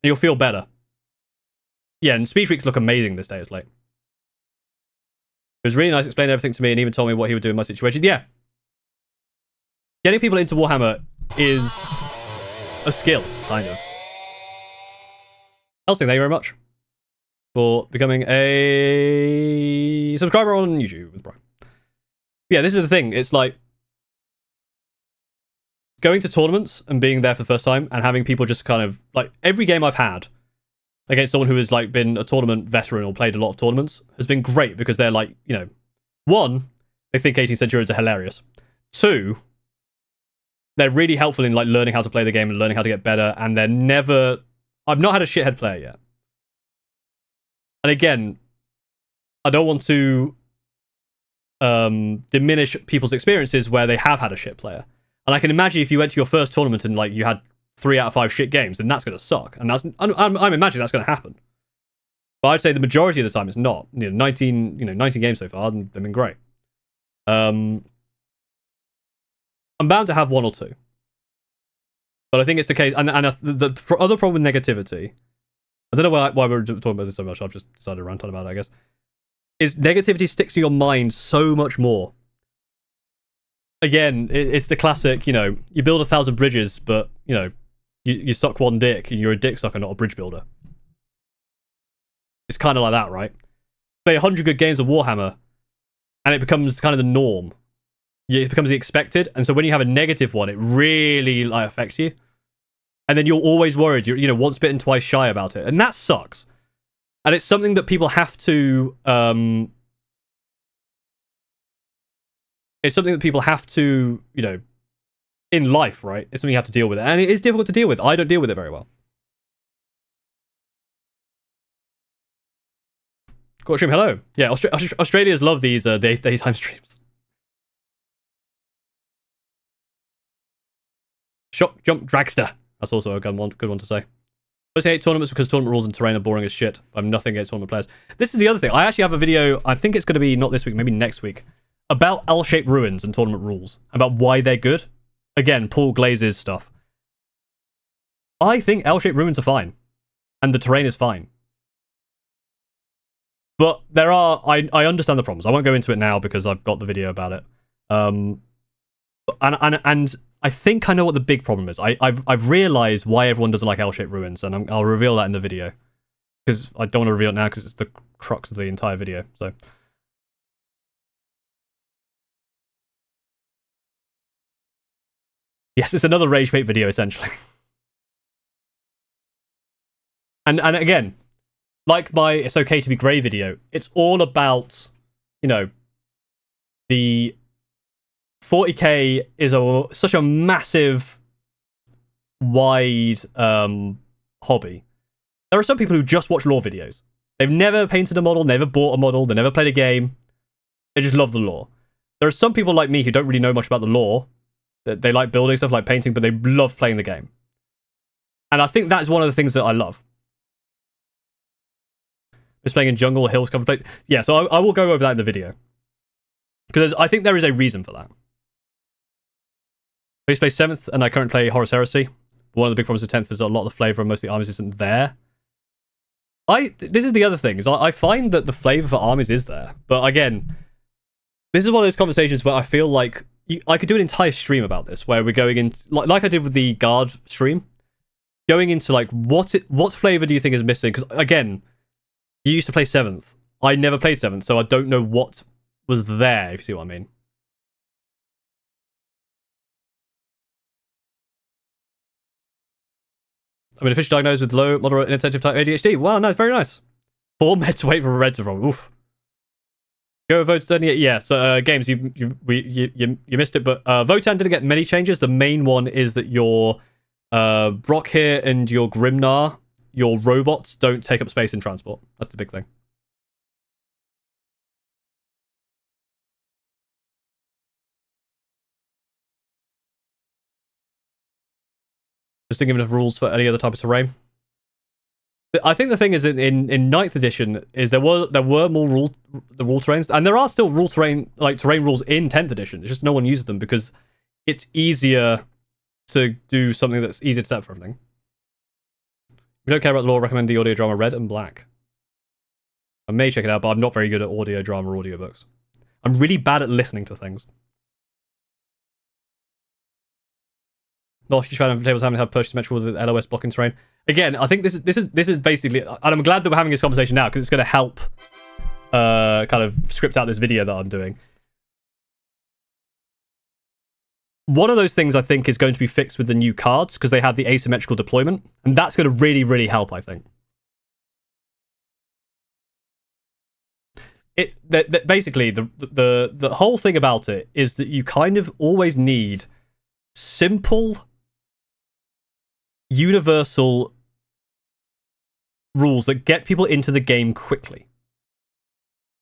[SPEAKER 1] you'll feel better. Yeah, and Speed Freaks look amazing this day, it's late. It was really nice, explained everything to me, and even told me what he would do in my situation. Yeah. Getting people into Warhammer is a skill, kind of. Elsing, thank you very much for becoming a subscriber on YouTube, bro. Yeah, this is the thing. It's like going to tournaments and being there for the first time and having people just kind of like every game I've had against someone who has like been a tournament veteran or played a lot of tournaments has been great because they're like, you know, one, they think 18th Centurions are hilarious. Two, they're really helpful in like learning how to play the game and learning how to get better, and they're never... I've not had a shithead player yet. And again, I don't want to diminish people's experiences where they have had a shit player. And I can imagine if you went to your first tournament and like you had 3 out of 5 shit games, then that's going to suck. And that's I'm imagining that's going to happen. But I'd say the majority of the time it's not. 19 games so far, and they've been great. I'm bound to have 1 or 2. But I think it's the case, and the other problem with negativity, I don't know why we're talking about this so much, I've just decided to rant on about it, I guess, is negativity sticks in your mind so much more. Again, it's the classic, you build 1,000 bridges, but, you suck one dick, and you're a dick sucker, not a bridge builder. It's kind of like that, right? Play 100 good games of Warhammer, and it becomes kind of the norm. It becomes the expected, and so when you have a negative one, it really affects you. And then you're always worried, you're once bitten, twice shy about it. And that sucks. And it's something that people have to... it's something that people have to, in life, right? It's something you have to deal with. And it is difficult to deal with. I don't deal with it very well. Court stream, hello. Yeah, Australians love these daytime streams. Shock Jump Dragster. That's also a good one to say. I mostly hate tournaments because tournament rules and terrain are boring as shit. I have nothing against tournament players. This is the other thing. I actually have a video, I think it's going to be not this week, maybe next week, about L-shaped ruins and tournament rules. About why they're good. Again, Paul Glaze's stuff. I think L-shaped ruins are fine. And the terrain is fine. But there are... I understand the problems. I won't go into it now because I've got the video about it. And I think I know what the big problem is. I've realised why everyone doesn't like L-shaped ruins, and I'll reveal that in the video. Because I don't want to reveal it now because it's the crux of the entire video. So... Yes, it's another rage bait video, essentially. and again, like my It's Okay to Be Grey video, it's all about, the 40k is such a massive, wide hobby. There are some people who just watch lore videos. They've never painted a model, never bought a model, they never played a game. They just love the lore. There are some people like me who don't really know much about the lore. They like building stuff, like painting, but they love playing the game. And I think that's one of the things that I love. Just playing in jungle, hills, covered play. Yeah, so I will go over that in the video. Because I think there is a reason for that. I used to play 7th, and I currently play Horus Heresy. One of the big problems with 10th is a lot of the flavour and most of the armies isn't there. This is the other thing, is I find that the flavor for armies is there. But again, this is one of those conversations where I feel like I could do an entire stream about this, where we're going in, like I did with the guard stream, going into like what flavor do you think is missing? Because again, you used to play 7th. I never played 7th, so I don't know what was there, if you see what I mean. I mean, officially diagnosed with low, moderate, inattentive type ADHD. Wow, no, very nice. 4 meds to wait for a red to roll. Oof. Go vote 38. Yeah, so games, you missed it, but Votan didn't get many changes. The main one is that your Brock here and your Grimnar, your robots don't take up space in transport. That's the big thing. Just thinking of rules for any other type of terrain. I think the thing is in 9th edition is there were more rule terrains, and there are still terrain rules in 10th edition. It's just no one uses them because it's easier to do something that's easier to set for everything. If you don't care about the law, recommend the audio drama Red and Black. I may check it out, but I'm not very good at audio drama or audiobooks. I'm really bad at listening to things. Not a huge fan of tables having to have purchase symmetrical with LOS blocking terrain. Again, I think this is basically, and I'm glad that we're having this conversation now because it's going to help kind of script out this video that I'm doing. One of those things I think is going to be fixed with the new cards because they have the asymmetrical deployment, and that's going to really, really help, I think. Basically, the whole thing about it is that you kind of always need simple, universal rules that get people into the game quickly,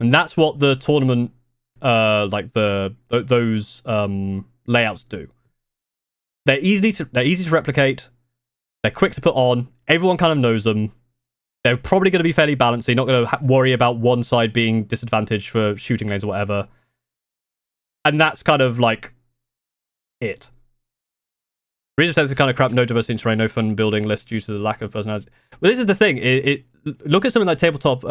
[SPEAKER 1] and that's what the tournament, like those layouts do. They're easy to replicate. They're quick to put on. Everyone kind of knows them. They're probably going to be fairly balanced. So you're not going to worry about one side being disadvantaged for shooting lanes or whatever. And that's kind of like it. Reason are kind of crap, no diversity in terrain, no fun building list due to the lack of personality. Well, this is the thing. Look at something like Tabletop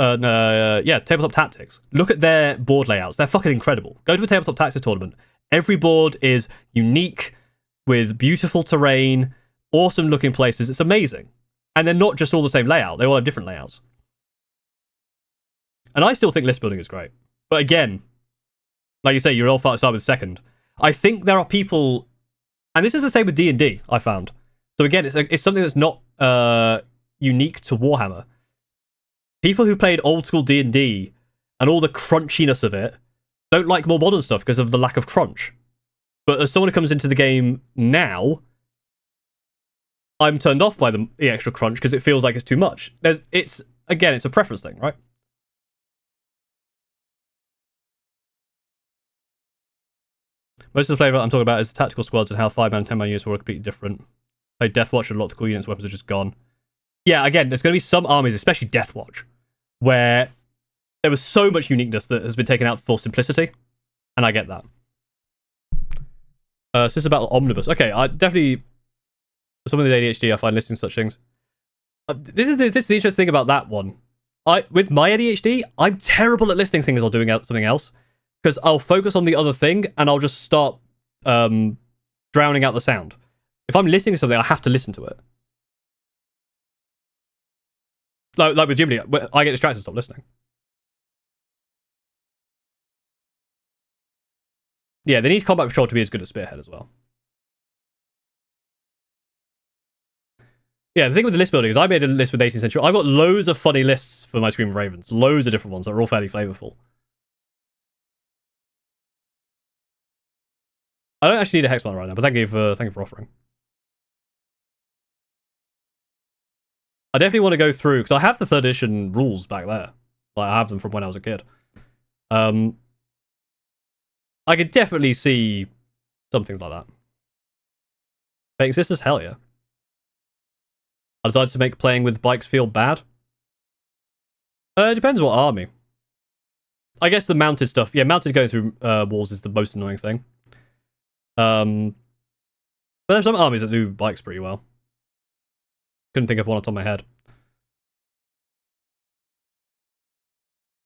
[SPEAKER 1] Tactics. Look at their board layouts. They're fucking incredible. Go to a Tabletop Tactics tournament. Every board is unique, with beautiful terrain, awesome looking places. It's amazing. And they're not just all the same layout. They all have different layouts. And I still think list building is great. But again, like you say, you're all start with 2nd. I think there are people, and this is the same with D&D, I found. So again, it's something that's not unique to Warhammer. People who played old school D&D and all the crunchiness of it don't like more modern stuff because of the lack of crunch. But as someone who comes into the game now, I'm turned off by the extra crunch because it feels like it's too much. It's a preference thing, right? Most of the flavor I'm talking about is the tactical squads and how 5-man and 10-man units were completely different. Played Deathwatch and a lot of cool units, weapons are just gone. Yeah, again, there's going to be some armies, especially Deathwatch, where there was so much uniqueness that has been taken out for simplicity, and I get that. System Battle Omnibus. Okay, I definitely, some of the ADHD I find listening to such things. This is the interesting thing about that one. With my ADHD, I'm terrible at listening things or doing something else, because I'll focus on the other thing and I'll just start drowning out the sound. If I'm listening to something, I have to listen to it. Like with Jimmy, I get distracted and stop listening. Yeah, they need combat patrol to be as good as Spearhead as well. Yeah, the thing with the list building is I made a list with 18th century. I've got loads of funny lists for my Screaming Ravens. Loads of different ones that are all fairly flavorful. I don't actually need a Hexman right now, but thank you for offering. I definitely want to go through, because I have the 3rd edition rules back there. Like, I have them from when I was a kid. I could definitely see something like that. Fake Sisters? Hell yeah. I decided to make playing with bikes feel bad. It depends what army. I guess the mounted stuff. Yeah, mounted going through walls is the most annoying thing. But there's some armies that do bikes pretty well. Couldn't think of one off the top of my head.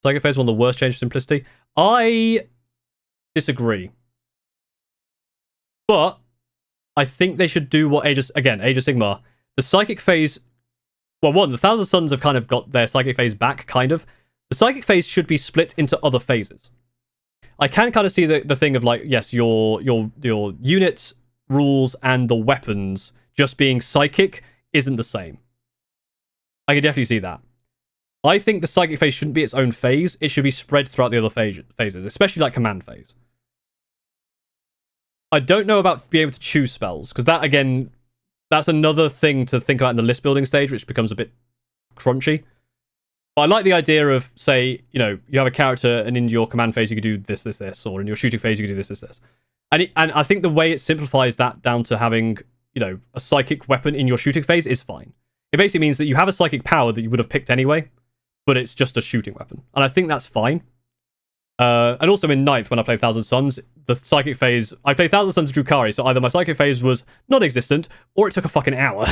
[SPEAKER 1] Psychic phase is one of the worst changes to simplicity. I disagree. But I think they should do what Age of Sigmar. The Psychic phase... Well, one, the Thousand Suns have kind of got their Psychic phase back, kind of. The Psychic phase should be split into other phases. I can kind of see the thing of, like, yes, your units, rules, and the weapons just being Psychic isn't the same. I can definitely see that. I think the Psychic phase shouldn't be its own phase. It should be spread throughout the other phases, especially like Command phase. I don't know about being able to choose spells, because that, again, that's another thing to think about in the list building stage, which becomes a bit crunchy. But I like the idea of, say, you know, you have a character, and in your command phase you could do this, this, this, or in your shooting phase you could do this, this, this. And I think the way it simplifies that down to having, you know, a psychic weapon in your shooting phase is fine. It basically means that you have a psychic power that you would have picked anyway, but it's just a shooting weapon. And I think that's fine. And also in 9th, when I played Thousand Suns, the psychic phase... I played Thousand Suns of Drukhari, so either my psychic phase was non-existent, or it took a fucking hour.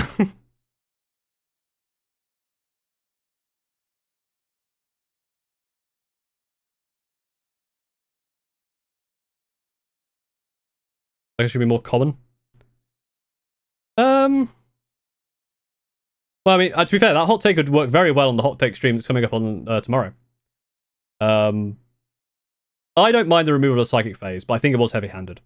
[SPEAKER 1] That should be more common. Well, I mean, to be fair, that hot take would work very well on the hot take stream that's coming up on tomorrow. I don't mind the removal of psychic phase, but I think it was heavy-handed.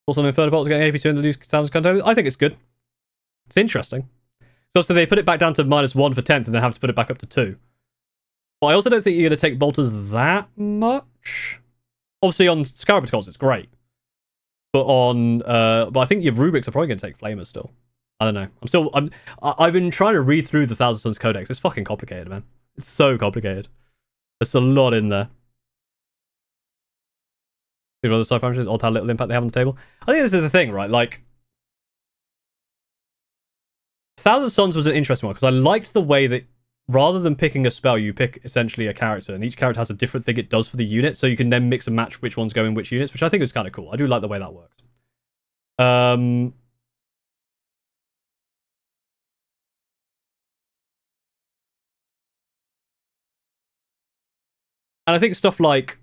[SPEAKER 1] Also, in further bolts getting AP2 in the loose sounds content. I think it's good. It's interesting. So they put it back down to -1 for 10th and then have to put it back up to 2. But I also don't think you're going to take bolters that much. Obviously, on Scarab protocols, it's great. But on, but I think your rubrics are probably going to take flamers still. I don't know. I've been trying to read through the Thousand Suns Codex. It's fucking complicated, man. It's so complicated. There's a lot in there. You know, the sci-fi franchises, odd how little impact they have on the table. I think this is the thing, right? Like, Thousand Suns was an interesting one because I liked the way that rather than picking a spell, you pick essentially a character, and each character has a different thing it does for the unit, so you can then mix and match which ones go in which units, which I think is kind of cool. I do like the way that works. And I think stuff like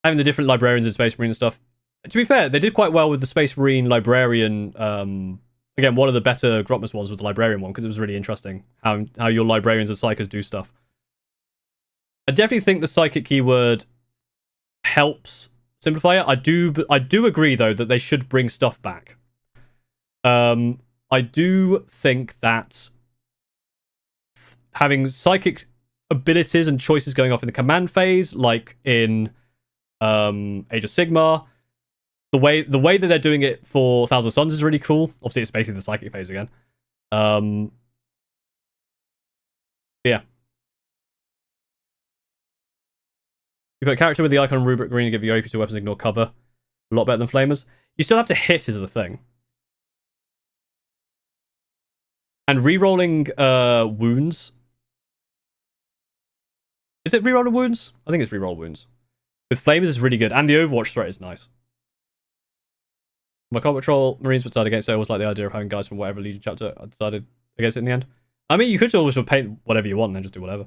[SPEAKER 1] having the different librarians in Space Marine and stuff. To be fair, they did quite well with the Space Marine librarian. Again, one of the better Grotmus ones was the librarian one because it was really interesting how your librarians and psychers do stuff. I definitely think the psychic keyword helps simplify it. I do agree though that they should bring stuff back. I do think that having psychic abilities and choices going off in the command phase, like in Age of Sigmar, the way that they're doing it for Thousand Suns is really cool. Obviously, it's basically the psychic phase again. Yeah. You put a character with the icon rubric green and give you AP2 weapons, ignore cover. A lot better than flamers. You still have to hit is the thing. And rerolling wounds. Is it rerolling wounds? I think it's reroll wounds. With flamers is really good, and the Overwatch threat is nice. My combat patrol Marines decided against it. I always like the idea of having guys from whatever Legion chapter I decided against it in the end. I mean, you could always paint whatever you want and then just do whatever.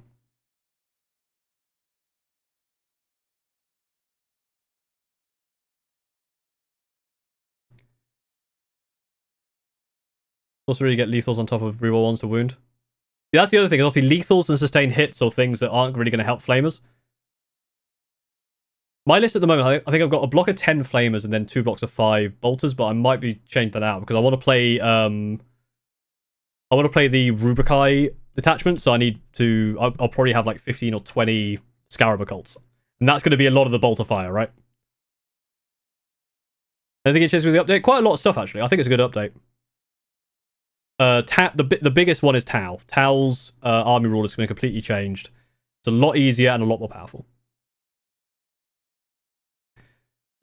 [SPEAKER 1] Also, really get lethals on top of reroll ones to wound. Yeah, that's the other thing. Obviously, lethals and sustained hits or things that aren't really going to help flamers. My list at the moment, I think I've got a block of 10 flamers and then 2 blocks of 5 bolters, but I might be changing that out because I want to play the Drukhari detachment, so I need to I'll probably have like 15 or 20 Scarab occults. And that's going to be a lot of the bolter fire, right? Anything interesting with the update? Quite a lot of stuff actually. I think it's a good update. The biggest one is Tau. Tau's army rule is going to be completely changed. It's a lot easier and a lot more powerful.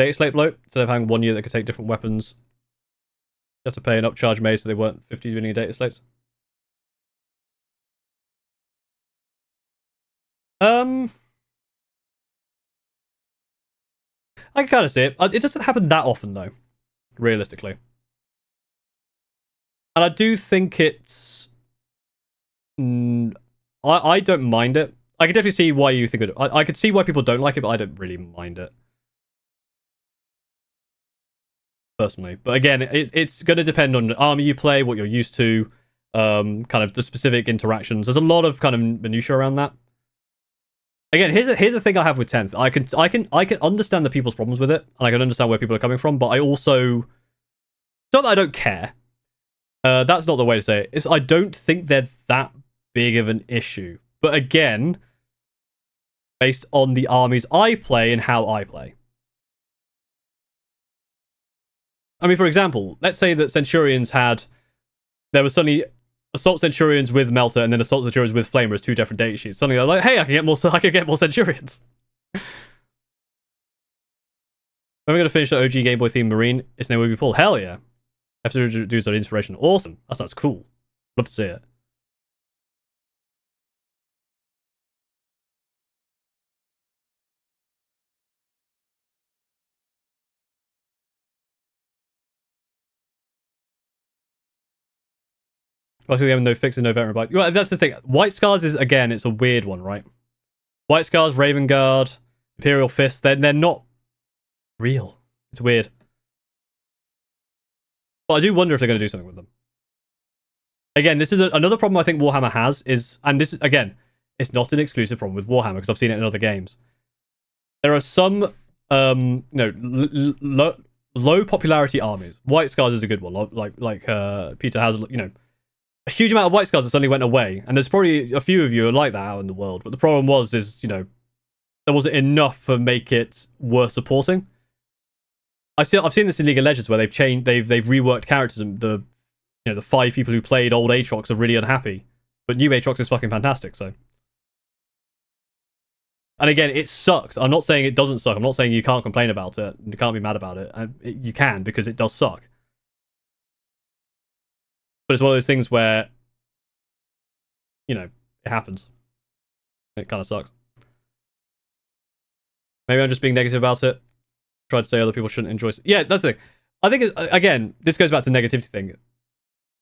[SPEAKER 1] Dataslate bloat, instead of having one unit that could take different weapons, you have to pay an upcharge made so they weren't 50 winning Dataslates. I can kind of see it. It doesn't happen that often, though, realistically. And I do think it's... I don't mind it. I can definitely see why you think it... I could see why people don't like it, but I don't really mind it. Personally. But again, it's going to depend on the army you play, what you're used to, kind of the specific interactions. There's a lot of kind of minutiae around that. Again, here's the thing I have with 10th. I can understand the people's problems with it, and I can understand where people are coming from, but I also... It's not that I don't care. That's not the way to say it. I don't think they're that big of an issue. But again, based on the armies I play and how I play. I mean, for example, let's say that Centurions had... There was suddenly Assault Centurions with Melter and then Assault Centurions with Flamer as two different data sheets. Suddenly they're like, hey, I can get more Centurions. When we're going to finish the OG Game Boy theme Marine, its name will be Paul. Hell yeah. Have to do some inspiration. Awesome. That sounds cool. Love to see it. Obviously, they have no fixes, no veteran bite. Well, that's the thing. White Scars is, again, it's a weird one, right? White Scars, Raven Guard, Imperial Fist, they're not real. It's weird. But I do wonder if they're going to do something with them. Again, this is another problem I think Warhammer has is, and this is, again, it's not an exclusive problem with Warhammer because I've seen it in other games. There are some, low popularity armies. White Scars is a good one, like Peter has, a huge amount of White Scars that suddenly went away, and there's probably a few of you like that out in the world. But the problem is, there wasn't enough to make it worth supporting. I've seen this in League of Legends where they've reworked characters, and the 5 people who played old Aatrox are really unhappy, but new Aatrox is fucking fantastic. So, and again, it sucks. I'm not saying it doesn't suck. I'm not saying you can't complain about it. You can't be mad about it. You can, because it does suck. But it's one of those things where, it happens. It kind of sucks. Maybe I'm just being negative about it. Try to say other people shouldn't enjoy it. Yeah, that's the thing. I think, again, this goes back to the negativity thing.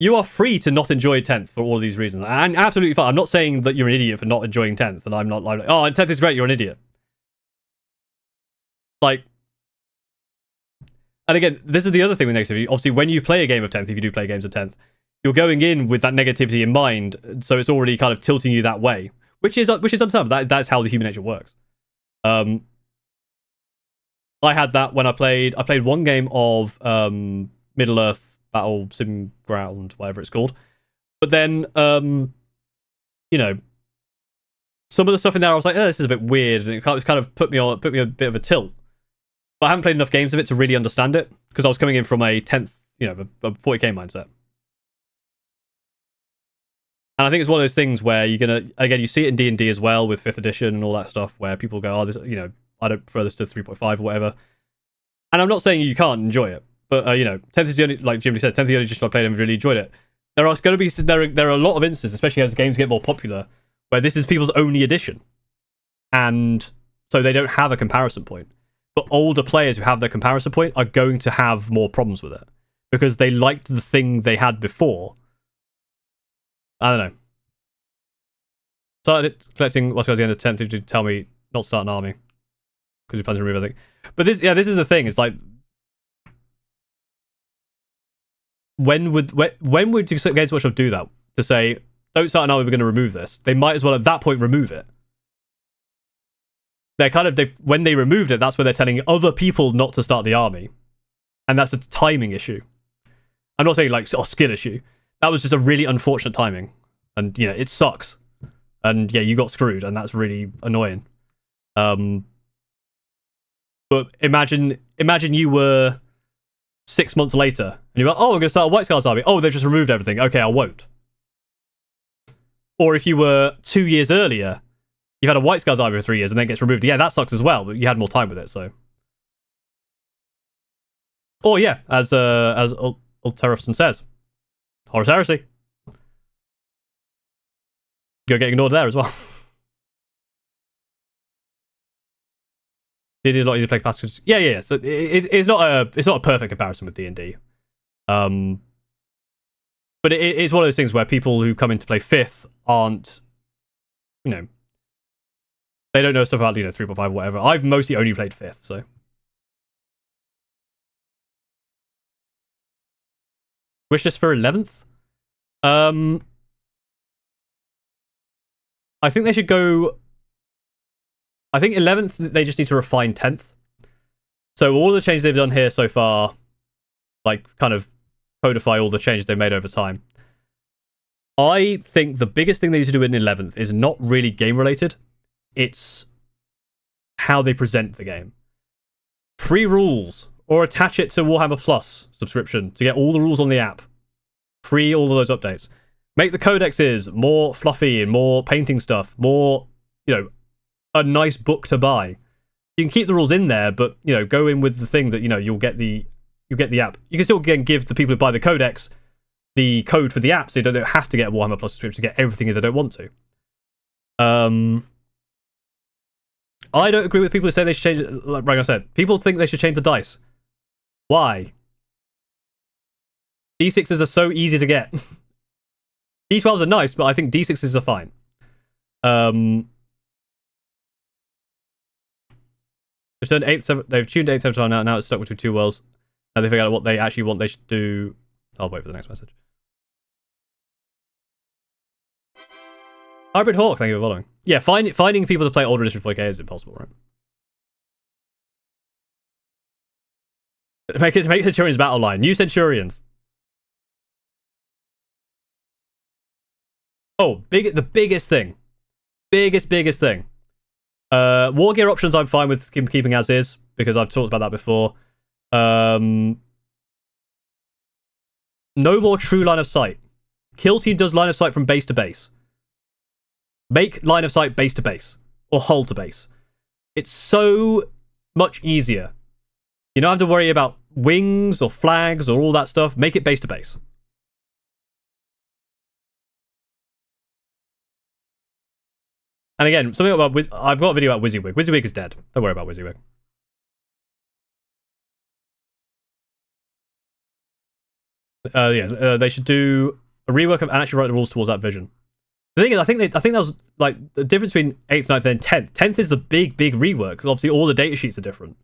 [SPEAKER 1] You are free to not enjoy 10th for all of these reasons. And absolutely fine. I'm not saying that you're an idiot for not enjoying 10th. And I'm not like, oh, 10th is great, you're an idiot. Like, and again, this is the other thing with negativity. Obviously, when you play a game of 10th, if you do play games of 10th, you're going in with that negativity in mind, so it's already kind of tilting you that way, which is understandable. That's how the human nature works. I had that when I played one game of Middle Earth Battle Sim Ground, whatever it's called. But then, some of the stuff in there I was like, oh, this is a bit weird, and it's kind of put me a bit of a tilt. But I haven't played enough games of it to really understand it, because I was coming in from a 10th, a 40k mindset. And I think it's one of those things where you're gonna, again, you see it in D&D as well with 5th edition and all that stuff, where people go, oh, this, I don't prefer this to 3.5 or whatever. And I'm not saying you can't enjoy it, but 10th is the only, like Jimmy said, 10th is the only edition I played and really enjoyed it. There are a lot of instances, especially as games get more popular, where this is people's only edition, and so they don't have a comparison point. But older players who have their comparison point are going to have more problems with it because they liked the thing they had before. I don't know. Started collecting what's going to the end of 10th to tell me not to start an army because we plan to remove everything. But this is the thing. It's like, when would Games Workshop do that? To say, don't start an army, we're going to remove this. They might as well at that point remove it. When they removed it, that's when they're telling other people not to start the army, and that's a timing issue. I'm not saying like skill issue. That was just a really unfortunate timing, and it sucks. And yeah, you got screwed, and that's really annoying. But imagine you were 6 months later, and you're like, oh, I'm going to start a White Scars army. Oh, they've just removed everything. Okay, I won't. Or if you were 2 years earlier, you've had a White Scars army for 3 years, and then it gets removed. Yeah, that sucks as well, but you had more time with it, so. Or yeah, as Ulterifson says, Horus Heresy. Go get ignored there as well. It is a lot easier to play classics. Yeah. So it's not a perfect comparison with D&D. But it's one of those things where people who come in to play 5th aren't, they don't know stuff about 3.5 whatever. I've mostly only played 5th, so. Wishlist for 11th. I think they should go. I think 11th, they just need to refine 10th. So all the changes they've done here so far, kind of codify all the changes they've made over time. I think the biggest thing they need to do in 11th is not really game related. It's how they present the game. Free rules, or attach it to Warhammer Plus subscription to get all the rules on the app. Free all of those updates. Make the codexes more fluffy and more painting stuff, more, a nice book to buy. You can keep the rules in there, but go in with the thing that you'll get the app. You can still give the people who buy the codex the code for the app, so they don't have to get a Warhammer Plus subscription to get everything if they don't want to. I don't agree with people who say they should change. Like I said, people think they should change the dice. Why? D6s are so easy to get. D12s are nice, but I think D6s are fine. They've tuned 8 7 times now it's stuck between two worlds. Now they figure out what they actually want they should do. I'll wait for the next message. Hybrid Hawk, thank you for following. Yeah, finding people to play older edition 4K is impossible, right? Make Centurions battle line. New Centurions. Oh, the biggest thing. Biggest thing. War gear options I'm fine with keeping as is, because I've talked about that before. No more true line of sight. Kill team does line of sight from base to base. Make line of sight base to base. Or hull to base. It's so much easier. You don't have to worry about wings or flags or all that stuff. Make it base to base. And again, something about I've got a video about WYSIWYG. WYSIWYG is dead. Don't worry about WYSIWYG. They should do a rework of and actually write the rules towards that vision. The thing is, I think that was the difference between 8th, 9th, and 10th. 10th is the big rework, because obviously all the data sheets are different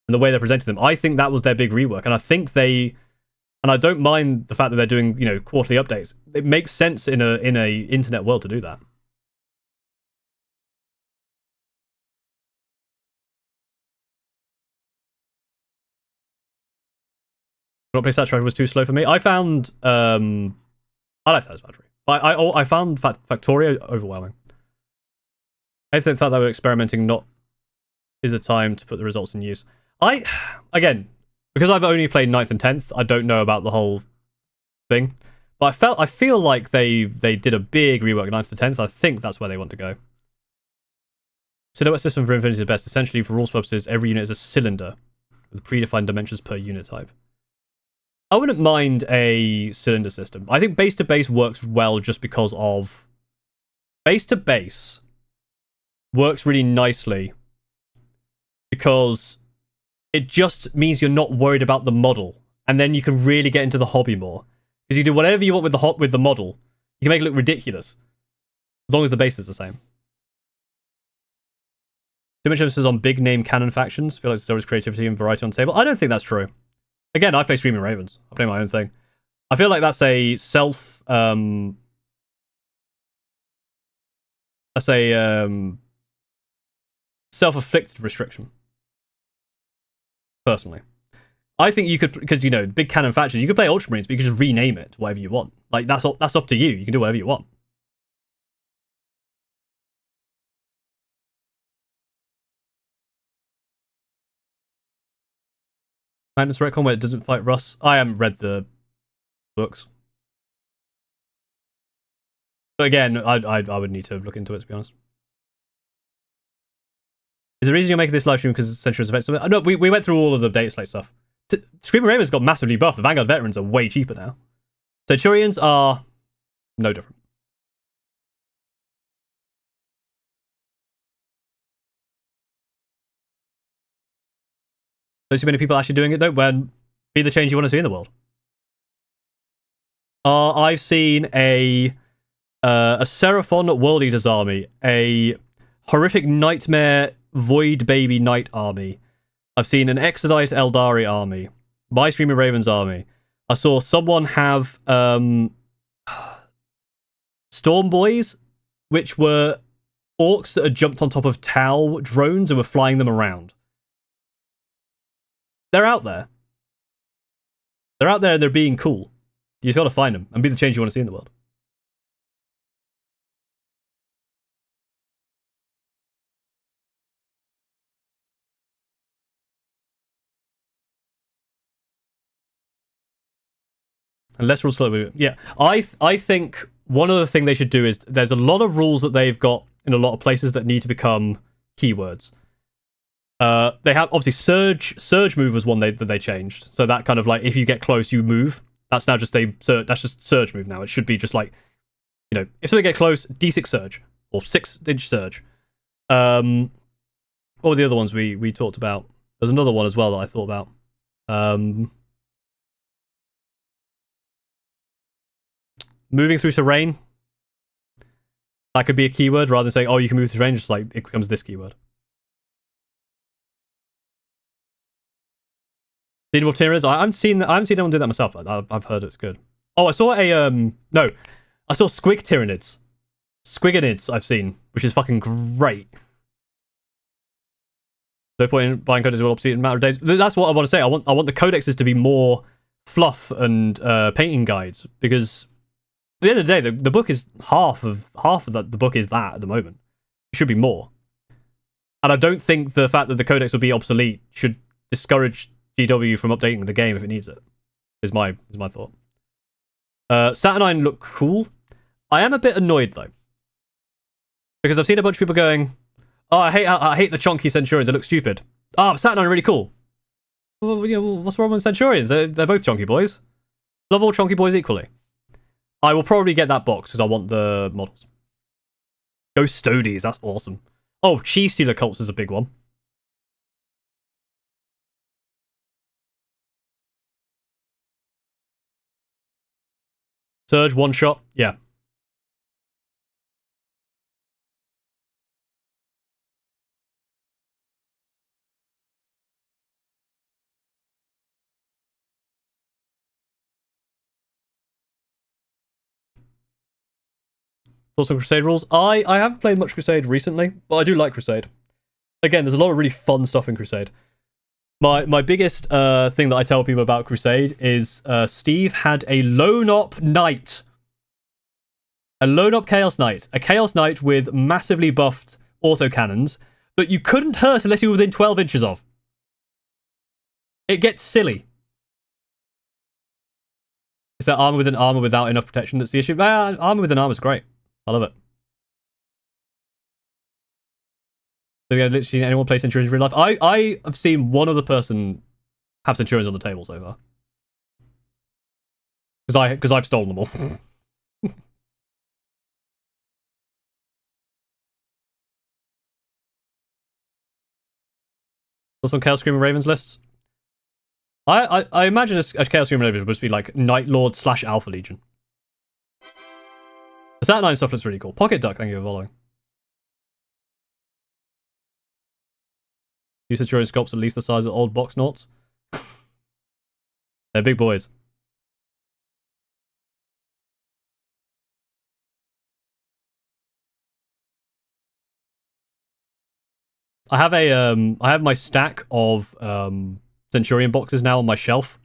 [SPEAKER 1] and the way they're presenting them. I think that was their big rework, and I think and I don't mind the fact that they're doing quarterly updates. It makes sense in a internet world to do that. Not play Satisfactory was too slow for me. I found I like Satisfactory. I found Factorio overwhelming. I thought they were experimenting. Not is the time to put the results in use. Again, because I've only played 9th and 10th, I don't know about the whole thing. But I feel like they did a big rework 9th to 10th. I think that's where they want to go. Silhouette system for Infinity is the best. Essentially, for rules purposes, every unit is a cylinder with predefined dimensions per unit type. I wouldn't mind a cylinder system. I think base to base works well just because of base to base works really nicely because it just means you're not worried about the model, and then you can really get into the hobby more because you do whatever you want with the model. You can make it look ridiculous as long as the base is the same. Too much emphasis on big name canon factions. I feel like there's always creativity and variety on the table. I don't think that's true. Again, I play Screaming Ravens. I play my own thing. I feel like that's a self-afflicted restriction. Personally. I think you could, because, big canon factions, you could play Ultramarines, but you could just rename it to whatever you want. Like, that's up to you. You can do whatever you want. Magnus retcon where it doesn't fight Russ. I haven't read the books. But again, I would need to look into it, to be honest. Is the reason you're making this live stream because Centurions effects? No, we went through all of the Dataslate stuff. Screaming Ravens got massively buffed. The Vanguard veterans are way cheaper now. Centurions are no different. Don't see many people actually doing it though. When be the change you want to see in the world. I've seen a Seraphon World Eaters army, a horrific nightmare Void Baby Knight army. I've seen an Exodite Aeldari army, my Screaming Ravens army. I saw someone have Storm Boys, which were orcs that had jumped on top of Tau drones and were flying them around. They're out there. They're out there and they're being cool. You just gotta find them and be the change you want to see in the world. And less rules. Yeah, I think one other thing they should do is there's a lot of rules that they've got in a lot of places that need to become keywords. They have obviously surge move was one that they changed. So that kind of like if you get close, you move. That's now just that's just surge move now. It should be just like, you know, if something get close, D6 surge or 6-inch surge. What were the other ones we talked about? There's another one as well that I thought about. Moving through terrain. That could be a keyword rather than saying, oh, you can move through terrain, just like it becomes this keyword. State of Tyranids. I haven't seen anyone do that myself, but I've heard it's good. Oh, I saw I saw Squig Tyranids. Squigganids I've seen, which is fucking great. No point in buying codex will obsolete in a matter of days. That's what I want to say. I want the codexes to be more fluff and painting guides, because at the end of the day, the book is half of the book is that at the moment. It should be more. And I don't think the fact that the codex will be obsolete should discourage GW from updating the game if it needs it. Is my thought. Saturnine look cool. I am a bit annoyed though, because I've seen a bunch of people going, "Oh, I hate the chunky Centurions. They look stupid." Oh, Saturnine are really cool. Well, you know, what's wrong with Centurions? They're both chunky boys. Love all chunky boys equally. I will probably get that box because I want the models. Ghost Stodies, that's awesome. Oh, Cheese Stealer Cults is a big one. Surge, one shot, yeah. Also Crusade rules. I haven't played much Crusade recently, but I do like Crusade. Again, there's a lot of really fun stuff in Crusade. My biggest thing that I tell people about Crusade is Steve had a Lone Op Knight. A Lone Op Chaos Knight. A Chaos Knight with massively buffed autocannons, but you couldn't hurt unless you were within 12 inches of. It gets silly. Is that armor with an armor without enough protection that's the issue? Armor with an armor is great. I love it. So yeah, literally anyone play Centurions in real life? I have seen one other person have Centurions on the table so far. Because I've stolen them all. What's on Chaos Screaming Ravens lists? I imagine a Chaos Screaming Ravens would be like Night Lord / Alpha Legion. The Saturnine stuff looks really cool. Pocket Duck, thank you for following. New Centurion sculpts at least the size of old box knots. They're big boys. I have my stack of Centurion boxes now on my shelf.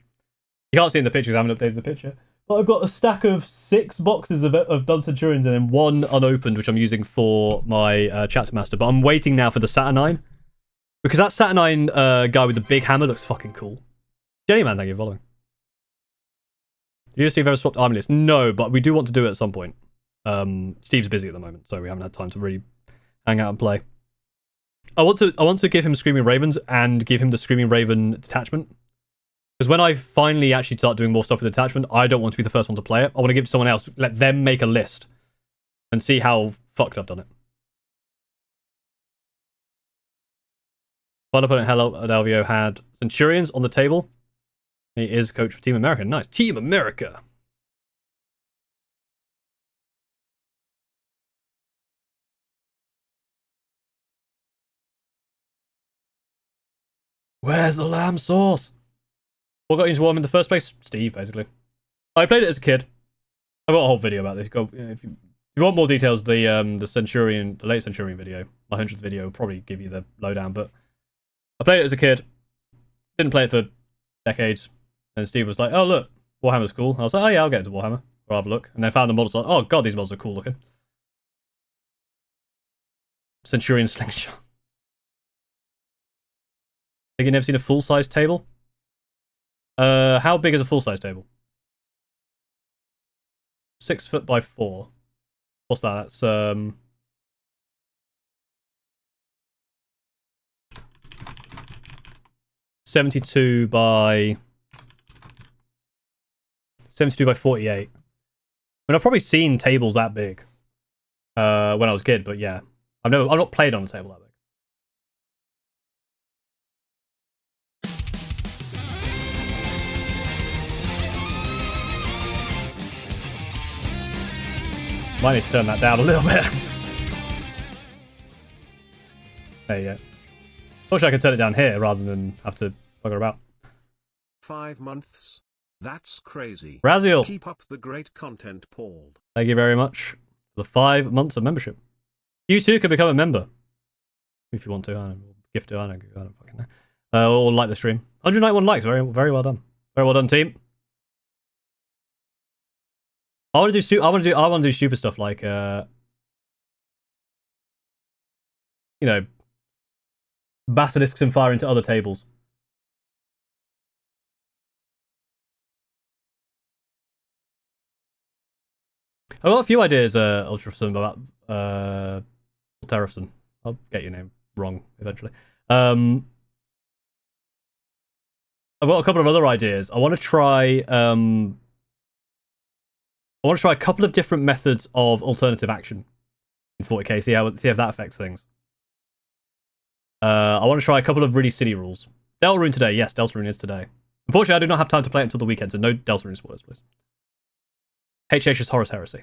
[SPEAKER 1] You can't see in the picture because I haven't updated the picture. But I've got a stack of 6 boxes of done Centurions and then 1 unopened, which I'm using for my Chapter Master. But I'm waiting now for the Saturnine. Because that Saturnine guy with the big hammer looks fucking cool. Jenny Man, thank you for following. Do you see if you've ever swapped army list? No, but we do want to do it at some point. Steve's busy at the moment, so we haven't had time to really hang out and play. I want to give him Screaming Ravens and give him the Screaming Raven detachment. Because when I finally actually start doing more stuff with detachment, I don't want to be the first one to play it. I want to give it to someone else, let them make a list, and see how fucked I've done it. Final opponent Adelvio had Centurions on the table. He is coach for Team America. Nice. Team America. Where's the lamb sauce? What got you into Warhammer in the first place? Steve, basically. I played it as a kid. I've got a whole video about this. If you want more details, the Centurion, the late Centurion video, my 100th video, will probably give you the lowdown. But I played it as a kid. Didn't play it for decades. And Steve was like, "Oh look, Warhammer's cool." I was like, "Oh yeah, I'll get into Warhammer. I'll have a look." And then found the models. Like, "Oh god, these models are cool looking." Centurion slingshot. Think you've never seen a full-size table? How big is a full-size table? 6 foot by 4. What's that? That's 72 by 48. I mean, I've probably seen tables that big when I was a kid, but yeah, I've not played on a table that big. Might need to turn that down a little bit. There you go. Wish I could turn it down here rather than have to bugger about.
[SPEAKER 2] 5 months. That's crazy.
[SPEAKER 1] Raziel.
[SPEAKER 2] Keep up the great content, Paul.
[SPEAKER 1] Thank you very much for the 5 months of membership. You too can become a member. If you want to. I don't know. Gift it. I don't fucking know. Or like the stream. 191 likes. Very, very well done. Very well done, team. I want to do stupid stuff like, you know, basilisks and fire into other tables. I've got a few ideas, Ultrafson, about Terrafson. I'll get your name wrong eventually. I've got a couple of other ideas. I want to try a couple of different methods of alternative action in 40k. See if that affects things. I want to try a couple of really silly rules. Deltarune today. Yes, Deltarune is today. Unfortunately, I do not have time to play it until the weekend, so no Deltarune spoilers, please. HH's Horus Heresy.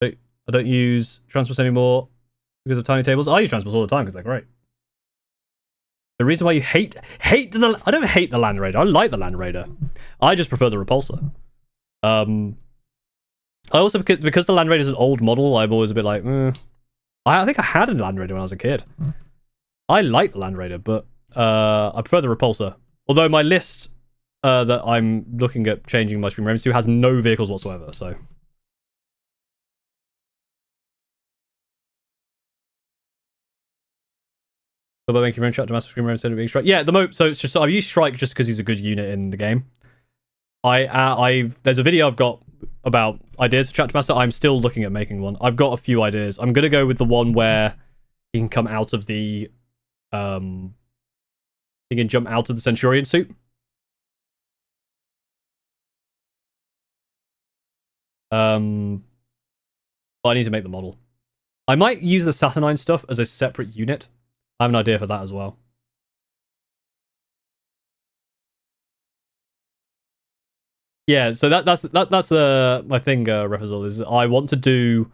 [SPEAKER 1] I don't use Transports anymore because of tiny tables. I use Transports all the time because they're great. The reason why you hate I don't hate the Land Raider. I like the Land Raider. I just prefer the Repulsor. I also, because the Land Raider is an old model, I'm always a bit like, I think I had a Land Raider when I was a kid. I like the Land Raider, but I prefer the Repulsor. Although my list that I'm looking at changing my stream frames to has no vehicles whatsoever, so. But making your own chat to master screen instead of being strike. Yeah, so it's just I've used Strike just because he's a good unit in the game. There's a video I've got about ideas for Chapter Master. I'm still looking at making one. I've got a few ideas. I'm gonna go with the one where he can come out of the he can jump out of the Centurion suit. But I need to make the model. I might use the Saturnine stuff as a separate unit. I have an idea for that as well. Yeah, so that's my thing, Refazol, is I want to do.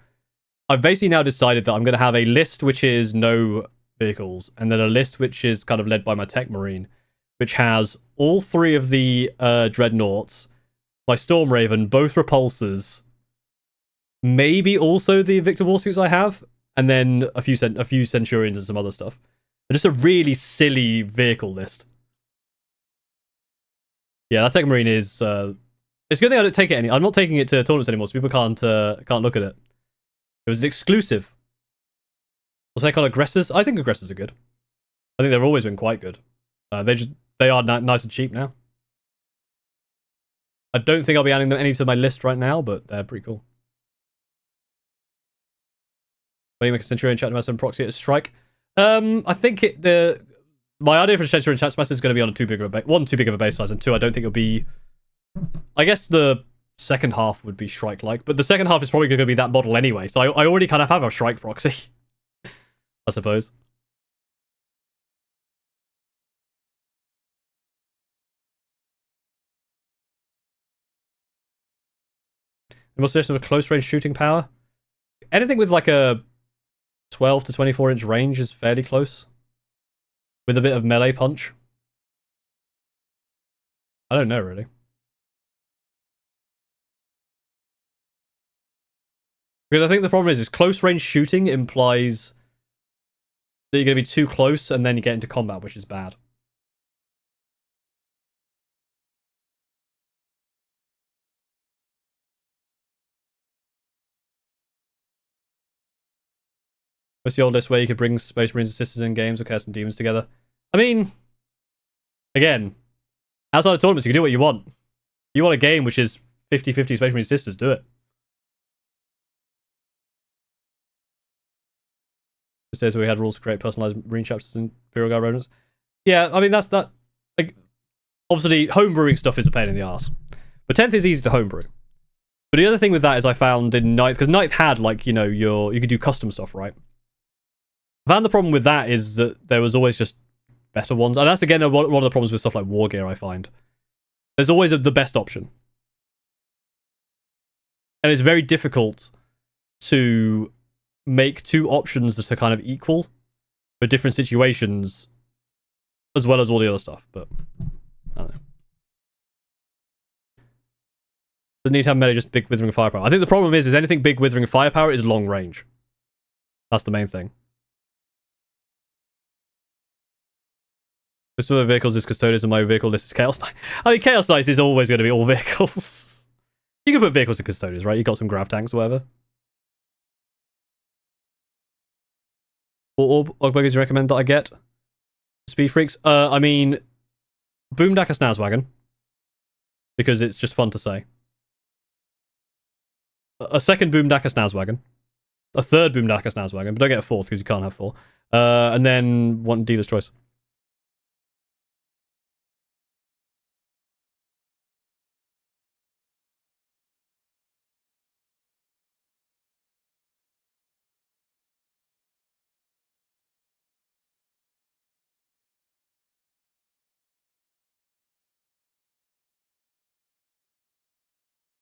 [SPEAKER 1] I've basically now decided that I'm going to have a list which is no vehicles, and then a list which is kind of led by my Tech Marine, which has all 3 of the Dreadnoughts, my Storm Raven, both Repulsors, maybe also the Victor Warsuits I have, and then a few Centurions and some other stuff. Just a really silly vehicle list. Yeah, that Tech Marine is. It's a good thing I don't take it I'm not taking it to tournaments anymore, so people can't look at it. It was exclusive. I'll take on Aggressors. I think Aggressors are good. I think they've always been quite good. They are nice and cheap now. I don't think I'll be adding any to my list right now, but they're pretty cool. When you make a Centurion Chapter Master and proxy it as Strike. I think my idea for Centurion Chapter Master is going to be on too big of a base size, and 2, I don't think it'll be. I guess the second half would be Shrike-like, but the second half is probably going to be that model anyway, so I already kind of have a Shrike proxy, I suppose. Demonstration of a close-range shooting power? Anything with like a 12 to 24-inch range is fairly close. With a bit of melee punch. I don't know, really. Because I think the problem is close-range shooting implies that you're going to be too close and then you get into combat, which is bad. What's the oldest way you could bring Space Marines and Sisters in games or Chaos and Demons together? I mean, again, outside of tournaments, you can do what you want. You want a game which is 50-50 Space Marines and Sisters, do it. It says we had rules to create personalized Marine chapters in Imperial Guard Regiments. Yeah, I mean, that's that. Like, obviously, homebrewing stuff is a pain in the ass. But 10th is easy to homebrew. But the other thing with that is I found in 9th, because 9th had, like, you know, you could do custom stuff, right? I found the problem with that is that there was always just better ones. And that's, again, one of the problems with stuff like War Gear, I find. There's always the best option. And it's very difficult to make two options that are kind of equal for different situations, as well as all the other stuff. But, I don't know. Doesn't need to have melee, just big withering firepower. I think the problem is anything big withering firepower is long range. That's the main thing. This one of the vehicles is Custodians and my vehicle list is Chaos Knight. I mean, Chaos Knight is always going to be all vehicles. You can put vehicles in Custodians, right? You got some grav tanks or whatever. What Ork you recommend that I get? Speed Freaks? I mean, Boomdacker Snazwagon. Because it's just fun to say. A second Boomdacker Snazwagon. A third Boomdacker Snazwagon, but don't get a fourth because you can't have four. And then one Dealer's Choice.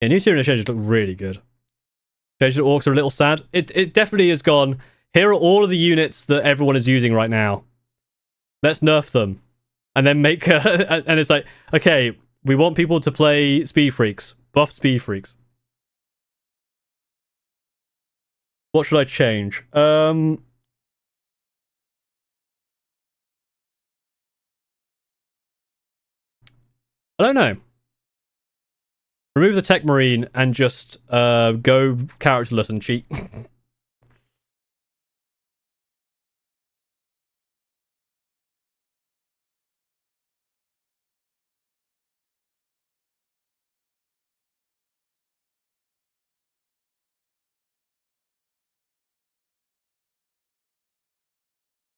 [SPEAKER 1] Yeah, new Tyranid changes look really good. Changes of Orks are a little sad. It definitely has gone, here are all of the units that everyone is using right now. Let's nerf them. And then make... and it's like, okay, we want people to play Speed Freaks. Buff Speed Freaks. What should I change? I don't know. Remove the Tech Marine and just go characterless and cheat.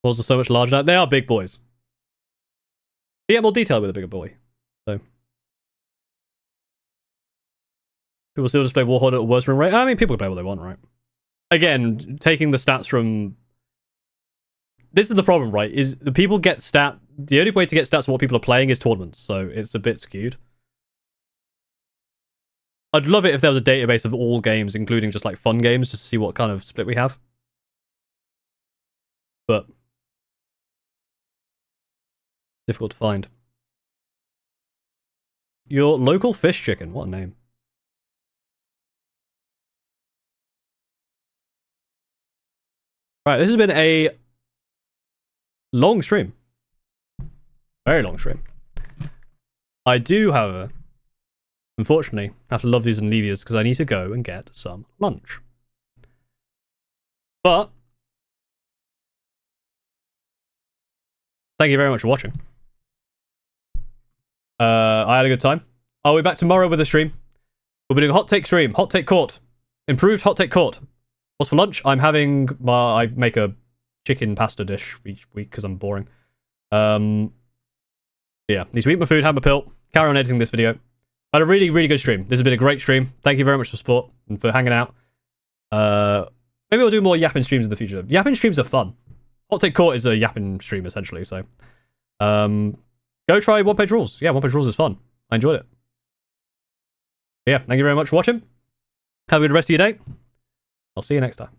[SPEAKER 1] Balls are so much larger now. They are big boys. You get more detail with a bigger boy. So... People still just play Warhorn at a worse run rate. I mean, people can play what they want, right? Again, taking the stats from... This is the problem, right? Is the people get stat... The only way to get stats of what people are playing is tournaments, so it's a bit skewed. I'd love it if there was a database of all games, including just like fun games, just to see what kind of split we have. But... difficult to find. Your local fish chicken. What a name. Right, this has been a long stream. Very long stream. I do, however, unfortunately, have to love these and leave these because I need to go and get some lunch. But thank you very much for watching. I had a good time. I'll be back tomorrow with a stream. We'll be doing a hot take stream, hot take court, improved hot take court. What's for lunch? I'm having I make a chicken pasta dish each week because I'm boring. Yeah, need to eat my food, have my pill, carry on editing this video. I had a really, really good stream. This has been a great stream. Thank you very much for support and for hanging out. Maybe we'll do more yapping streams in the future. Yapping streams are fun. Hot Take Court is a yapping stream, essentially, so... go try One Page Rules. Yeah, One Page Rules is fun. I enjoyed it. But yeah, thank you very much for watching. Have a good rest of your day. I'll see you next time.